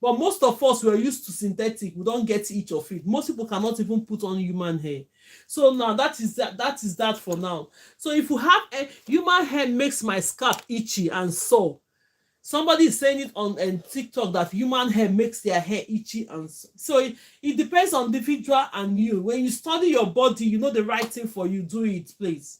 But most of us, we're used to synthetic. We don't get itch of it. Most people cannot even put on human hair. So now that is that for now. So if you have human hair makes my scalp itchy and sore, Somebody is saying it on TikTok that human hair makes their hair itchy, and so it depends on the individual and you. When you study your body, you know the right thing for you, do it, please.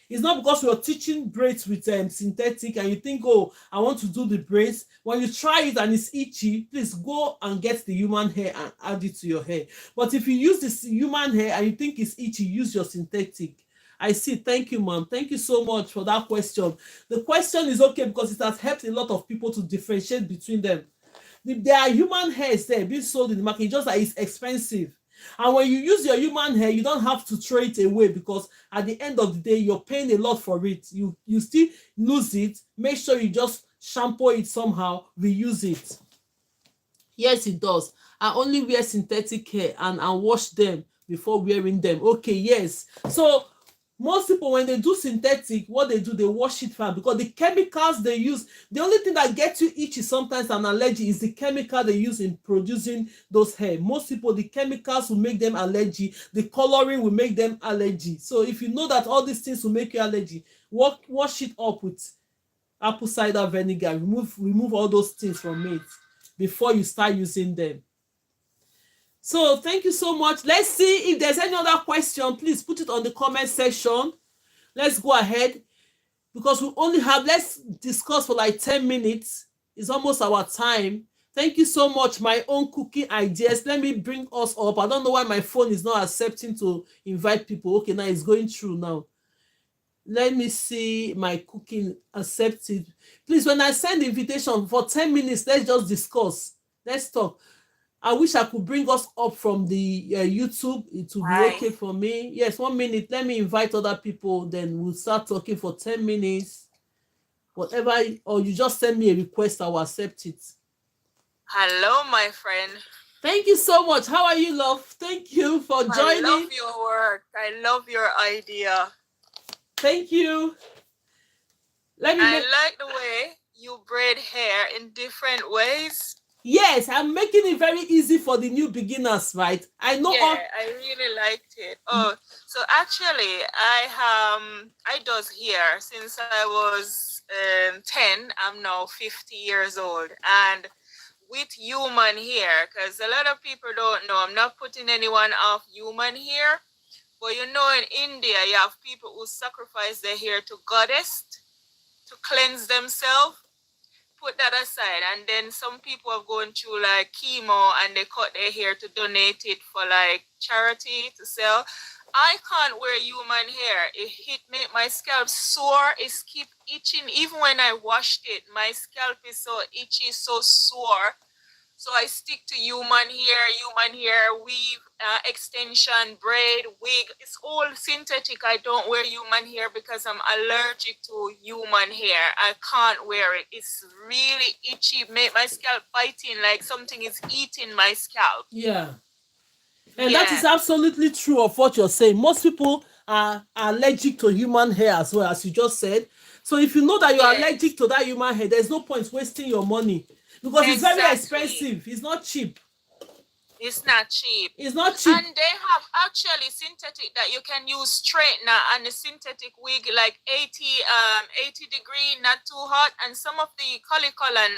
It's not because you're teaching braids with synthetic and you think, oh, I want to do the braids. When you try it and it's itchy, please go and get the human hair and add it to your hair. But if you use this human hair and you think it's itchy, use your synthetic. I see. Thank you, ma'am. Thank you so much for that question. The question is okay because it has helped a lot of people to differentiate between them. There are human hairs there being sold in the market, just like it's expensive. And when you use your human hair, you don't have to throw it away because at the end of the day, you're paying a lot for it. You still lose it. Make sure you just shampoo it somehow, reuse it. Yes, it does. I only wear synthetic hair and wash them before wearing them. Okay, yes. So most people, when they do synthetic, what they do, they wash it fast because the chemicals they use, the only thing that gets you itchy sometimes an allergy is the chemical they use in producing those hair. Most people, the chemicals will make them allergy, the coloring will make them allergy. So if you know that all these things will make you allergy, wash it up with apple cider vinegar, remove all those things from it before you start using them. So thank you so much. Let's see if there's any other question. Please put it on the comment section. Let's go ahead because we only have, let's discuss for like 10 minutes. It's almost our time. Thank you so much. My own cooking ideas. Let me bring us up. I don't know why my phone is not accepting to invite people. Okay, now it's going through now. Let me see my cooking accepted. Please, when I send the invitation for 10 minutes, let's just discuss. Let's talk. I wish I could bring us up from the YouTube. It will be okay for me. Yes, 1 minute. Let me invite other people. Then we'll start talking for 10 minutes. Whatever, or you just send me a request, I will accept it. Hello, my friend. Thank you so much. How are you, love? Thank you for joining. I love your work. I love your idea. Thank you. I like the way you braid hair in different ways. Yes, I'm making it very easy for the new beginners, right? I know. Yeah, I really liked it. Oh, so actually, I does hair since I was 10. I'm now 50 years old, and with human hair, because a lot of people don't know. I'm not putting anyone off human hair, but you know, in India, you have people who sacrifice their hair to goddess to cleanse themselves. Put that aside, and then some people have gone through like chemo and they cut their hair to donate it for like charity to sell. I can't wear human hair. It make my scalp sore. It keep itching. Even when I washed it, my scalp is so itchy, so sore. So I stick to human hair, weave, extension, braid, wig. It's all synthetic. I don't wear human hair because I'm allergic to human hair. I can't wear it. It's really itchy. Make my scalp biting like something is eating my scalp. Yeah. And that is absolutely true of what you're saying. Most people are allergic to human hair as well, as you just said. So if you know that you're allergic to that human hair, there's no point wasting your money because it's very expensive. It's not cheap. It's not cheap. It's not cheap. And they have actually synthetic that you can use straightener and a synthetic wig like 80 degree, not too hot. And some of the colicolon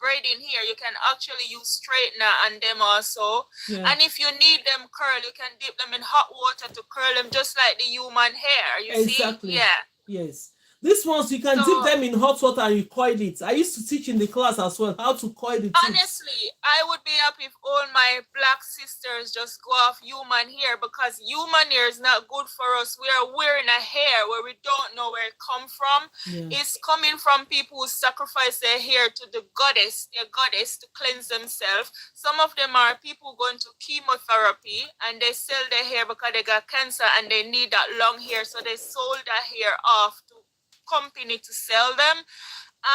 braiding here, you can actually use straightener and them also. Yeah. And if you need them curl, you can dip them in hot water to curl them just like the human hair. You exactly. see? Yeah. Yes. These ones, you can dip them in hot water and you coil it. I used to teach in the class as well how to coil the tips. Honestly, I would be happy if all my black sisters just go off human hair because human hair is not good for us. We are wearing a hair where we don't know where it come from. Yeah. It's coming from people who sacrifice their hair to the goddess, their goddess, to cleanse themselves. Some of them are people going to chemotherapy and they sell their hair because they got cancer and they need that long hair. So they sold that hair off to company to sell them.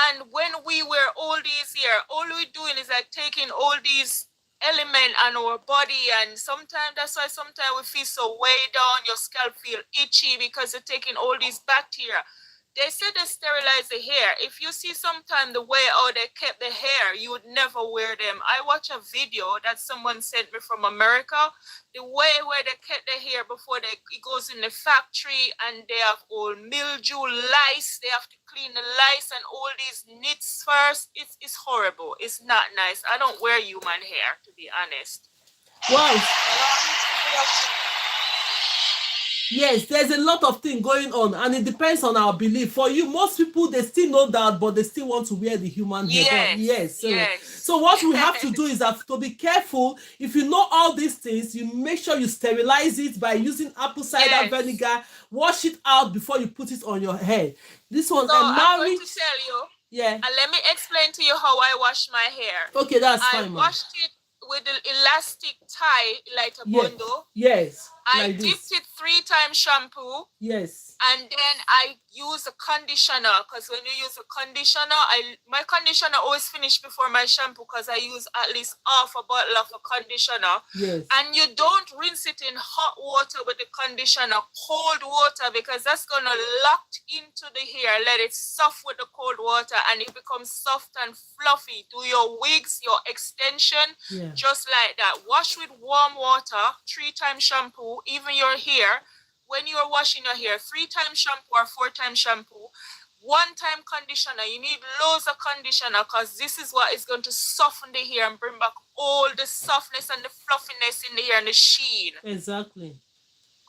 And when we wear all these here, all we're doing is like taking all these elements on our body, and sometimes that's why sometimes we feel so way down, your scalp feel itchy because you're taking all these bacteria. They say they sterilize the hair. If you see sometime the way how they kept the hair, you would never wear them. I watch a video that someone sent me from America. The way where they kept the hair before it goes in the factory, and they have all mildew, lice. They have to clean the lice and all these nits first. It's horrible. It's not nice. I don't wear human hair, to be honest. Wow. Yes, there's a lot of things going on, and it depends on our belief. For you, most people, they still know that, but they still want to wear the human hair. Yes. So what we have to do is to be careful. If you know all these things, you make sure you sterilize it by using apple cider vinegar. Wash it out before you put it on your hair. This one, so I'm going to tell you. Yeah. And let me explain to you how I wash my hair. Okay, that's fine, I washed it with the elastic tie, like a bundle. Yes. I dipped it 3 times shampoo. Yes. And then I use a conditioner, because when you use a conditioner, my conditioner always finish before my shampoo, because I use at least half a bottle of a conditioner. Yes. And you don't rinse it in hot water with the conditioner, cold water, because that's going to lock into the hair. Let it soft with the cold water, and it becomes soft and fluffy. Do your wigs, your extension, just like that. Wash with warm water, 3 times shampoo, even your hair. When you are washing your hair, 3 times shampoo or 4 times shampoo, 1 time conditioner. You need loads of conditioner, because this is what is going to soften the hair and bring back all the softness and the fluffiness in the hair and the sheen. Exactly.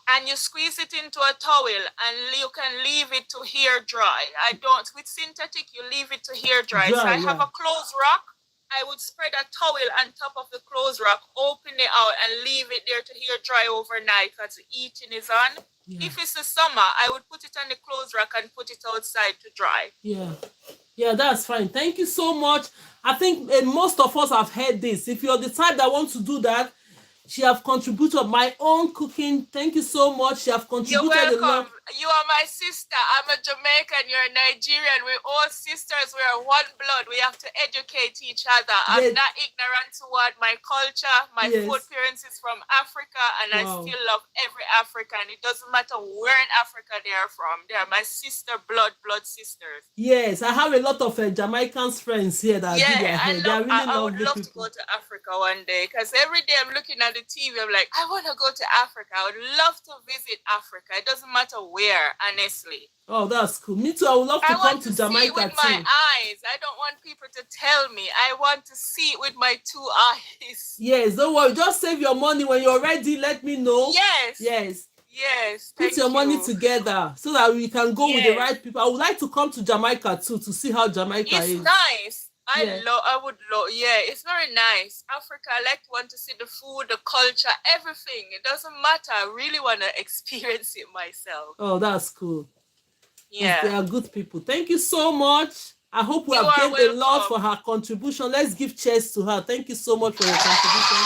And you squeeze it into a towel, and you can leave it to hair dry. With synthetic, you leave it to hair dry. So I have a clothes rack. I would spread a towel on top of the clothes rack, open it out, and leave it there to hair dry overnight, because the heating is on. If it's the summer, I would put it on the clothes rack and put it outside to dry. Yeah, that's fine. Thank you so much. I think most of us have heard this. If you're the type that wants to do that, she have contributed my own cooking. Thank you so much. She have contributed. You're welcome. You are my sister. I'm a Jamaican. You're a Nigerian. We're all sisters. We are one blood. We have to educate each other. I'm not ignorant toward my culture. My food parents is from Africa, and I still love every African. It doesn't matter where in Africa they are from. They are my sister, blood sisters. Yes, I have a lot of Jamaicans friends here that do their hair. I would love to go to Africa one day, because every day I'm looking at the TV, I'm like, I want to go to Africa. I would love to visit Africa. It doesn't matter where, honestly. Oh, that's cool. Me too. I would love to come to Jamaica see it with my eyes. I don't want people to tell me. I want to see it with my 2 eyes. Yes, don't worry. Just save your money. When you're ready, let me know. Yes. Put your money together so that we can go with the right people. I would like to come to Jamaica too, to see how Jamaica is. It's nice. I would love. It's very nice. Africa, I want to see the food, the culture, everything. It doesn't matter. I really want to experience it myself. Oh, that's cool. Yeah. They are good people. Thank you so much. I hope we have gained a lot for her contribution. Let's give cheers to her. Thank you so much for your contribution.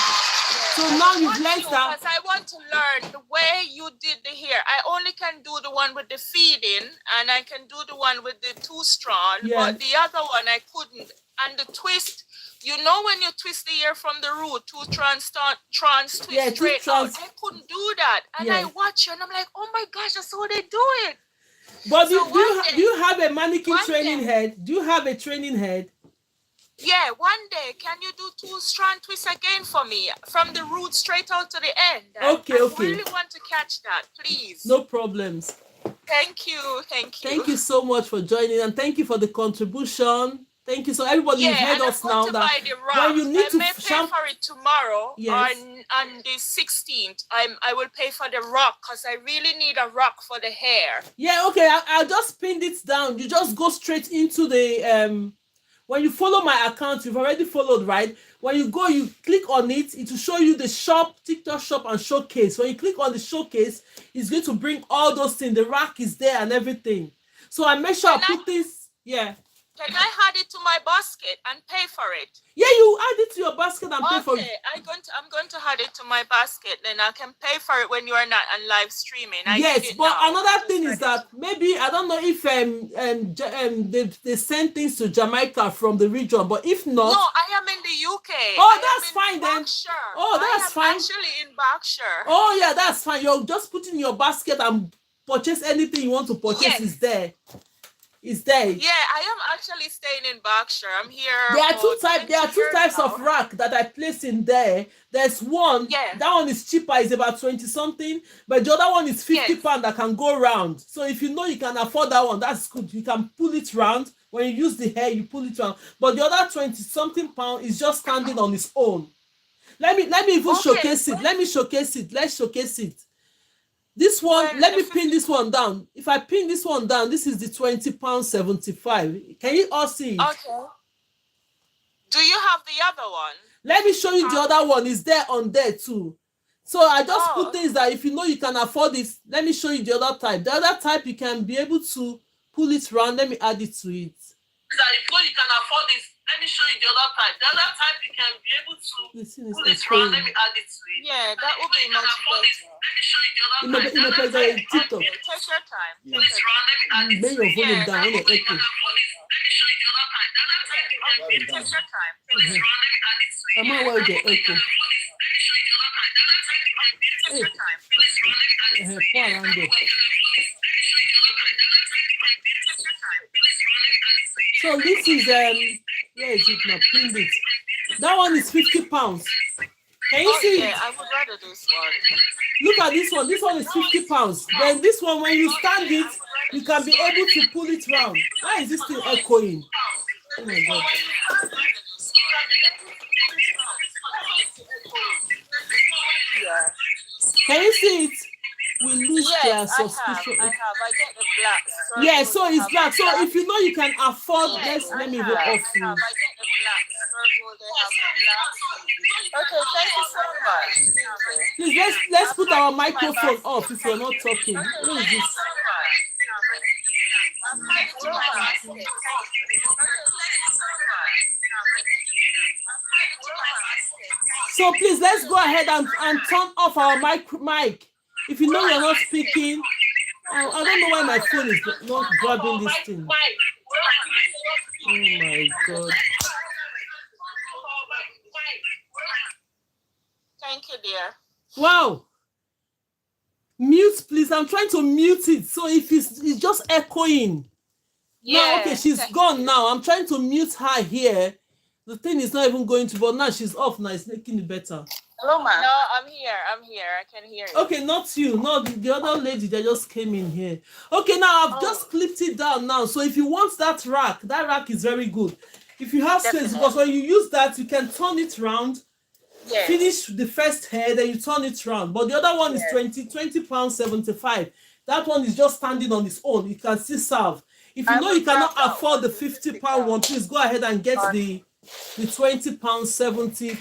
So now you've learned that. Because I want to learn the way you did the hair. I only can do the one with the feeding, and I can do the one with the 2-strand, but the other one I couldn't. And the twist, you know, when you twist the hair from the root, 2 strands twist straight out. I couldn't do that. And I watch you, and I'm like, oh my gosh, that's how they do it. But do you have a mannequin training head? Do you have a training head? Yeah, one day, can you do 2-strand twist again for me? From the root straight out to the end. Okay. I really want to catch that, please. No problems. Thank you. Thank you so much for joining, and thank you for the contribution. Thank you. So everybody, you've heard us now that when you need to pay for it tomorrow on the 16th. I will pay for the rock, because I really need a rock for the hair. Yeah, okay. I'll just pin it down. You just go straight into the when you follow my account, you've already followed, right? When you go, you click on it. It will show you the shop, TikTok shop, and showcase. When you click on the showcase, it's going to bring all those things. The rack is there and everything. So I make sure I put this. Yeah. Can I add it to my basket and pay for it? Yeah, you add it to your basket and pay for it. Okay, I'm going to add it to my basket. Then I can pay for it when you are not on live streaming. Yes, but another thing is that maybe, I don't know if they send things to Jamaica from the region, but if not... No, I am in the UK. Oh, that's fine then. Oh, that's fine. Actually in Berkshire. Oh, yeah, that's fine. You're just put in your basket and purchase anything you want to purchase is there. Is there? Yeah, I am actually staying in Berkshire. I'm here. There are for two types of rack that I place in there. There's one, that one is cheaper, is about 20 something, but the other one is 50 pounds that can go round. So if you know you can afford that one, that's good. You can pull it round. When you use the hair, you pull it round. But the other 20 something pound is just standing on its own. Let me even showcase it. Let me showcase it. Let's showcase it. This one, let me pin this one down. If I pin this one down, this is the £20.75. Can you all see it? Okay. Do you have the other one? Let me show you the other one. It's there on there too. So I just put things that if you know you can afford it, let me show you the other type. The other type, you can be able to pull it round. Let me add it to it. That if you know you can afford it, let me show you the other type. The other type, you can be able to pull it round. Let me add it to it. Yeah, that would be much better. Let me show you the other type. The other type, TikTok. Take your time. Pull it round. Let me add it to it. Volume down. Let me echo. Let me show you the other type. The other type, you can be able to take your time. Pull it round. Let me add it to it. I'm not worried about echo. Let me show you the other type. The other type, you can be able to take your time. Pull it round. Let me add it to it. Pour around it. So this is where is it now? Pinned it. That one is 50 pounds. Can you see? Yeah, I would rather this one. Look at this one. This one is 50 pounds. Then this one, when you stand it, you can be able to pull it round. Why is this still echoing? Oh my god. Yeah. Can you see it? We lose their subscription. I get the black. Yeah, so it's black. So if you know you can afford, let me go off you. I get the black. Circle, they have the black. Okay, thank you so much. Please let's put our microphone off if you're not talking. What is this? So please let's go ahead and turn off our mic. If you know you're not speaking, I don't know why my phone is not grabbing this thing. Oh my god. Thank you, dear. Wow. Mute, please. I'm trying to mute it. So if it's just echoing. Yeah. Now, okay, she's gone now. I'm trying to mute her here. The thing is not even going to, but now she's off now. It's making it better. Hello, ma'am. No, I'm here. I can hear you. Okay, not you. No, the other lady that just came in here. Okay, now I've just clipped it down now. So if you want that rack is very good. If you have space, because when you use that, you can turn it round. Yes. Finish the first hair, then you turn it round. But the other one is £20.75. That one is just standing on its own. You can still serve. If you know you cannot afford the £50 one, please go ahead and get the £20.70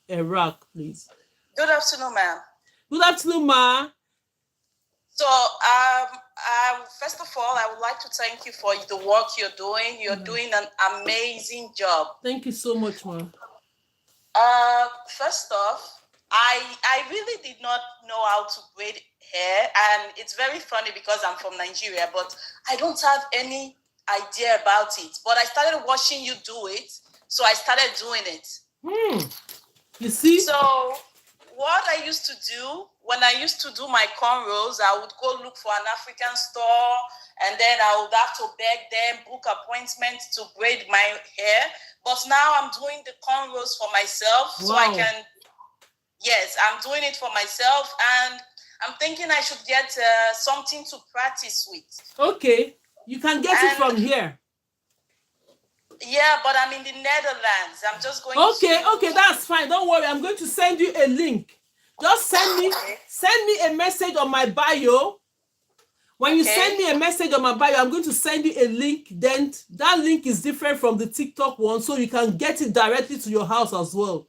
rack, please. Good afternoon, ma'am. Good afternoon, ma. So, first of all, I would like to thank you for the work you're doing. You're doing an amazing job. Thank you so much, ma. First off, I really did not know how to braid hair, and it's very funny because I'm from Nigeria, but I don't have any idea about it. But I started watching you do it, so I started doing it. You see? So what I used to do when I used to do my cornrows, I would go look for an African store, and then I would have to beg them, book appointments to braid my hair. But now I'm doing the cornrows for myself, so I can. Yes, I'm doing it for myself, and I'm thinking I should get something to practice with. Okay, you can get it from here. Yeah, but I'm in the Netherlands. I'm just going Okay, that's fine. Don't worry. I'm going to send you a link. Just send me a message on my bio. When you send me a message on my bio, I'm going to send you a link. Then that link is different from the TikTok one, so you can get it directly to your house as well.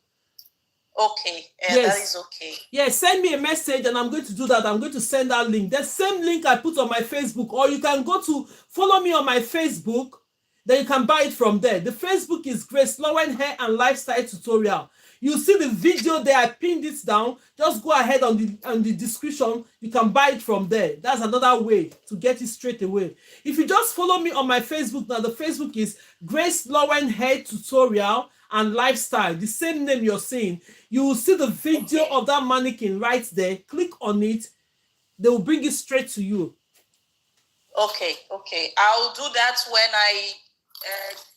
Okay, yes. That is okay. Yeah, send me a message and I'm going to do that. I'm going to send that link. The same link I put on my Facebook, or you can go to follow me on my Facebook. Then you can buy it from there. The Facebook is GraceLawendhair and Lifestyle Tutorial. You see the video there. I pinned it down. Just go ahead on the description. You can buy it from there. That's another way to get it straight away. If you just follow me on my Facebook now, the Facebook is GraceLawendhair Tutorial and Lifestyle. The same name you're seeing. You will see the video of that mannequin right there. Click on it. They will bring it straight to you. Okay. I'll do that when I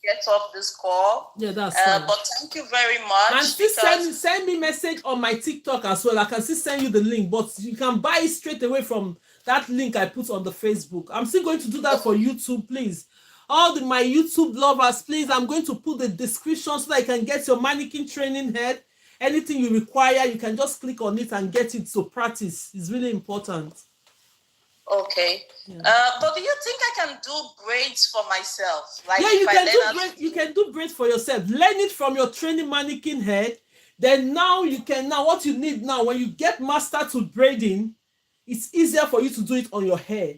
get off this call. Yeah, that's fine. But thank you very much. And still send me message on my TikTok as well. I can still send you the link, but you can buy it straight away from that link I put on the Facebook. I'm still going to do that for YouTube, please. All my YouTube lovers, please, I'm going to put the description so that you can get your mannequin training head. Anything you require, you can just click on it and get it to practice. It's really important. Okay. Yeah. But do you think I can do braids for myself? Like, yeah, you can do braids for yourself. Learn it from your training mannequin head. Then now what you need now, when you get mastered to braiding, it's easier for you to do it on your hair.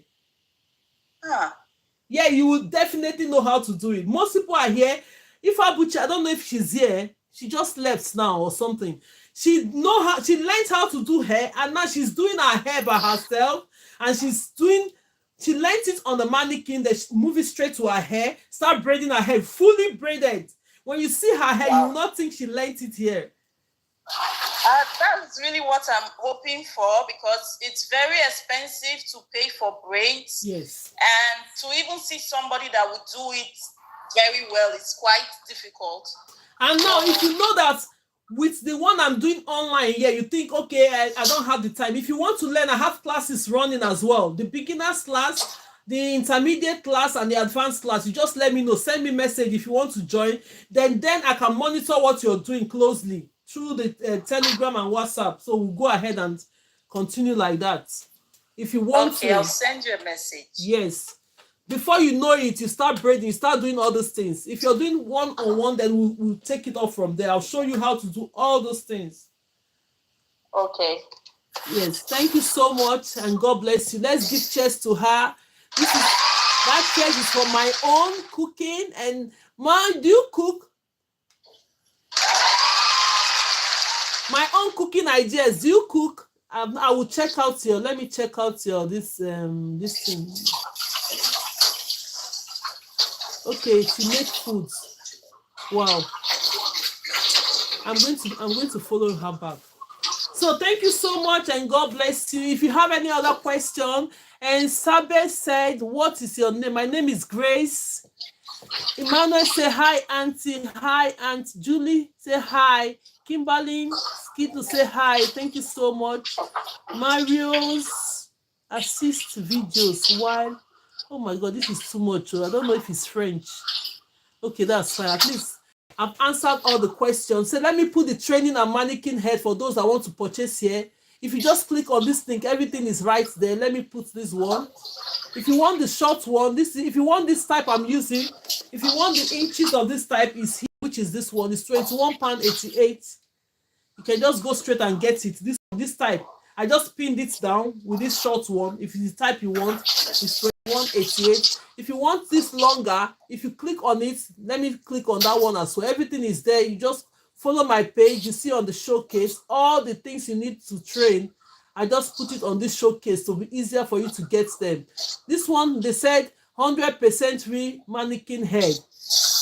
Yeah, you will definitely know how to do it. Most people are here. If Abuchi, I don't know if she's here. She just left now or something. She learned how to do hair, and now she's doing her hair by herself. And she learned it on the mannequin. They move it straight to her hair, start braiding her hair, fully braided. When you see her hair, you will not think she learned it here. That's really what I'm hoping for, because it's very expensive to pay for braids. Yes. And to even see somebody that would do it very well, it's quite difficult. And now, if you know that with the one I'm doing online here, you think, okay, I don't have the time. If you want to learn, I have classes running as well. The beginners class, the intermediate class, and the advanced class. You just let me know. Send me a message if you want to join. Then I can monitor what you're doing closely through the Telegram and WhatsApp. So we'll go ahead and continue like that. If you want to. Okay, I'll send you a message. Yes. Before you know it, you start braiding, you start doing all those things. If you're doing one-on-one, then we'll take it off from there. I'll show you how to do all those things. Okay. Yes, thank you so much, and God bless you. Let's give cheers to her. That cheers is for my own cooking. And Ma, do you cook? My own cooking ideas. Do you cook? I will check out your. Let me check out your this thing. Okay, she makes foods. Wow. I'm going to follow her back. So thank you so much, and God bless you. If you have any other question, and Sabe said, what is your name? My name is Grace. Emmanuel say hi, Auntie. Hi, Aunt Julie. Say hi. Kimberly Skittle say hi. Thank you so much. Mario's assist videos while. Oh my God, this is too much. I don't know if it's French. Okay, that's fine. At least I've answered all the questions. So let me put the training and mannequin head for those that want to purchase here. If you just click on this link, everything is right there. Let me put this one. If you want the short one, if you want this type I'm using, if you want the inches of this type is here, which is this one. It's £21.88. You can just go straight and get it. This type. I just pinned it down with this short one. If it's the type you want, it's £21.88. If you want this longer, if you click on it, let me click on that one as well. Everything is there. You just follow my page. You see on the showcase all the things you need to train. I just put it on this showcase to be easier for you to get them. This one, they said 100% real mannequin head.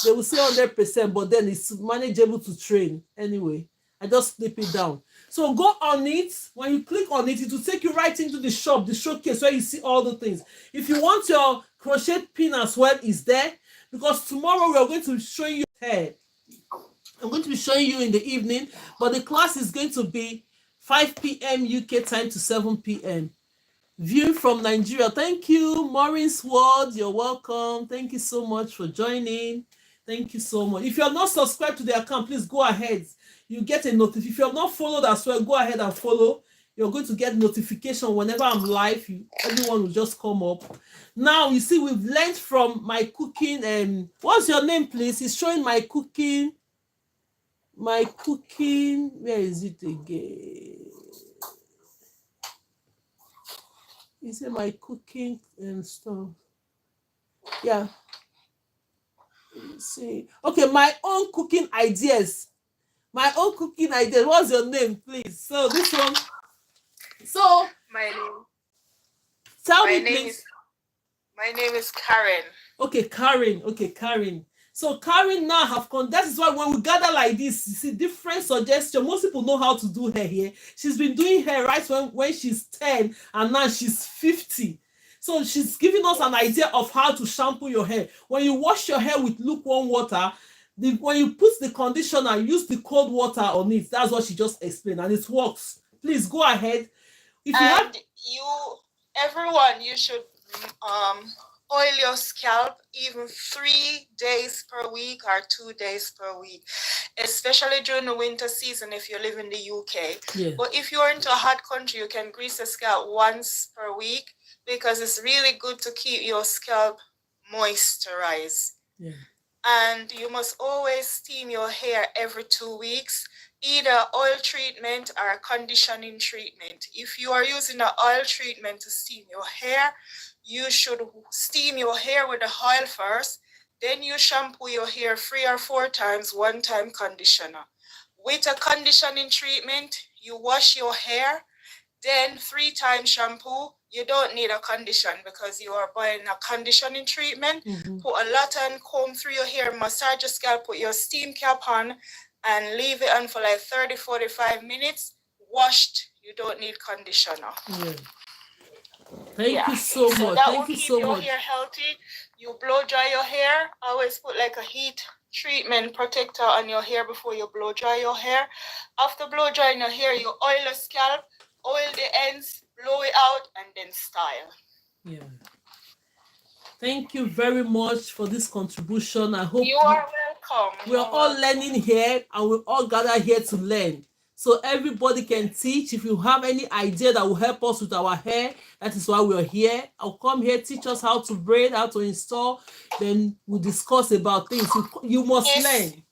They will say 100%, but then it's manageable to train. Anyway, I just flip it down. So go on it. When you click on it, it will take you right into the shop, the showcase where you see all the things. If you want your crochet pin as well, is there. Because tomorrow we are going to be showing you hair. I'm going to be showing you in the evening, but the class is going to be 5 p.m. UK time to 7 p.m. Viewing from Nigeria. Thank you, Maureen's World. You're welcome. Thank you so much for joining. Thank you so much. If you are not subscribed to the account, please go ahead. You get a notification. If you have not followed as well, go ahead and follow. You're going to get notification whenever I'm live. Everyone will just come up. Now, you see, we've learned from my cooking. What's your name, please? It's showing my cooking. Where is it again? Is it my cooking and stuff? Yeah. Let's see. Okay, my own cooking ideas. My own cooking ideas. What's your name, please? So this one. So my name. Tell me, please. My name is Karen. Okay, Karen. Okay, Karen. So Karen now have come. That is why when we gather like this, you see different suggestions. Most people know how to do hair here. She's been doing hair right when she's 10 and now she's 50. So she's giving us an idea of how to shampoo your hair. When you wash your hair with lukewarm water, when you put the conditioner, use the cold water on it. That's what she just explained, and it works. Please go ahead. If you have, everyone, you should oil your scalp even 3 days per week or 2 days per week, especially during the winter season if you live in the UK. yeah, But if you're into a hot country, you can grease the scalp once per week because it's really good to keep your scalp moisturized. yeah, And you must always steam your hair every 2 weeks, either oil treatment or conditioning treatment. If you are using an oil treatment to steam your hair, you should steam your hair with the oil first, then you shampoo your hair 3 or 4 times, 1 time conditioner. With a conditioning treatment, you wash your hair, then 3 times shampoo. You don't need a condition because you are buying a conditioning treatment. Put a lot on, comb through your hair, massage your scalp, put your steam cap on, and leave it on for like 30-45 minutes. Washed, you don't need conditioner. yeah. Thank you so much. That Thank will you keep so your much. hair healthy. You blow dry your hair. Always put like a heat treatment protector on your hair before you blow dry your hair. After blow drying your hair, you oil your scalp, oil the ends, blow it out, and then style. Yeah. Thank you very much for this contribution. I hope you are welcome. We're all learning here, and we all gather here to learn. So everybody can teach. If you have any idea that will help us with our hair, that is why we're here. I'll come here, teach us how to braid, how to install. Then we'll discuss about things. You must learn.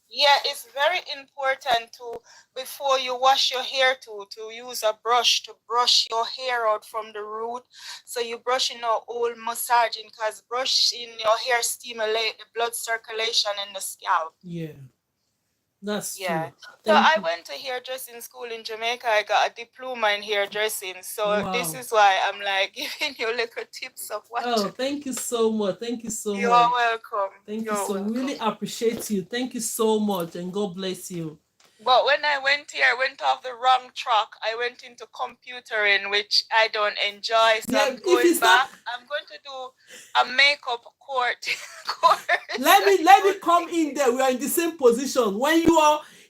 Yeah, it's very important to, before you wash your hair, to use a brush to brush your hair out from the root. So you brushing out all massaging, because brushing your hair stimulate the blood circulation in the scalp. Yeah. That's true. So I went to hairdressing school in Jamaica. I got a diploma in hairdressing. So this is why I'm like giving you little tips of what. Oh, thank you so much. Thank you so much. You're welcome. Thank you so much. Really appreciate you. Thank you so much, and God bless you. But when I went here, I went off the wrong track. I went into computering, which I don't enjoy. So I'm going back. I'm going to do a makeup course. Let me come in there. We are in the same position.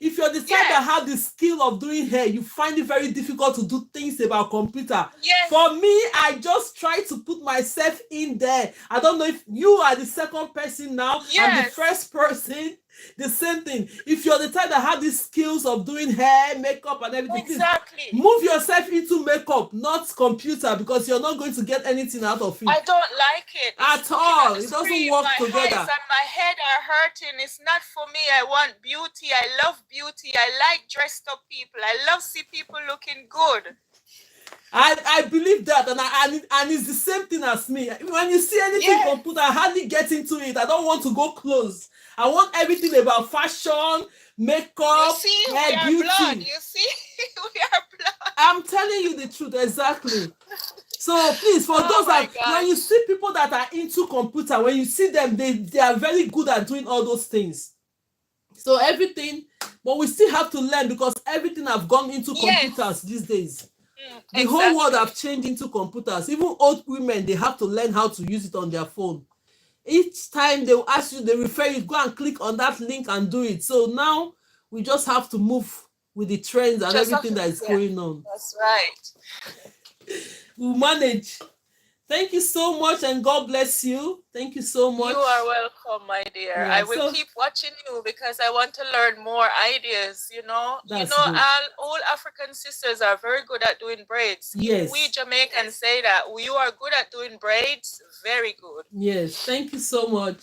If you're the type that have the skill of doing hair, you find it very difficult to do things about computer. Yes. For me, I just try to put myself in there. I don't know if you are the second person now. Yes. I'm the first person. The same thing. If you're the type that have these skills of doing hair, makeup, and everything, exactly, move yourself into makeup, not computer, because you're not going to get anything out of it. I don't like it at all. It doesn't work together. My eyes and my head are hurting. It's not for me. I want beauty. I love beauty. I like dressed up people. I love see people looking good. I believe that, and it's the same thing as me. When you see anything computer, I hardly get into it. I don't want to go close. I want everything about fashion, makeup, hair, beauty. Blood. You see, we are blood. I'm telling you the truth, exactly. So please, for those that when you see people that are into computer, when you see them, they are very good at doing all those things. So everything, but we still have to learn, because everything have gone into computers these days. The whole world have changed into computers. Even old women, they have to learn how to use it on their phone. Each time they will ask you, they refer you, go and click on that link and do it. So now we just have to move with the trends and everything that is going on. That's right. We'll manage. Thank you so much, and God bless you. Thank you so much. You are welcome, my dear. Yeah, I will keep watching you because I want to learn more ideas, all African sisters are very good at doing braids. Yes. We Jamaicans say that you are good at doing braids. Very good. Yes, thank you so much.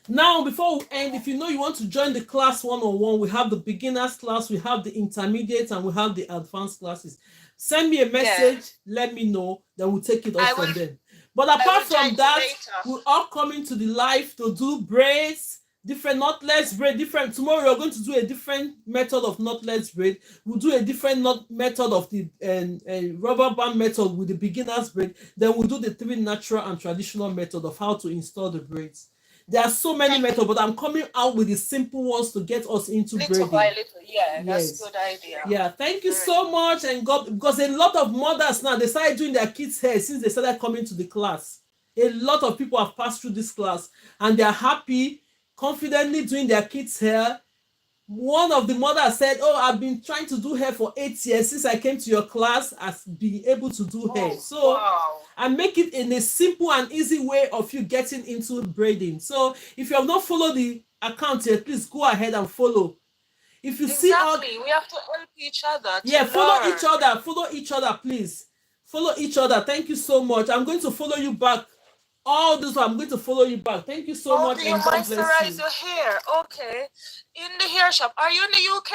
Now, before we end, if you want to join the class one-on-one, we have the beginners class, we have the intermediate, and we have the advanced classes. Send me a message, let me know, then we'll take it off from them. But apart from that, we're all coming to the live to do braids, different knotless braid, different. Tomorrow we're going to do a different method of knotless braid. We'll do a different method of the rubber band method with the beginner's braid. Then we'll do the 3 natural and traditional method of how to install the braids. There are so many methods, but I'm coming out with the simple ones to get us into little braiding. by little. Yeah, Yes. that's a good idea. Yeah, thank you so much. And God, because a lot of mothers now, they started doing their kids' hair since they started coming to the class. A lot of people have passed through this class and they are happy, confidently doing their kids' hair. One of the mothers said, "Oh, I've been trying to do hair for 8 years since I came to your class as being able to do hair." So wow. I make it in a simple and easy way of you getting into braiding. So if you have not followed the account yet, please go ahead and follow. If you see all, we have to help each other. yeah, follow each other, please. Follow each other. Thank you so much. I'm going to follow you back. All this, I'm going to follow you back. Thank you so much. Do you moisturize your hair? Okay. In the hair shop. Are you in the UK?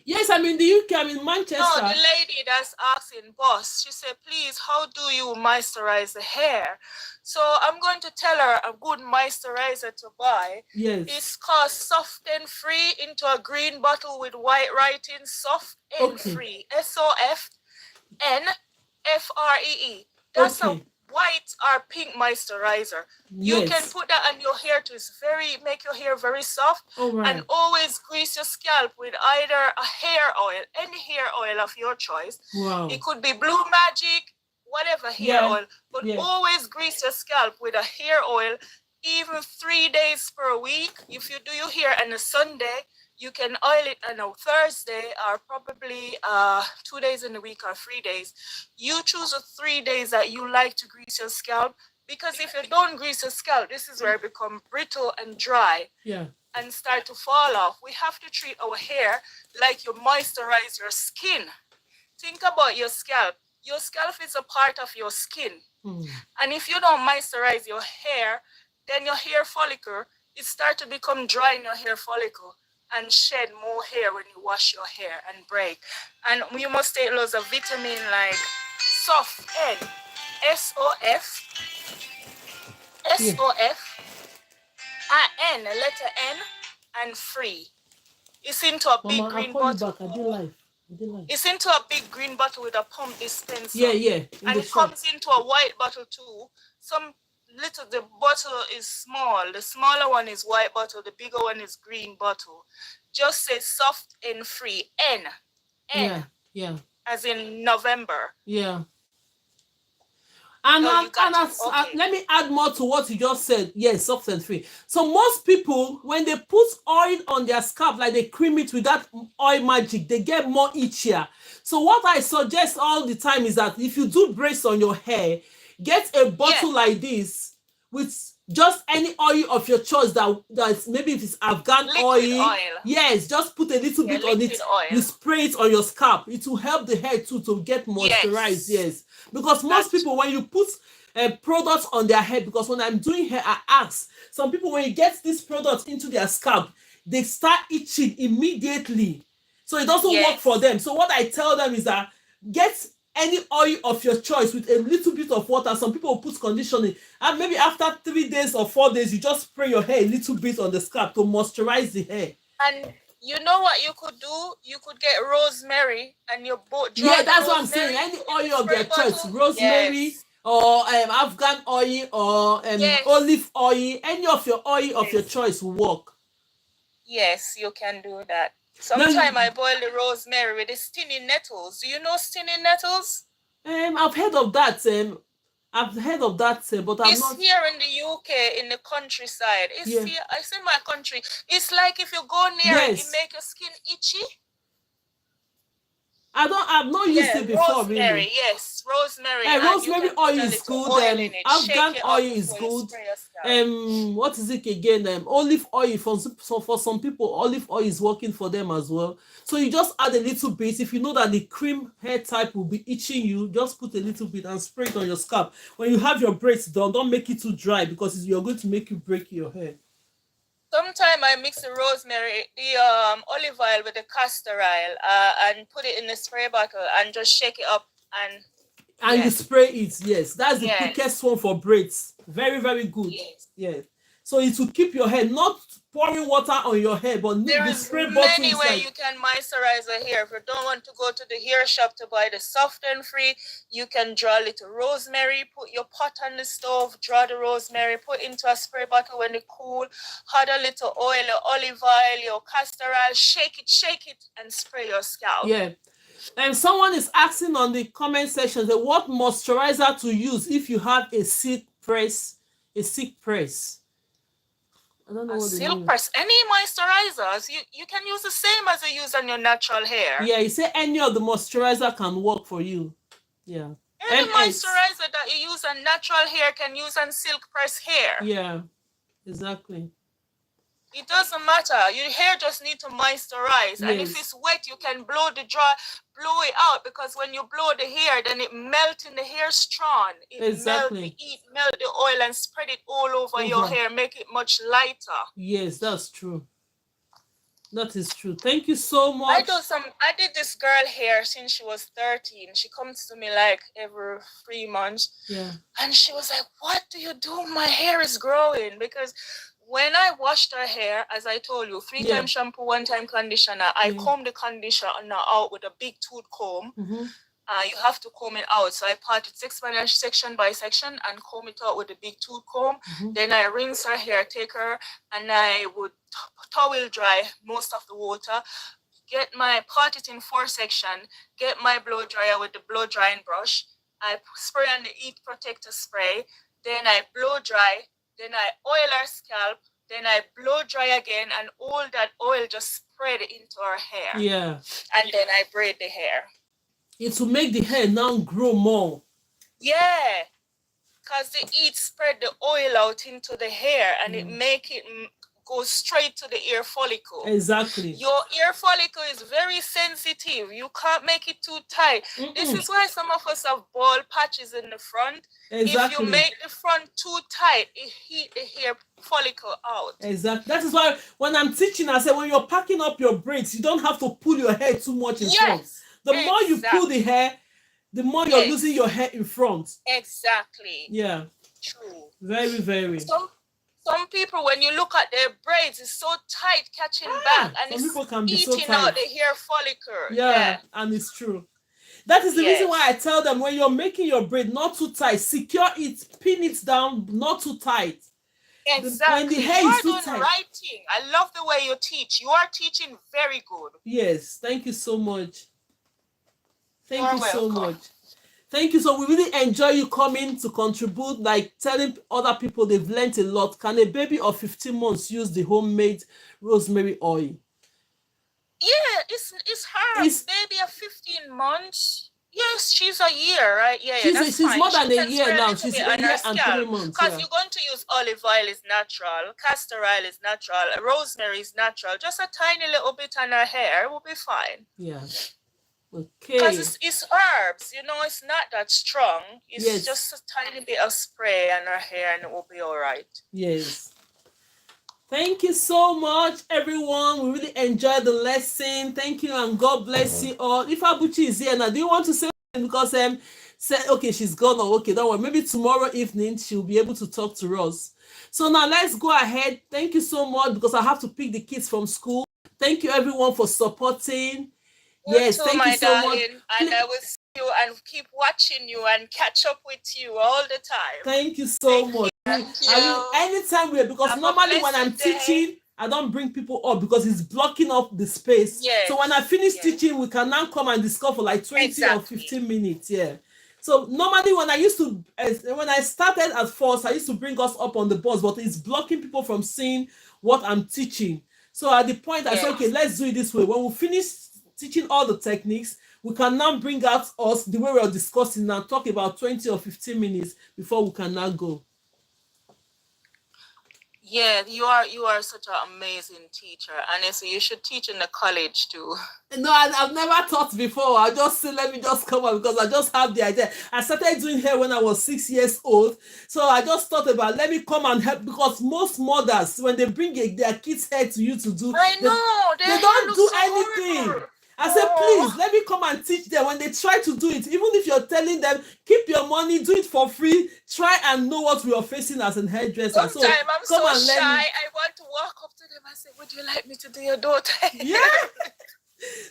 Yes, I'm in the UK. I'm in Manchester. No, the lady that's asking boss, she said, please, how do you moisturize the hair? So I'm going to tell her a good moisturizer to buy. Yes. It's called Soft and Free, into a green bottle with white writing. Soft and Free. SOFNFREE. That's a white or pink moisturizer. Yes. You can put that on your hair to make your hair very soft. And always grease your scalp with either a hair oil, any hair oil of your choice. Wow. It could be Blue Magic, whatever hair oil, but always grease your scalp with a hair oil, even 3 days per week. If you do your hair on a Sunday, you can oil it on a Thursday, or probably 2 days in a week or 3 days. You choose the 3 days that you like to grease your scalp, because if you don't grease your scalp, this is where it becomes brittle and dry and start to fall off. We have to treat our hair like you moisturize your skin. Think about your scalp. Your scalp is a part of your skin. And if you don't moisturize your hair, then your hair follicle, it starts to become dry in your hair follicle and shed more hair when you wash your hair and break. And you must take loads of vitamin like Soft N, SOF, N, letter N, and Free. It's into a big green bottle. It's into a big green bottle with a pump dispenser. And it comes into a white bottle too. The bottle is small. The smaller one is white bottle. The bigger one is green bottle. Just say Soft and Free. N. As in November. Yeah. And let me add more to what you just said. Yes, Soft and Free. So most people, when they put oil on their scalp, like they cream it with that oil magic, they get more itchier. So what I suggest all the time is that if you do braids on your hair, get a bottle like this with just any oil of your choice. That's maybe if it's Afghan oil. Yes, just put a little bit on it. You spray it on your scalp. It will help the hair too to get moisturized. Yes. Because most people, when you put products on their head, because when I'm doing hair, I ask some people, when you get this product into their scalp, they start itching immediately. So it doesn't work for them. So what I tell them is that get any oil of your choice with a little bit of water. Some people put conditioning, and maybe after 3 days or 4 days, you just spray your hair a little bit on the scalp to moisturize the hair. And you know what you could do? You could get rosemary and your that's what I'm saying. Any oil of their choice, rosemary or Afghan oil or olive oil, any of your oil of your choice will work. Yes, you can do that. Sometimes I boil the rosemary with the stinging nettles. Do you know stinging nettles? I've heard of that. But I'm not. It's here in the UK, in the countryside. It's here. It's in my country. It's like if you go near it, it makes your skin itchy. I've not used it before. Rosemary, really. Rosemary. Rosemary oil is good. Afghan oil is good. What is it again? Olive oil for some people. Olive oil is working for them as well. So you just add a little bit. If you know that the cream hair type will be itching you, just put a little bit and spray it on your scalp. When you have your braids done, don't make it too dry because you're going to make you break your hair. Sometimes I mix the rosemary, the olive oil with the castor oil, and put it in the spray bottle and just shake it up and you spray it. Yes, that's the quickest one for braids. Very, very good. Yes. So it will keep your hair, not pouring water on your hair, but There the is spray bottle many is ways like, you can moisturize the hair. If you don't want to go to the hair shop to buy the soft and free, you can draw a little rosemary, put your pot on the stove, draw the rosemary, put into a spray bottle when it cool, add a little oil, your olive oil, your castor oil, shake it, and spray your scalp. yeah. And someone is asking on the comment section that what moisturizer to use if you have a silk press, I don't know A what they silk mean. press, any moisturizers, you can use the same as you use on your natural hair. Yeah, you say any of the moisturizer can work for you. Yeah. Any MS. moisturizer that you use on natural hair can use on silk press hair. Yeah, exactly. It doesn't matter. Your hair just need to moisturize. Yes. And if it's wet, you can blow it out, because when you blow the hair, then it melts in the hair strand. It Exactly. melt the oil and spread it all over your hair, make it much lighter. Yes, that's true. That is true. Thank you so much. I did this girl hair since she was 13. She comes to me like every 3 months. Yeah. And she was like, "What do you do? My hair is growing." Because when I washed her hair, as I told you, 3 times shampoo, 1 time conditioner, I comb the conditioner out with a big tooth comb. You have to comb it out. So I parted section by section and comb it out with a big tooth comb. Then I rinse her hair, take her, and I would towel dry most of the water. Part it in 4 sections. Get my blow dryer with the blow drying brush. I spray on the heat protector spray. Then I blow dry. Then I oil her scalp. Then I blow dry again, and all that oil just spread into her hair. Yeah. And then I braid the hair. It will make the hair now grow more. Yeah, because the heat spread the oil out into the hair, and it make it go straight to the ear follicle. Exactly. Your ear follicle is very sensitive. You can't make it too tight. This is why some of us have bald patches in the front. Exactly. If you make the front too tight, it heat the hair follicle out. Exactly. That is why when I'm teaching, I say when you're packing up your braids, you don't have to pull your hair too much in front. The more you pull the hair, the more you're losing your hair in front. Exactly. Yeah. True. Very, very. Some people, when you look at their braids, it's so tight catching back, and it's eating out the hair follicle. Yeah, and it's true. That is the reason why I tell them when you're making your braid, not too tight, secure it, pin it down, not too tight. Exactly. When the hair is too tight. You are doing right thing. I love the way you teach. You are teaching very good. Yes, thank you so much. Thank you so much. Thank you. So we really enjoy you coming to contribute, like telling other people they've learned a lot. Can a baby of 15 months use the homemade rosemary oil? Yeah, it's her. Baby of 15 months. Yes, she's a year, right? Yeah, she's more than a year now. She's a year and 3 months. Because you're going to use olive oil is natural, castor oil is natural, rosemary is natural. Just a tiny little bit on her hair will be fine. Yeah. Okay. Because it's herbs, it's not that strong. It's just a tiny bit of spray on her hair and it will be all right. Yes. Thank you so much, everyone. We really enjoyed the lesson. Thank you and God bless you all. If Abuchi is here now, do you want to say something? Because okay, she's gone. Or okay, don't worry. Maybe tomorrow evening she'll be able to talk to us. So now let's go ahead. Thank you so much because I have to pick the kids from school. Thank you everyone for supporting. Yes, thank you so much. And I will see you and keep watching you and catch up with you all the time. Thank you so much. Thank you. I mean, anytime because normally when I'm teaching, I don't bring people up because it's blocking up the space. Yes. So when I finish teaching, we can now come and discuss for like 20 or 15 minutes. Yeah. So normally when I started at first, I used to bring us up on the bus, but it's blocking people from seeing what I'm teaching. So at the point I said, okay, let's do it this way. When we finish teaching all the techniques, we can now bring out us the way we're discussing now, talk about 20 or 15 minutes before we can now go. Yeah, you are such an amazing teacher, and so you should teach in the college too. No, I've never taught before. I just say, let me just come up because I just have the idea. I started doing hair when I was 6 years old. So I just thought about, let me come and help, because most mothers, when they bring their kids' hair to you to do, I know, they don't do anything. Horrible. I said, please, let me come and teach them. When they try to do it, even if you're telling them, keep your money, do it for free, try and know what we are facing as a hairdresser. Sometimes So I'm come so and shy. learn. I want to walk up to them and say, would you like me to do your daughter? Yeah.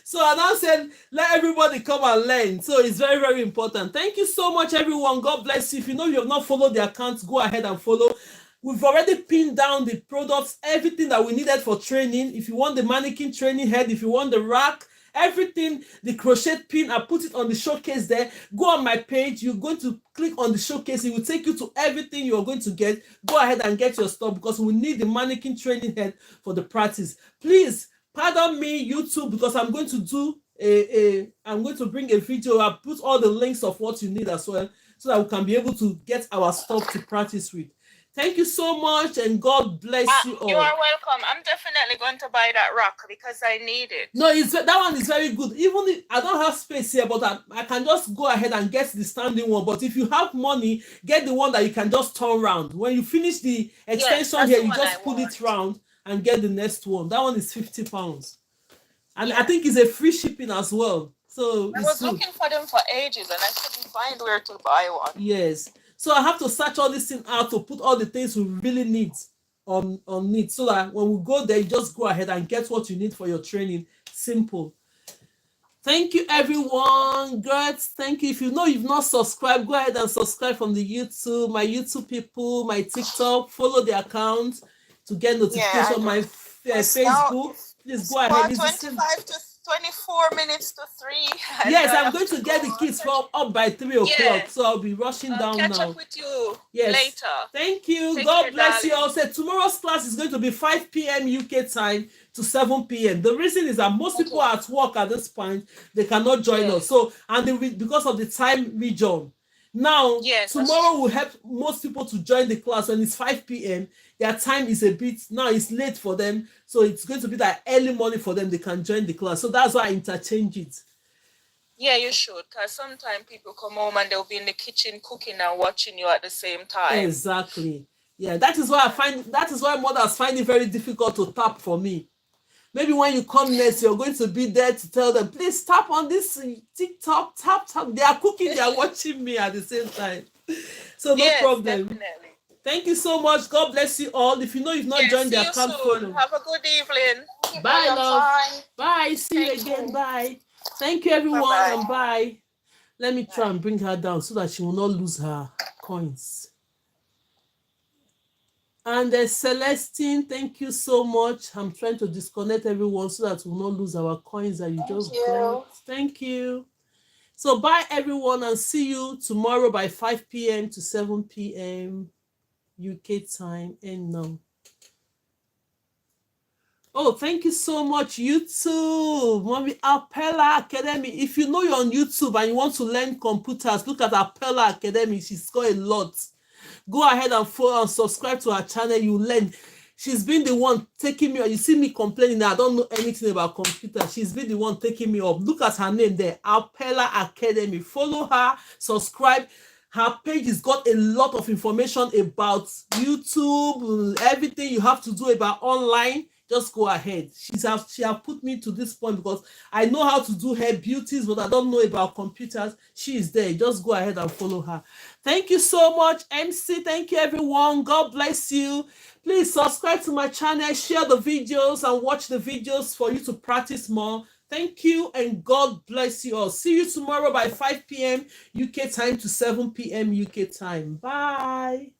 So I now said, let everybody come and learn. So it's very, very important. Thank you so much, everyone. God bless you. If you know you have not followed the accounts, go ahead and follow. We've already pinned down the products, everything that we needed for training. If you want the mannequin training head, if you want the rack, everything, the crochet pin, I put it on the showcase there. Go on my page. You're going to click on the showcase. It will take you to everything you're going to get. Go ahead and get your stuff because we need the mannequin training head for the practice. Please, pardon me, YouTube, because I'm going to do I'm going to bring a video. I'll put all the links of what you need as well so that we can be able to get our stuff to practice with. Thank you so much and God bless you all. You are welcome. I'm definitely going to buy that rack because I need it. No, that one is very good. Even if I don't have space here, but I can just go ahead and get the standing one. But if you have money, get the one that you can just turn around. When you finish the extension here, you just pull it round and get the next one. That one is £50. And I think it's a free shipping as well. So I was looking for them for ages and I couldn't find where to buy one. Yes. So I have to search all this thing out to put all the things we really need on it so that when we go there, you just go ahead and get what you need for your training. Simple. Thank you, everyone. Great. Thank you. If you know you've not subscribed, go ahead and subscribe from the YouTube, my YouTube people, my TikTok. Follow the account to get notification. My Facebook. Please go ahead. 25 to 24 minutes to 3. Yes, I'm going to get the kids up by 3 o'clock. Yeah. So I'll be rushing down now. Catch up with you later. Thank you. God bless you all. So tomorrow's class is going to be 5 p.m. UK time to 7 p.m. The reason is that most people are at work at this point. They cannot join us. So, and because of the time region. Now, tomorrow will help most people to join the class when it's 5 p.m. Their time is now it's late for them. So it's going to be that early morning for them. They can join the class. So that's why I interchange it. Yeah, you should. Because sometimes people come home and they'll be in the kitchen cooking and watching you at the same time. Exactly. Yeah, that is why mothers find it very difficult to tap for me. Maybe when you come next, you're going to be there to tell them, please tap on this TikTok, tap. They are cooking, they are watching me at the same time. So no problem. Definitely. Thank you so much. God bless you all. If you know you've not joined the account, follow. Have a good evening. Bye, love. Bye. See you again. Bye. Thank you, everyone. Bye-bye. And bye. Let me try and bring her down so that she will not lose her coins. And Celestine, thank you so much. I'm trying to disconnect everyone so that we'll not lose our coins that you just got. Thank you. So bye, everyone, and see you tomorrow by 5 p.m. to 7 p.m. UK time. And now. Oh, thank you so much, YouTube. Mommy, Apella Academy. If you know you're on YouTube and you want to learn computers, look at Apella Academy. She's got a lot. Go ahead and follow and subscribe to her channel. You learn. She's been the one taking me up. You see me complaining that I don't know anything about computers. She's been the one taking me up. Look at her name there, Apella Academy. Follow her, subscribe. Her page has got a lot of information about YouTube, everything you have to do about online. Just go ahead. She have put me to this point because I know how to do hair beauties, but I don't know about computers. She is there. Just go ahead and follow her. Thank you so much, MC. Thank you, everyone. God bless you. Please subscribe to my channel, share the videos, and watch the videos for you to practice more. Thank you, and God bless you all. See you tomorrow by 5 p.m. UK time to 7 p.m. UK time. Bye.